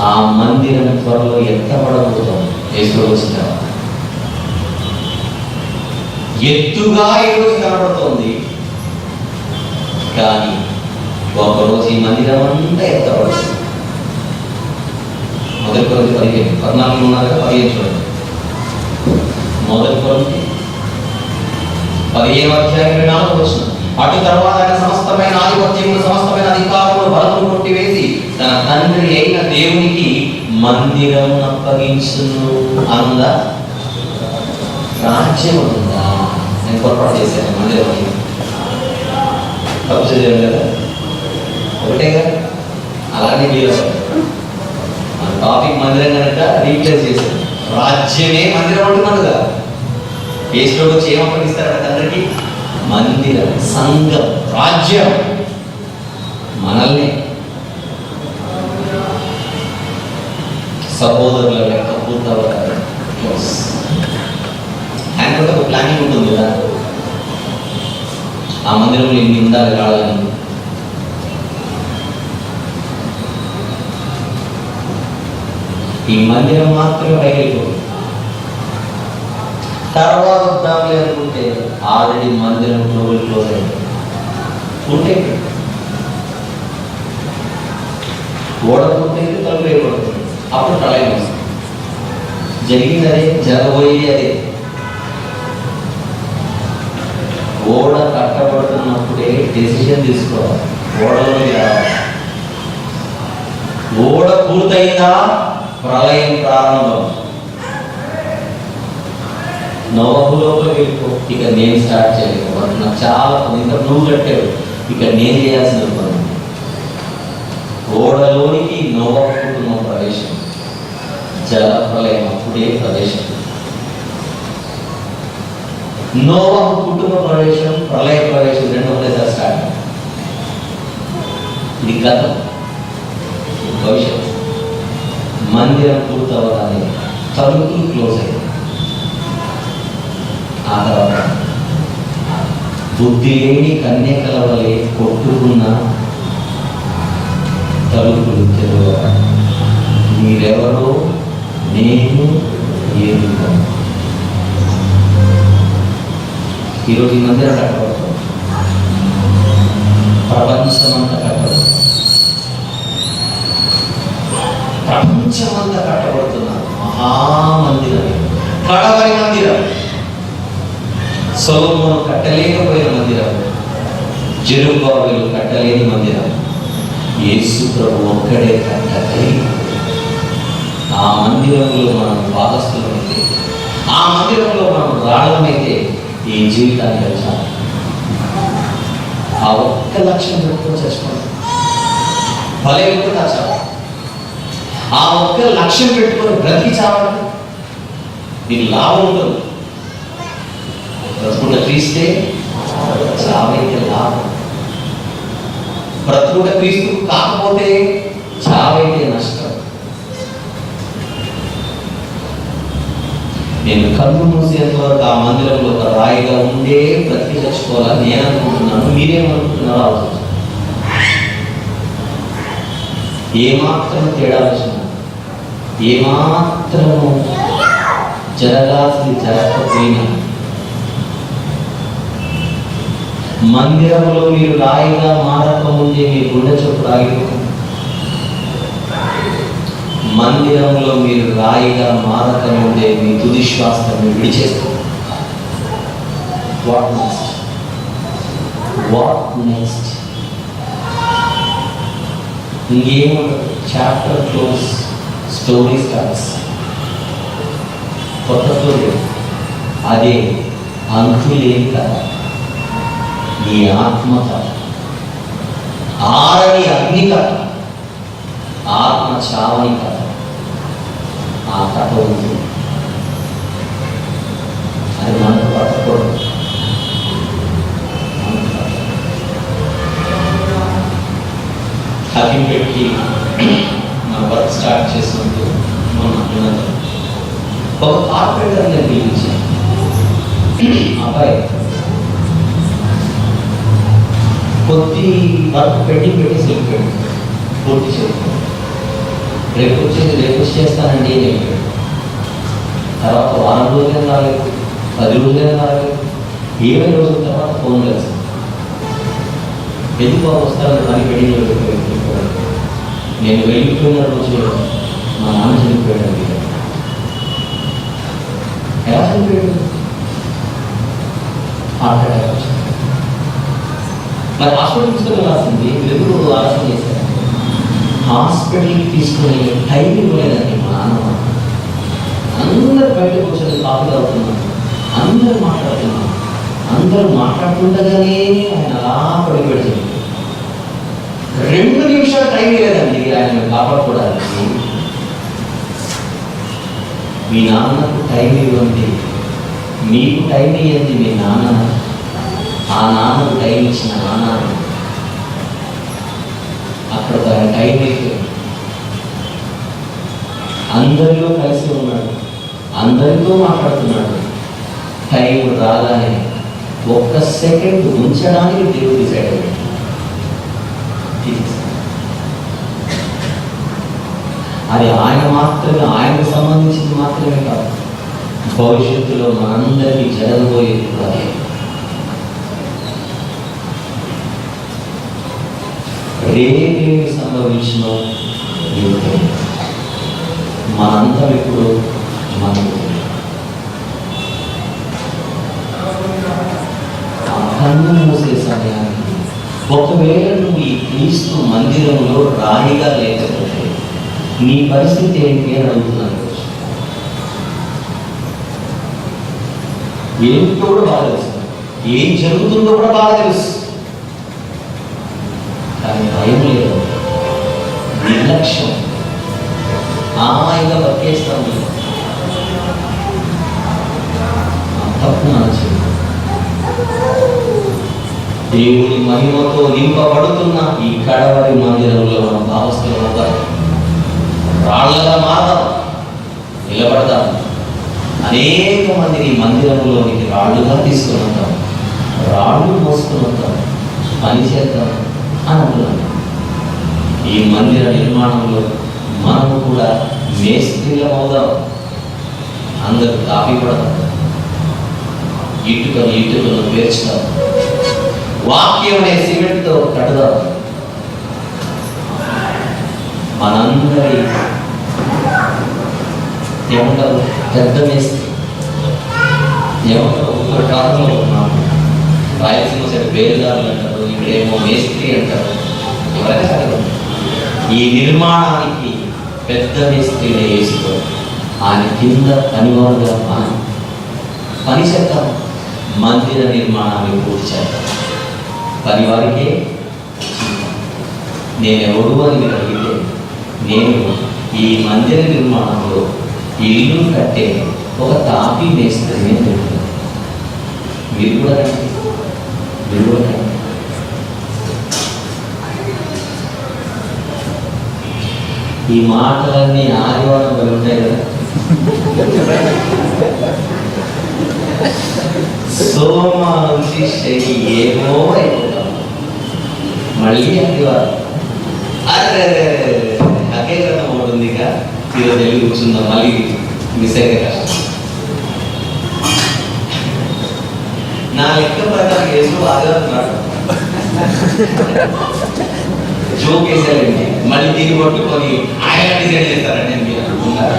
ఆ మందిరం త్వరలో ఎత్తబడబోతోంది. యేసు వచ్చిన ఎత్తుగా ఈరోజు కనబడుతోంది, కానీ ఒకరోజు ఈ మందిరం అంతా ఎత్తబడుతుంది. మొదటి కొరింథీ 14 ఉన్నారు కదా, 15 చూడండి. మొదటి కొరింథీ 15:24. అటు తర్వాత ఆయన సమస్తమైన ఆధిపత్యములు, సమస్తమైన అధికారములు, బలములు కొట్టివేసి తన తండ్రి అయిన దేవునికి మందిరం అప్పగించును అన్న రాజ్యం ఉందా? నేను పొరపాటు చేశాను. మందిరం తప్పు చేయలేదు కదా, ఒకటేగా. అలానే మీరు మన టాపిక్ మందిరం కనుక రీప్లేస్ చేశారు. రాజ్యమే మందిరం అంటున్నాడు కదా. పేస్లో వచ్చి ఏం అప్పగిస్తారట తండ్రికి? మందిరం, సంఘం, రాజ్యం, మనల్ని సహోదరుల లెక్క పూర్తవరాలి. ఆయన కూడా ఒక ప్లానింగ్ ఉంటుంది కదా, ఆ మందిరంలో ఇన్ని ఉండాలి రావాలని. ఈ మందిరం మాత్రమే పైకెళ్ళిపోతుంది. తర్వాత వద్దాంలే అనుకుంటే ఆల్రెడీ మందిరం క్లోజ్ అయింది. ఉంటే ఓడకుంటే తలుపు వేయబడుతుంది. అప్పుడు ప్రళయం వస్తుంది. జరిగింది అదే, జరగబోయేది అదే. ఓడ కట్టబడుతున్నప్పుడే డెసిషన్ తీసుకోవాలి, ఓడలోకి రావాలి. ఓడ పూర్తయిందా, ప్రళయం ప్రారంభం. నోవహు లోపల వెళ్ళిపో, ఇక నేను స్టార్ట్ చేయలేదు. నాకు చాలా ఇంకా నువ్వు కట్టావు, ఇక నేను చేయాల్సిన పని. ఓడలోనికి నోవహు కుటుంబం ప్రవేశం, జల ప్రళయం అప్పుడే ప్రవేశం. నోవహు కుటుంబ ప్రవేశం, ప్రళయ ప్రవేశం రెండు ఒకటేసారి స్టార్ట్. ఇది గతం, భవిష్యత్. మందిరం పూర్తవగానే తలుపులు క్లోజ్ అయ్యాయి. ఆ తర్వాత బుద్ధి లేని కన్యకల వలె కొట్టుకున్న తలుపులు తెరవగా మీరెవరో నేను ఎరుగను. ఈరోజు ఈ మందిరం కట్టబడుతుంది, ప్రపంచమంతా కట్టబడుతుంది. ప్రపంచమంతా కట్టబడుతున్నారు మహామందిరం, కడవరి మందిరం. సొలొమోను కట్టలేకపోయిన మందిరం, జెరుబ్బాబెలు కట్టలేని మందిరం, యేసు ప్రభు ఒక్కడే కట్టలే. ఆ మందిరంలో మనం భాగస్థులమైతే, ఆ మందిరంలో మనం రావడమైతే ఈ జీవితాన్ని గెలిచాలి. ఆ ఒక్క లక్ష్యం పెట్టుకొని చచ్చిపోవాలి, భలే ఉంటుంది చాలు. ఆ ఒక్క లక్ష్యం పెట్టుకొని బ్రతికి చావాలి, దీని లాభం ఉంటుంది. బ్రతుకుట క్రీస్తే, చావైతే లాభం. బ్రతుకుట క్రీస్తు కాకపోతే చావైతే నష్టం. నేను కన్ను మూసేంత వరకు ఆ మందిరంలో ఒక రాయిగా ఉండే బ్రతికి చచ్చిపోవాలని నేను అనుకుంటున్నాను. మీరేమనుకుంటున్నారో ఆలోచించండి. ఏమాత్రం తేడా వచ్చినా, ఏమాత్రము జరగాల్సింది జరగకపోయినా, మందిరంలో మీరు రాయిగా మారకముందే మీ గుండె చొప్పు ఆగిపోతుంది. మందిరంలో మీరు రాయిగా మారకముందే మీ తుది శ్వాసను విడిచేస్తుంది. What next? What next? ఇంకేముండదు. Chapter close, story starts. కొత్త స్టోరీ, అదే అంతులేని కథ. నీ ఆత్మ కథ, ఆరని అగ్ని కథ, ఆత్మ చావని కథ. ఆ కథ ఉంది, అది మనకు పట్టకూడదు. హకీంపేట్కి మన వర్క్ స్టార్ట్ చేసినప్పుడు మన ఒక కార్పొరేటర్ నేను పిలిపించాను. అబ్బాయి కొద్ది వర్క్ పెట్టి పెట్టేసి వెళ్ళిపోయాడు, పూర్తి చేయలేదు. రేపు వచ్చి చేస్తానండి అని చెప్పాడు. తర్వాత వారం రోజులే రాలేదు, 10 రోజులే రాలేదు, 20 రోజుల తర్వాత ఫోన్ చేస్తాను. ఎందుకు వస్తారని పని పెళ్లి నేను వెళ్ళిపోయిన రోజు మా నాన్న చనిపోయాడు. ఎలా చనిపోయాడు? హార్ట్ అటాక్ వచ్చింది. మరి హాస్పిటల్ తీసుకుని రాసింది ఎందుకు ఆలోచన చేశారంటే హాస్పిటల్కి తీసుకునే టైం ఇవ్వలేదండి మా నాన్న. అందరూ బయట కూర్చొని కాఫీ తాగుతున్నారు, అందరూ మాట్లాడుతున్నారు. అందరూ మాట్లాడుతుండగానే ఆయన అలా పడిపెడుతుంది. 2 నిమిషాలు టైం లేదండి ఆయన కాపాడుకోవడానికి. మీ నాన్నకు టైం ఇవ్వండి, మీకు టైం ఇవ్వండి. మీ నాన్న ఆ నాన్నకు టైం ఇచ్చిన నాన్న అక్కడ తన టైం అయిపోయింది. అందరిలో కలిసి ఉన్నాడు, అందరితో మాట్లాడుతున్నాడు. టైం రాగానే 1 సెకండ్ ఉంచడానికి దేవుడు డిసైడ్ అయ్యాడు. అది ఆయన మాత్రమే, ఆయనకు సంబంధించింది మాత్రమే కాదు, భవిష్యత్తులో మనందరికీ జరగబోయేది కూడా. రేపేమి సంభవించినో మనంతా ఇప్పుడు మనకు ఆ కన్ను మూసే సమయానికి ఒకవేళ నువ్వు ఈ క్రీస్తు మందిరంలో రాయిగా లేకపోతే నీ పరిస్థితి ఏంటి అని అడుగుతున్నాను. ఏంటో కూడా బాగా తెలుసు, ఏం జరుగుతుందో కూడా బాగా తెలుసు, కానీ భయం లేదు, నిర్లక్ష్యం, హాయిగా బతికేస్తాము. తప్పు మనసు దేవుని మహిమతో నింపబడుతున్న ఈ కడవరి మందిరంలో మనం భావస్థలం రాళ్లగా మారదాం, నిలబడదాం. అనేక మందిని మందిరంలోనికి రాళ్ళుగా తీసుకుని వద్దాం, రాళ్ళు మోసుకుని వద్దాం, పని చేద్దాం అని అంటున్నాను. ఈ మందిర నిర్మాణంలో మనము కూడా మేస్త్రీలం అవుదాం. అందరూ కాపీ పడదాం, ఇటుకను పేర్చుదాం, వాక్యం అనే సిమెంట్తో కడదాం. మనందరి ఏమంటారు, పెద్ద మేస్త్రి. ఏమంటారు, ఒక కాలంలో ఉన్నాము, రాయలసీమ సైడ్ బేలుదారులు అంటారు, ఇక్కడేమో మేస్త్రి అంటారు. ఎవరైనా ఈ నిర్మాణానికి పెద్ద మేస్త్రిని వేసుకో, ఆయన కింద పనివారుగా పని చేద్దాం, మందిర నిర్మాణాన్ని పూర్తి చేద్దాం. పనివారికే నేను ఎవరు అని మీరు అడిగితే, నేను ఈ మందిర నిర్మాణంలో ఇల్లు కట్టే ఒక తాపీ మేస్త్రిని చెప్తున్నాను. మీరు కూడా రండి, మీరు కూడా రండి. ఈ మాటలన్నీ ఆదివారం వరకు ఉంటాయి కదా. సోమ నుంచి శని ఏమో అయిపోతాం, మళ్ళీ ఆదివారం. అరే అకే కదా ఉంటుంది. ఇక ఈరోజు వెళ్ళి కూర్చుందాం, మళ్ళీ మిస్ అయితే కష్టం. నా లెక్క ప్రకారం యేసు ఆదివారం రాడు, జోక్ వేసారండి. మళ్ళీ దీన్ని పట్టుకొని ఆయన డిసైడ్ చేస్తారండి మీరు అనుకుంటున్నారు.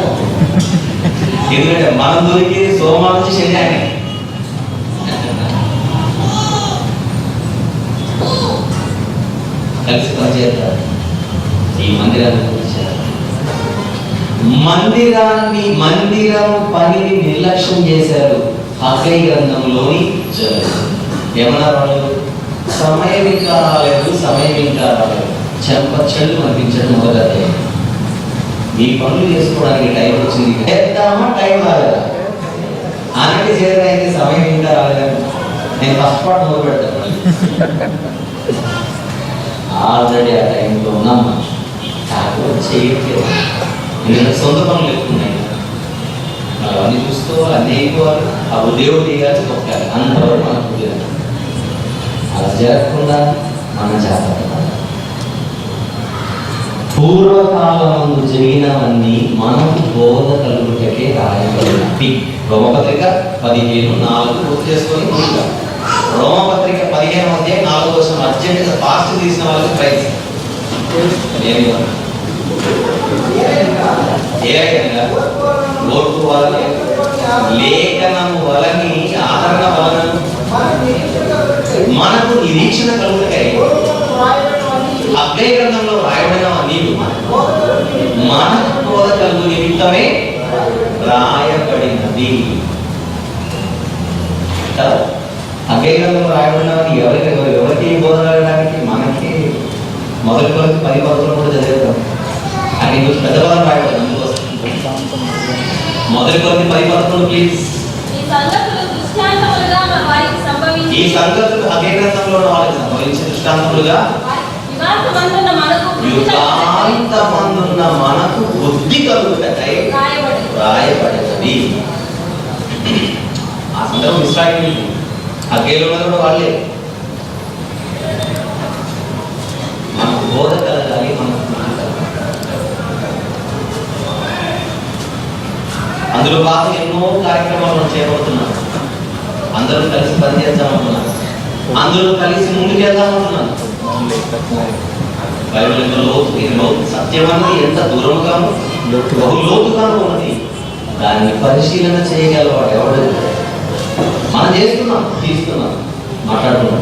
ఎందుకంటే మనం దొరికేది సోమవారం నుంచి శని ఆయన. కలిసి పనిచేస్తారు. ఈ మందిరాన్ని మందిరం పనిని నిర్లక్ష్యం చేశారు. హగ్గయి గ్రంథంలోని ఏమన్నారు వాళ్ళు? సమయం ఇంకా రాలేదు, సమయం ఇంకా రాలేదు, చెంపచెళ్ళు అనిపించడం మొదలదే. ఈ పనులు చేసుకోవడానికి టైం వచ్చింది, చేద్దామా టైం రాలేదా? అన్నట్టు చేయడానికి సమయం ఇంకా రాలేదని నేను ఫస్ట్ పార్ట్ మొదలు పెడతాను. ఆల్రెడీ ఆ టైంలో ఉన్నామా, కాకపోతే చేయట్లేదు. ఎందుకంటే సొంత పనులు ఎక్కున్నాయి, మరి అవన్నీ చూసుకోవాలి, అన్నీ అయిపోవాలి. అప్పుడు దేవుడు దిగాలి, తొక్కాలి, అంతవరకు మనకు తెలియదు. అలా జరగకుండా మన జాగ్రత్త. పూర్వకాలమందు జరిగినవన్నీ మనకు బోధ కలుగుటకే రాయబడినవి. రోమపత్రిక 15:4 పూర్తి చేసుకొని ముందుగా రోమపత్రిక 15:4 అర్జెంటుగా ఫాస్ట్ తీసిన వాళ్ళకి ప్రైజ్ ఓర్పు వలన లేఖనము వలని ఆదరణ వలన మనకు నిరీక్షణ కలుగుతాయి. అగ్నే గ్రంథంలో రాయబడిన నీవు మనకు బోధ కలుగు నిమిత్తమే రాయబడినది. అగ్నే గ్రంథంలో రాయబడినవి ఎవరికి బోధ రాయడానికి? మనకి. మొదటి వరకు 10 పదవులు కూడా చదివేద్దాం. అది పెద్ద పదం రాయబడి అందుకోసం మొదటి వరకు 10 పదవులు ప్లీజ్. ఈ సంగతులు అగ్నే గ్రంథంలో వాళ్ళకి సంభవించే దృష్టాంతములుగా యుగాంతమందున్న మనకు బుద్ధి కలుగుటకై రాయబడినది. ఆ సందర్భం ఇస్రాయేలు అగ్గేలో కూడా వాళ్ళే. మనకు బోధ కలగాలి, మనకు అందులో భాగంగా ఎన్నో కార్యక్రమాలు చేపడుతున్నాం. అందరూ కలిసి పనిచేద్దామంటున్నాను, అందరూ కలిసి ముందుకెళ్దామంటున్నాను. సత్యం అన్నది ఎంత దూరంగానో బహు లోతుగానో ఉన్నది. దాన్ని పరిశీలన చేయగలవాడు ఎవడు? మనం చేస్తున్నాం, తీస్తున్నాం, మాట్లాడుతున్నాం.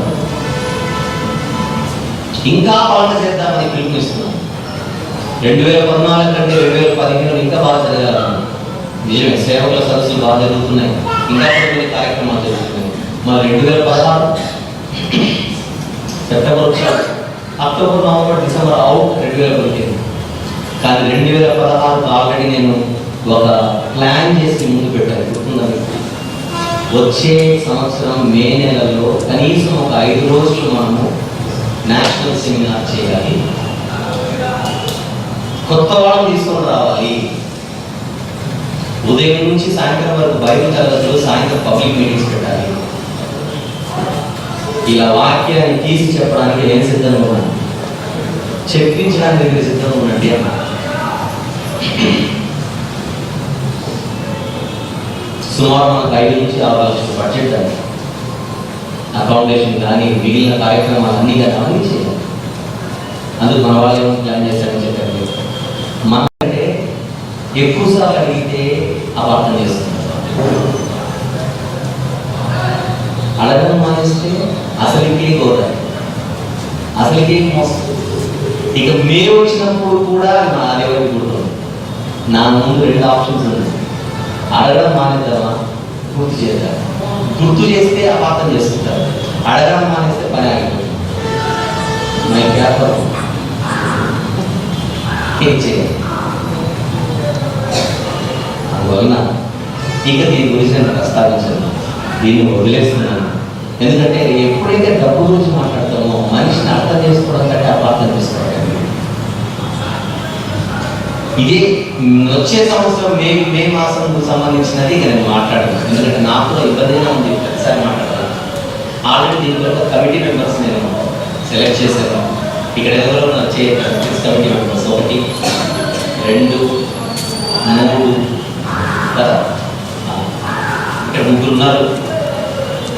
ఇంకా పాలన చేద్దామని పిలుపునిస్తున్నాం. 2014 కంటే 2015 ఇంకా బాగా జరగాలి. నిజమే, సేవకుల సదస్సులు బాగా జరుగుతున్నాయి, ఇంకా కొన్ని కార్యక్రమాలు జరుగుతున్నాయి. మరి 2016 September, October, November, December out 2015. కానీ 2016 ఆల్రెడీ నేను ఒక ప్లాన్ చేసి ముందు పెట్టాను. గుర్తుందని వచ్చే సంవత్సరం మే నెలలో కనీసం ఒక 5 రోజులు మనము నేషనల్ సెమినార్ చేయాలి. కొత్త వాళ్ళని తీసుకొని రావాలి. ఉదయం నుంచి సాయంత్రం వరకు బైబిల్ తరగతులు, సాయంత్రం పబ్లిక్ మీటింగ్స్ పెట్టాలి. ఇలా వాక్యాన్ని తీసి చెప్పడానికి నేను సిద్ధంగా ఉన్నాను, చెప్పించడానికి మీరు సిద్ధంగా ఉండండి అన్న. సుమారు మనకు 5 నుంచి 6 లక్షల బడ్జెట్ అని అకామిడేషన్ కానీ మిగిలిన కార్యక్రమాలు అన్నీ కానీ అన్నీ చేయాలి. అందుకు మన వాళ్ళు ఏమో ప్లాన్ చేస్తారని చెప్పారు. మనకంటే ఎక్కువసార్లు అడిగితే అపార్థం చేస్తున్నారు. అడగడం మానేస్తే అసలుకి కోరాలి, అసలుకి మోస్తుంది. ఇక మేము వచ్చినప్పుడు కూడా నా ఎవరికి గుర్తుంది. నా ముందు 2 ఆప్షన్స్ ఉంది. అడగడం మానేద్దామా, గుర్తు చేద్దాం. గుర్తు చేస్తే అపార్థం చేసుకుంటారు, అడగడం మానేస్తే పని ఆగిపోతుంది. ఏం చేయాలి? అందువలన ఇక దీని గురించి నేను ప్రస్తావించాను, దీన్ని వదిలేస్తున్నాను. ఎందుకంటే ఎప్పుడైతే డబ్బు గురించి మాట్లాడతామో మనిషిని అర్థం చేసుకోవడం కంటే అపార్థం చేసుకోవడం. ఇదే వచ్చే సంవత్సరం మే మాసంకు సంబంధించినది నేను మాట్లాడాను. ఎందుకంటే నాకు కూడా ఇబ్బందిగా ఉంది ప్రతిసారి మాట్లాడాలి. ఆల్రెడీ దీంట్లో కమిటీ మెంబర్స్ నేను సెలెక్ట్ చేశాను. ఇక్కడ ఎవరో కమిటీ మెంబర్స్ 1, 2, 3 కదా, ఇక్కడ 3 ఉన్నారు.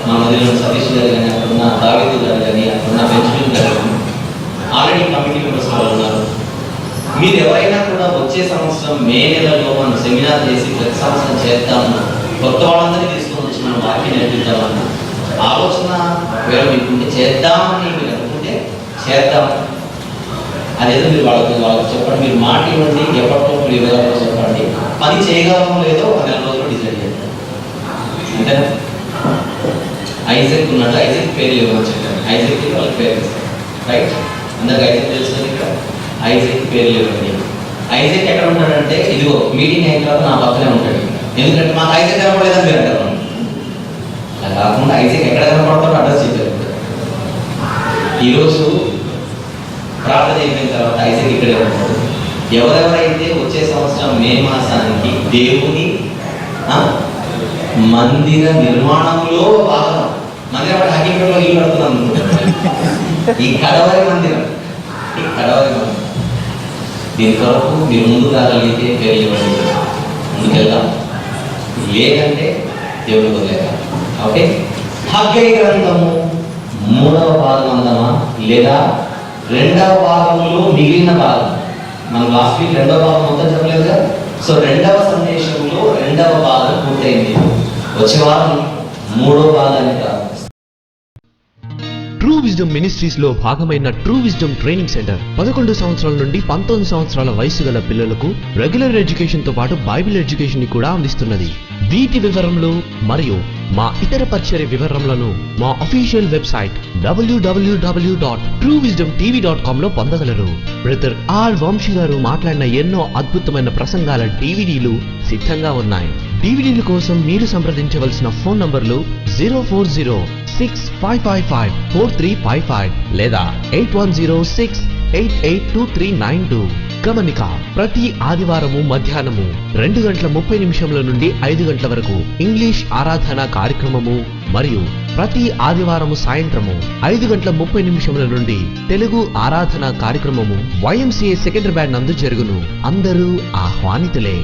మా మధ్యలో సతీష్ గారు కానీ, అక్కడున్న దావీదు గారు కానీ, అక్కడున్న బెంజమిన్ గారు కానీ ఆల్రెడీ కమిటీ మెంబర్స్ వాళ్ళు ఉన్నారు. మీరు ఎవరైనా కూడా వచ్చే సంవత్సరం మే నెలలో మనం సెమినార్ చేసి ప్రతి సంవత్సరం చేద్దాము, కొత్త వాళ్ళందరినీ తీసుకొని వచ్చి మనం వాక్యం నేర్పిద్దామన్న ఆలోచన వేరే మీకుంటే, చేద్దామని మీరు అనుకుంటే చేద్దాం. అదేదో మీరు వాళ్ళకి చెప్పండి. మీరు మాట ఇవ్వండి, ఎప్పటిలో మీరు ఇవ్వగలరో చెప్పండి. పని చేయగలమో లేదో 1 నెల రోజులు డిసైడ్ చేద్దాం. అంతేనా? ఐజాక్ ఉన్నాడు, ఐజాక్ పేర్లు ఇవ్వమని చెప్పాను. ఐజాక్కి వాళ్ళకి పేరు ఇస్తాను. రైట్, అందరికి ఐజాక్ తెలుస్తుంది. ఇక్కడ ఐజాక్ పేర్లు ఇవ్వండి. ఐజాక్ ఎక్కడ ఉంటాడంటే ఇదిగో మీటింగ్ అయిన తర్వాత నా పక్కనే ఉంటాడు. ఎందుకంటే మాకు ఐజాక్ కనపడలేదని మీరు అంటారు. అలా కాకుండా ఐజాక్ ఎక్కడ కనపడతాడో అడ్రస్ చెప్పారు. ఈరోజు ప్రార్థన అయిపోయిన తర్వాత ఐజాక్ ఇక్కడే ఉంటాడు. ఎవరెవరైతే వచ్చే సంవత్సరం మే మాసానికి దేవుని మందిర నిర్మాణంలో భాగం, మందిరం అంటే హకీంలో ఇల్లు కడుతున్నాను, ఈ కడవరి మందిరం దీని కొరకు మీరు ముందుకు రాగలిగితే వెళ్ళివ్వండి, ముందుకెళ్దాం. లేదంటే దేవుడికి వదిలేద్దాం. ఓకే, హగ్గై గ్రంథము 3వ భాగం అందామా, లేదా 2వ భాగంలో మిగిలిన భాగం. మనం లాస్ట్ వీక్ 2వ భాగం మొత్తం చెప్పలేదుగా. సో 2వ సందేశంలో 2వ భాగం పూర్తయింది. వచ్చే వారం 3వ భాగాన్ని ప్రారంభిస్తాం. ట్రూ విజ్డమ్ మినిస్ట్రీస్ లో భాగమైన ట్రూ విజ్డమ్ ట్రైనింగ్ సెంటర్ 11 సంవత్సరాల నుండి 19 సంవత్సరాల వయసు గల పిల్లలకు రెగ్యులర్ ఎడ్యుకేషన్ తో పాటు బైబిల్ ఎడ్యుకేషన్ ని కూడా అందిస్తున్నది. వీటి వివరములు మరియు మా ఇతర పరిచర్య వివరములను మా అఫీషియల్ వెబ్సైట్ www.truewisdomtv.com లో పొందగలరు. బ్రదర్ ఆర్ వంశీ గారు మాట్లాడిన ఎన్నో అద్భుతమైన ప్రసంగాల డివిడీలు సిద్ధంగా ఉన్నాయి. డివిడీల కోసం మీరు సంప్రదించవలసిన ఫోన్ నంబర్లు 04065554355 లేదా 8106882392. గమనిక, ప్రతి ఆదివారము మధ్యాహ్నము 2:30 నుండి 5 గంటల వరకు ఇంగ్లీష్ ఆరాధన కార్యక్రమము మరియు ప్రతి ఆదివారము సాయంత్రము 5:30 నుండి తెలుగు ఆరాధన కార్యక్రమము YMCA సెకండరీ బ్యాండ్ నందు జరుగును. అందరూ ఆహ్వానితులే.